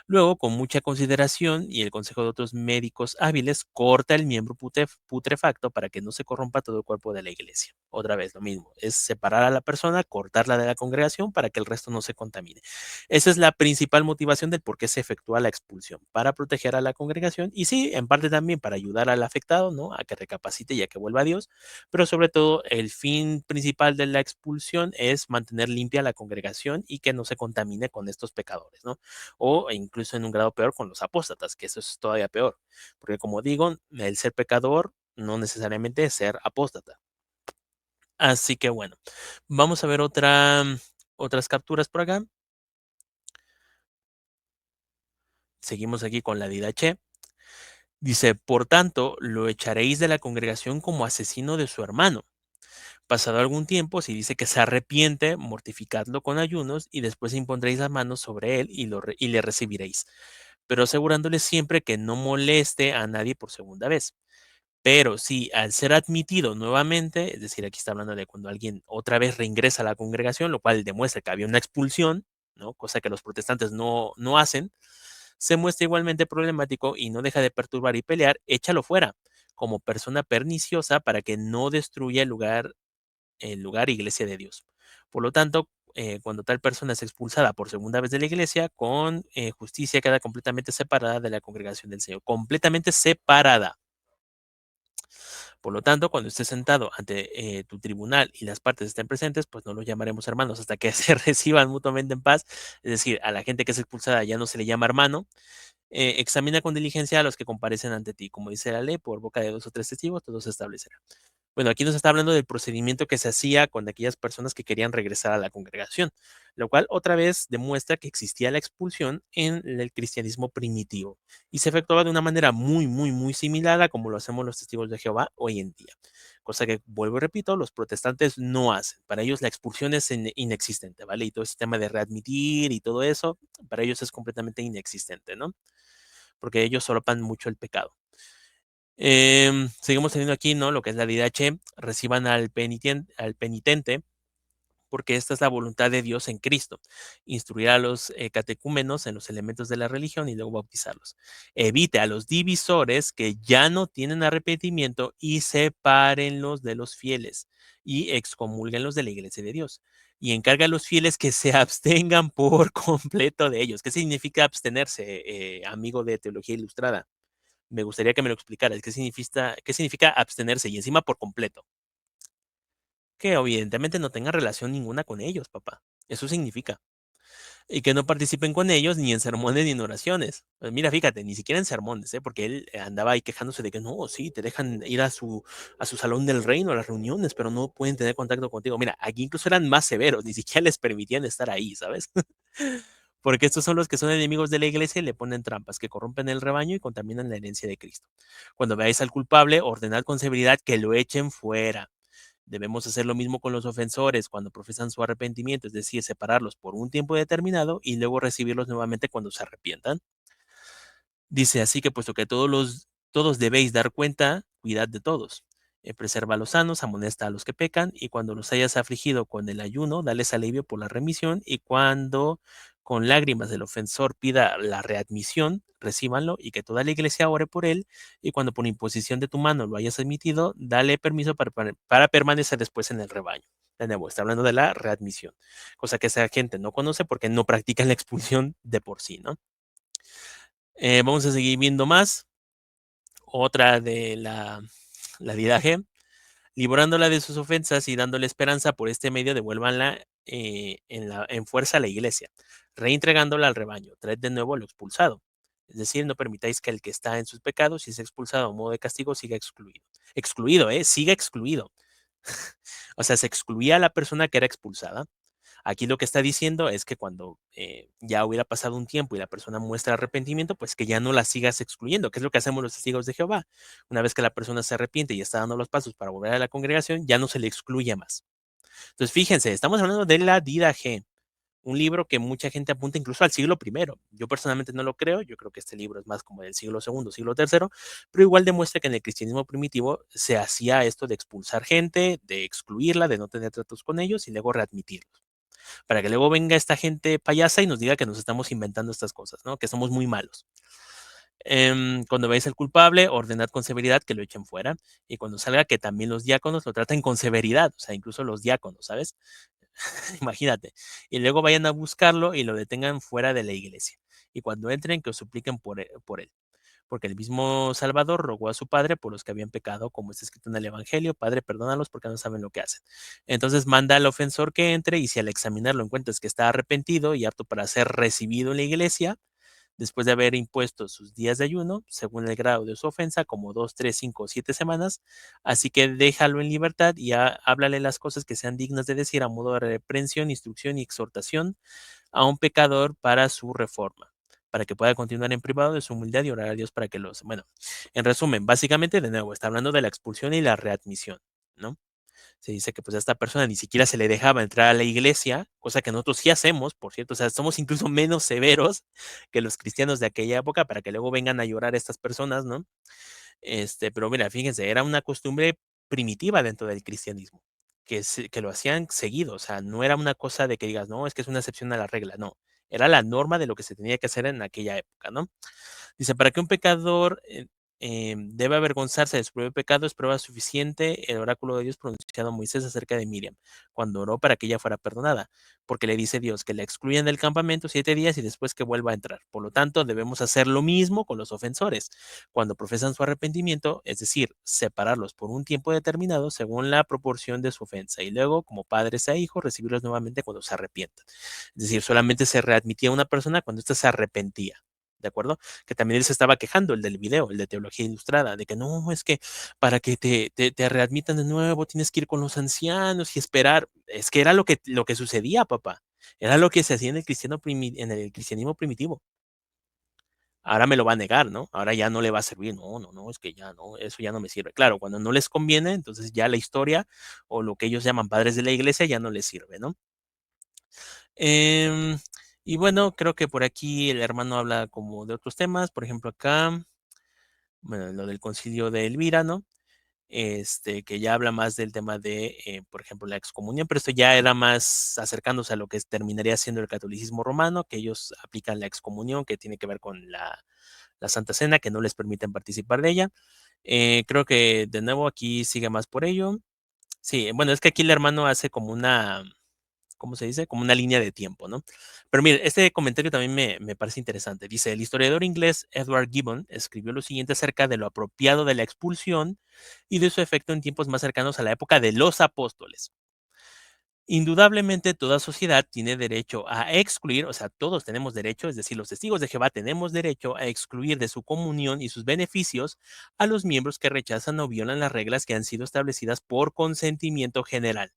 luego, con mucha consideración y el consejo de otros médicos hábiles, corta el miembro putrefacto para que no se corrompa todo el cuerpo de la iglesia. Otra vez, lo mismo, es separar a la persona, cortarla de la congregación para que el resto no se contamine. Esa es la principal motivación del por qué se efectúa la expulsión, para proteger a la congregación y sí, en parte también para ayudar al afectado, ¿no? A que recapacite y a que vuelva a Dios, pero sobre todo el fin principal de la expulsión es mantener limpia la congregación y que no se contamine con estos pecadores, ¿no? O incluso en un grado peor con los apóstatas, que eso es todavía peor, porque como digo, el ser pecador no necesariamente es ser apóstata. Así que bueno, vamos a ver otras capturas por acá. Seguimos aquí con la didache. Dice, por tanto, lo echaréis de la congregación como asesino de su hermano. Pasado algún tiempo, si dice que se arrepiente, mortificadlo con ayunos y después impondréis las manos sobre él y le recibiréis, pero asegurándole siempre que no moleste a nadie por segunda vez. Pero si al ser admitido nuevamente, es decir, aquí está hablando de cuando alguien otra vez reingresa a la congregación, lo cual demuestra que había una expulsión, ¿no? Cosa que los protestantes no hacen, se muestra igualmente problemático y no deja de perturbar y pelear, échalo fuera como persona perniciosa para que no destruya el lugar iglesia de Dios. Por lo tanto, cuando tal persona es expulsada por segunda vez de la iglesia, con justicia queda completamente separada de la congregación del Señor, completamente separada. Por lo tanto, cuando estés sentado ante tu tribunal y las partes estén presentes, pues no los llamaremos hermanos hasta que se reciban mutuamente en paz. Es decir, a la gente que es expulsada ya no se le llama hermano. Examina con diligencia a los que comparecen ante ti. Como dice la ley, por boca de 2 o 3 testigos, todo se establecerá. Bueno, aquí nos está hablando del procedimiento que se hacía con aquellas personas que querían regresar a la congregación, lo cual otra vez demuestra que existía la expulsión en el cristianismo primitivo y se efectuaba de una manera muy, muy, muy similar a como lo hacemos los testigos de Jehová hoy en día. Cosa que, vuelvo y repito, los protestantes no hacen. Para ellos la expulsión es inexistente, ¿vale? Y todo ese tema de readmitir y todo eso, para ellos es completamente inexistente, ¿no? Porque ellos solapan mucho el pecado. Seguimos teniendo aquí, ¿no? Lo que es la DH, reciban al penitente, porque esta es la voluntad de Dios en Cristo. Instruir a los catecúmenos en los elementos de la religión y luego bautizarlos. Evite a los divisores que ya no tienen arrepentimiento y sepárenlos de los fieles y excomulguenlos de la iglesia de Dios. Y encarga a los fieles que se abstengan por completo de ellos. ¿Qué significa abstenerse, amigo de Teología Ilustrada? Me gustaría que me lo explicaras. ¿Qué significa abstenerse y encima por completo? Que evidentemente no tenga relación ninguna con ellos, papá. Eso significa. y que no participen con ellos ni en sermones ni en oraciones. Pues mira, fíjate, ni siquiera en sermones, ¿eh? Porque él andaba ahí quejándose de que no, sí, te dejan ir a su salón del reino, a las reuniones, pero no pueden tener contacto contigo. Mira, aquí incluso eran más severos, ni siquiera les permitían estar ahí, ¿sabes? Porque estos son los que son enemigos de la iglesia y le ponen trampas, que corrompen el rebaño y contaminan la herencia de Cristo. Cuando veáis al culpable, ordenad con severidad que lo echen fuera. Debemos hacer lo mismo con los ofensores cuando profesan su arrepentimiento, es decir, separarlos por un tiempo determinado y luego recibirlos nuevamente cuando se arrepientan. Dice así que puesto que todos debéis dar cuenta, cuidad de todos. Preserva a los sanos, amonesta a los que pecan, y cuando los hayas afligido con el ayuno, dales alivio por la remisión, y cuando con lágrimas el ofensor pida la readmisión, recíbanlo, y que toda la iglesia ore por él, y cuando por imposición de tu mano lo hayas admitido, dale permiso para permanecer después en el rebaño. De nuevo, está hablando de la readmisión, cosa que esa gente no conoce porque no practican la expulsión de por sí, ¿no? Vamos a seguir viendo más. Otra de la didaje, librándola de sus ofensas y dándole esperanza por este medio, devuélvanla en fuerza a la iglesia, reentregándola al rebaño. Traed de nuevo lo expulsado. Es decir, no permitáis que el que está en sus pecados y es expulsado a modo de castigo siga excluido. Excluido, ¿eh? Siga excluido. O sea, se excluía a la persona que era expulsada. Aquí lo que está diciendo es que cuando ya hubiera pasado un tiempo y la persona muestra arrepentimiento, pues que ya no la sigas excluyendo, que es lo que hacemos los testigos de Jehová. Una vez que la persona se arrepiente y está dando los pasos para volver a la congregación, ya no se le excluye más. Entonces, fíjense, estamos hablando de la Didache, un libro que mucha gente apunta incluso al siglo I. Yo personalmente no lo creo, yo creo que este libro es más como del siglo II, siglo III, pero igual demuestra que en el cristianismo primitivo se hacía esto de expulsar gente, de excluirla, de no tener tratos con ellos y luego readmitirlos para que luego venga esta gente payasa y nos diga que nos estamos inventando estas cosas, ¿no? Que somos muy malos. Cuando veáis al culpable, ordenad con severidad que lo echen fuera. Y cuando salga, que también los diáconos lo traten con severidad, o sea, incluso los diáconos, ¿sabes? Imagínate. Y luego vayan a buscarlo y lo detengan fuera de la iglesia. Y cuando entren, que os supliquen por él porque el mismo Salvador rogó a su Padre por los que habían pecado, como está escrito en el Evangelio, Padre, perdónalos porque no saben lo que hacen. Entonces manda al ofensor que entre y si al examinarlo encuentras que está arrepentido y apto para ser recibido en la iglesia, después de haber impuesto sus días de ayuno, según el grado de su ofensa, como 2, 3, 5 o 7 semanas, así que déjalo en libertad y háblale las cosas que sean dignas de decir a modo de reprensión, instrucción y exhortación a un pecador para su reforma, para que pueda continuar en privado de su humildad y orar a Dios para que los... Bueno, en resumen, básicamente, de nuevo, está hablando de la expulsión y la readmisión, ¿no? Se dice que pues a esta persona ni siquiera se le dejaba entrar a la iglesia, cosa que nosotros sí hacemos, por cierto, o sea, somos incluso menos severos que los cristianos de aquella época para que luego vengan a llorar a estas personas, ¿no? Pero mira, fíjense, era una costumbre primitiva dentro del cristianismo, que lo hacían seguido, o sea, no era una cosa de que digas, no, es que es una excepción a la regla, no, era la norma de lo que se tenía que hacer en aquella época, ¿no? Dice, para que un pecador debe avergonzarse de su propio pecado, es prueba suficiente el oráculo de Dios pronunciado a Moisés acerca de Miriam, cuando oró para que ella fuera perdonada, porque le dice Dios que la excluyan del campamento 7 días y después que vuelva a entrar. Por lo tanto, debemos hacer lo mismo con los ofensores. Cuando profesan su arrepentimiento, es decir, separarlos por un tiempo determinado según la proporción de su ofensa, y luego, como padres a hijos, recibirlos nuevamente cuando se arrepientan. Es decir, solamente se readmitía a una persona cuando ésta se arrepentía. ¿De acuerdo? Que también él se estaba quejando, el del video, el de teología ilustrada, de que no, es que para que te readmitan de nuevo tienes que ir con los ancianos y esperar. Es que era lo que sucedía, papá. Era lo que se hacía en el, en el cristianismo primitivo. Ahora me lo va a negar, ¿no? Ahora ya no le va a servir. No, no, no, es que ya no, eso ya no me sirve. Claro, cuando no les conviene, entonces ya la historia o lo que ellos llaman padres de la iglesia ya no les sirve, ¿no? Em, y bueno, creo que por aquí el hermano habla como de otros temas, por ejemplo acá, bueno, lo del concilio de Elvira, ¿no? Que ya habla más del tema de, por ejemplo, la excomunión, pero esto ya era más acercándose a lo que terminaría siendo el catolicismo romano, que ellos aplican la excomunión, que tiene que ver con la Santa Cena, que no les permiten participar de ella. Creo que de nuevo aquí sigue más por ello. Sí, bueno, es que aquí el hermano hace como una, ¿cómo se dice? Como una línea de tiempo, ¿no? Pero mire, este comentario también me parece interesante. Dice, el historiador inglés Edward Gibbon escribió lo siguiente acerca de lo apropiado de la expulsión y de su efecto en tiempos más cercanos a la época de los apóstoles. Indudablemente toda sociedad tiene derecho a excluir, o sea, todos tenemos derecho, es decir, los testigos de Jehová tenemos derecho a excluir de su comunión y sus beneficios a los miembros que rechazan o violan las reglas que han sido establecidas por consentimiento general.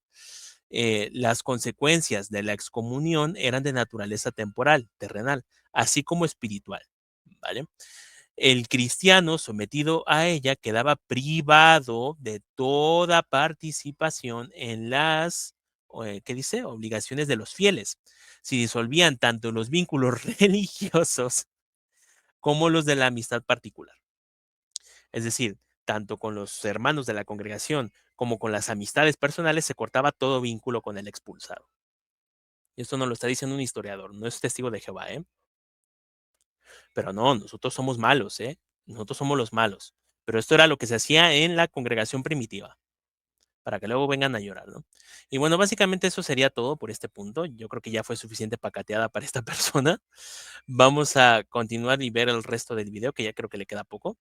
Las consecuencias de la excomunión eran de naturaleza temporal, terrenal, así como espiritual, ¿vale? El cristiano sometido a ella quedaba privado de toda participación en las, ¿qué dice? Obligaciones de los fieles. Se disolvían tanto los vínculos religiosos como los de la amistad particular. Es decir, tanto con los hermanos de la congregación como con las amistades personales se cortaba todo vínculo con el expulsado. Y esto nos lo está diciendo un historiador, no es testigo de Jehová, ¿eh? Pero no, nosotros somos malos, ¿eh? Nosotros somos los malos. Pero esto era lo que se hacía en la congregación primitiva, para que luego vengan a llorar, ¿no? Y bueno, básicamente eso sería todo por este punto. Yo creo que ya fue suficiente pacateada para esta persona. Vamos a continuar y ver el resto del video, que ya creo que le queda poco.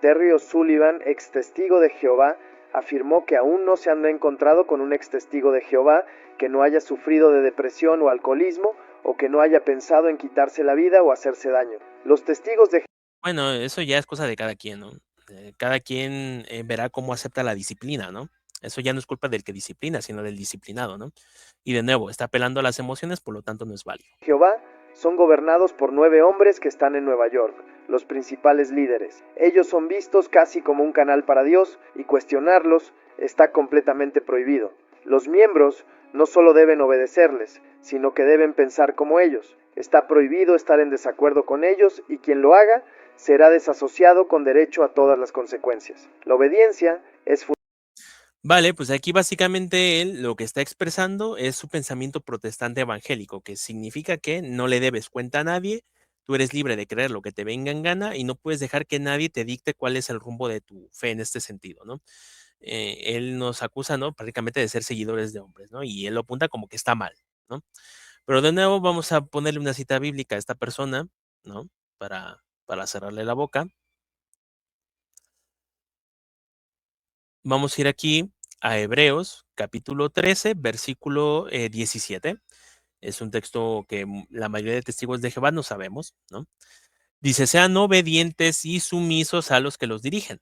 Terry O'Sullivan, ex testigo de Jehová, afirmó que aún no se han encontrado con un ex testigo de Jehová que no haya sufrido de depresión o alcoholismo o que no haya pensado en quitarse la vida o hacerse daño. Los testigos de Bueno, eso ya es cosa de cada quien, ¿no? Cada quien verá cómo acepta la disciplina, ¿no? Eso ya no es culpa del que disciplina, sino del disciplinado, ¿no? Y de nuevo, está apelando a las emociones, por lo tanto no es válido. Jehová son gobernados por 9 hombres que están en Nueva York, los principales líderes. Ellos son vistos casi como un canal para Dios y cuestionarlos está completamente prohibido. Los miembros no solo deben obedecerles, sino que deben pensar como ellos. Está prohibido estar en desacuerdo con ellos y quien lo haga será desasociado con derecho a todas las consecuencias. La obediencia es Vale, pues aquí básicamente él lo que está expresando es su pensamiento protestante evangélico, que significa que no le debes cuenta a nadie, tú eres libre de creer lo que te venga en gana y no puedes dejar que nadie te dicte cuál es el rumbo de tu fe en este sentido, ¿no? Él nos acusa, ¿no? Prácticamente de ser seguidores de hombres, ¿no? Y él lo apunta como que está mal, ¿no? Pero de nuevo vamos a ponerle una cita bíblica a esta persona, ¿no? Para cerrarle la boca. Vamos a ir aquí a Hebreos, capítulo 13, versículo 17. Es un texto que la mayoría de testigos de Jehová no sabemos, ¿no? Dice, sean obedientes y sumisos a los que los dirigen,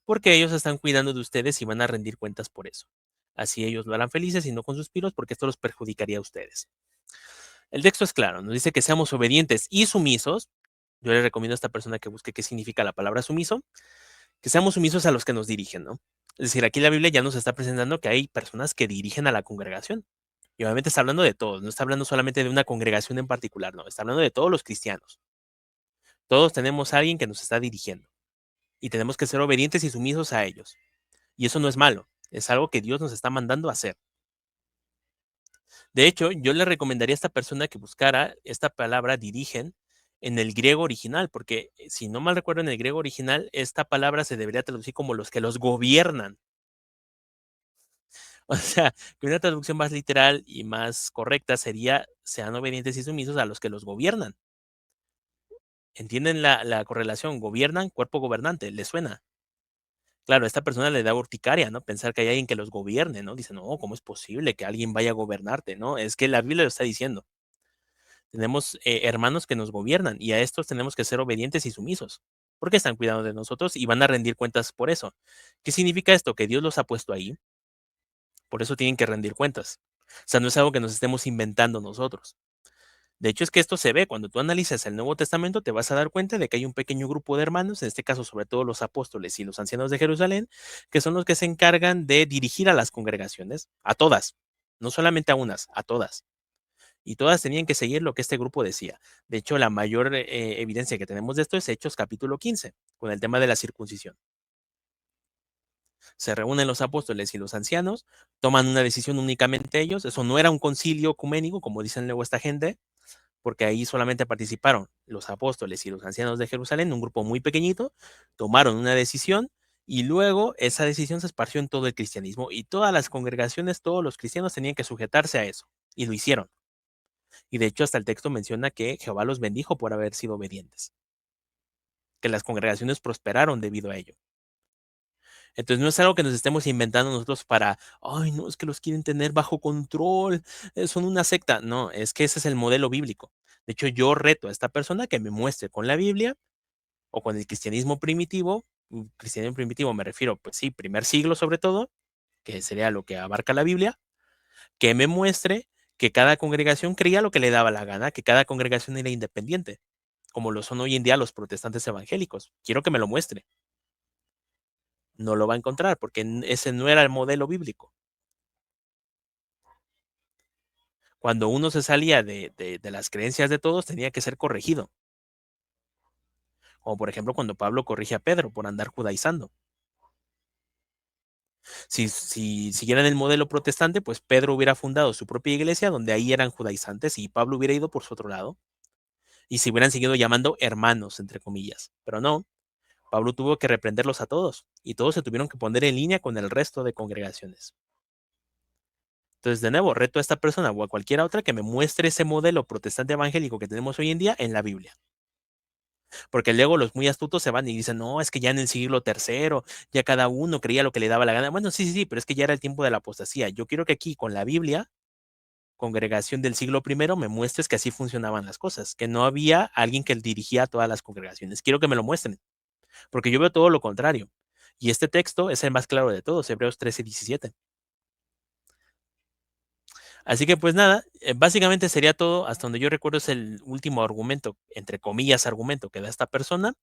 porque ellos están cuidando de ustedes y van a rendir cuentas por eso. Así ellos lo harán felices y no con suspiros, porque esto los perjudicaría a ustedes. El texto es claro, nos dice que seamos obedientes y sumisos. Yo le recomiendo a esta persona que busque qué significa la palabra sumiso, que seamos sumisos a los que nos dirigen, ¿no? Es decir, aquí la Biblia ya nos está presentando que hay personas que dirigen a la congregación. Y obviamente está hablando de todos, no está hablando solamente de una congregación en particular, no, está hablando de todos los cristianos. Todos tenemos a alguien que nos está dirigiendo y tenemos que ser obedientes y sumisos a ellos. Y eso no es malo, es algo que Dios nos está mandando a hacer. De hecho, yo le recomendaría a esta persona que buscara esta palabra dirigen en el griego original, porque si no mal recuerdo en el griego original, esta palabra se debería traducir como los que los gobiernan. O sea, que una traducción más literal y más correcta sería sean obedientes y sumisos a los que los gobiernan. ¿Entienden la correlación? Gobiernan, cuerpo gobernante, ¿les suena? Claro, a esta persona le da urticaria, ¿no? Pensar que hay alguien que los gobierne, ¿no? Dice, no, ¿cómo es posible que alguien vaya a gobernarte, no? Es que la Biblia lo está diciendo. Tenemos hermanos que nos gobiernan y a estos tenemos que ser obedientes y sumisos, porque están cuidando de nosotros y van a rendir cuentas por eso. ¿Qué significa esto? Que Dios los ha puesto ahí, por eso tienen que rendir cuentas. O sea, no es algo que nos estemos inventando nosotros. De hecho, es que esto se ve cuando tú analizas el Nuevo Testamento, te vas a dar cuenta de que hay un pequeño grupo de hermanos, en este caso sobre todo los apóstoles y los ancianos de Jerusalén, que son los que se encargan de dirigir a las congregaciones, a todas, no solamente a unas, a todas. Y todas tenían que seguir lo que este grupo decía. De hecho, la mayor evidencia que tenemos de esto es Hechos capítulo 15, con el tema de la circuncisión. Se reúnen los apóstoles y los ancianos, toman una decisión únicamente ellos. Eso no era un concilio ecuménico, como dicen luego esta gente, porque ahí solamente participaron los apóstoles y los ancianos de Jerusalén, un grupo muy pequeñito, tomaron una decisión y luego esa decisión se esparció en todo el cristianismo y todas las congregaciones, todos los cristianos tenían que sujetarse a eso y lo hicieron. Y de hecho hasta el texto menciona que Jehová los bendijo por haber sido obedientes, que las congregaciones prosperaron debido a ello. Entonces no es algo que nos estemos inventando nosotros para, ay, no, es que los quieren tener bajo control, son una secta. No, es que ese es el modelo bíblico. De hecho, yo reto a esta persona que me muestre con la Biblia o con el cristianismo primitivo. Cristianismo primitivo me refiero, pues sí, primer siglo sobre todo, que sería lo que abarca la Biblia, que me muestre que cada congregación creía lo que le daba la gana, que cada congregación era independiente, como lo son hoy en día los protestantes evangélicos. Quiero que me lo muestre. No lo va a encontrar porque ese no era el modelo bíblico. Cuando uno se salía de las creencias de todos, tenía que ser corregido. Como por ejemplo cuando Pablo corrige a Pedro por andar judaizando. Si siguieran el modelo protestante, pues Pedro hubiera fundado su propia iglesia donde ahí eran judaizantes y Pablo hubiera ido por su otro lado y se hubieran seguido llamando hermanos, entre comillas. Pero no, Pablo tuvo que reprenderlos a todos y todos se tuvieron que poner en línea con el resto de congregaciones. Entonces, de nuevo, reto a esta persona o a cualquiera otra que me muestre ese modelo protestante evangélico que tenemos hoy en día en la Biblia. Porque luego los muy astutos se van y dicen, no, es que ya en el siglo tercero, ya cada uno creía lo que le daba la gana. Bueno, sí, sí, sí, pero es que ya era el tiempo de la apostasía. Yo quiero que aquí con la Biblia, congregación del siglo primero, me muestres que así funcionaban las cosas, que no había alguien que dirigía a todas las congregaciones. Quiero que me lo muestren, porque yo veo todo lo contrario. Y este texto es el más claro de todos, Hebreos 13:17. Así que pues nada, básicamente sería todo. Hasta donde yo recuerdo es el último argumento, entre comillas, argumento que da esta persona.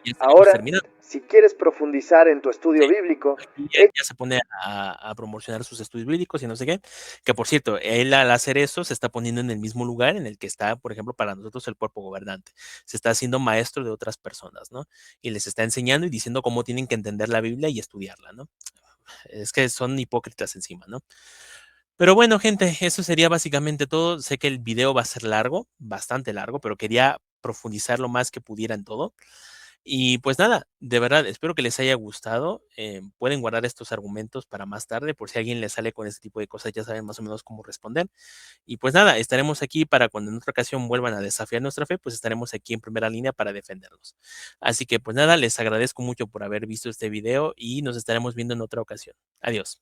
Y estaríamos Ahora, terminando. si quieres profundizar en tu estudio Sí, bíblico, aquí ya se pone a promocionar sus estudios bíblicos y no sé qué. Que por cierto, él al hacer eso se está poniendo en el mismo lugar en el que está, por ejemplo, para nosotros el cuerpo gobernante. Se está haciendo maestro de otras personas, ¿no? Y les está enseñando y diciendo cómo tienen que entender la Biblia y estudiarla, ¿no? Es que son hipócritas encima, ¿no? Pero bueno, gente, eso sería básicamente todo. Sé que el video va a ser largo, bastante largo, pero quería profundizar lo más que pudiera en todo. Y pues nada, de verdad, espero que les haya gustado. Pueden guardar estos argumentos para más tarde, por si alguien les sale con este tipo de cosas, ya saben más o menos cómo responder. Y pues nada, estaremos aquí para cuando en otra ocasión vuelvan a desafiar nuestra fe, pues estaremos aquí en primera línea para defendernos. Así que pues nada, les agradezco mucho por haber visto este video y nos estaremos viendo en otra ocasión. Adiós.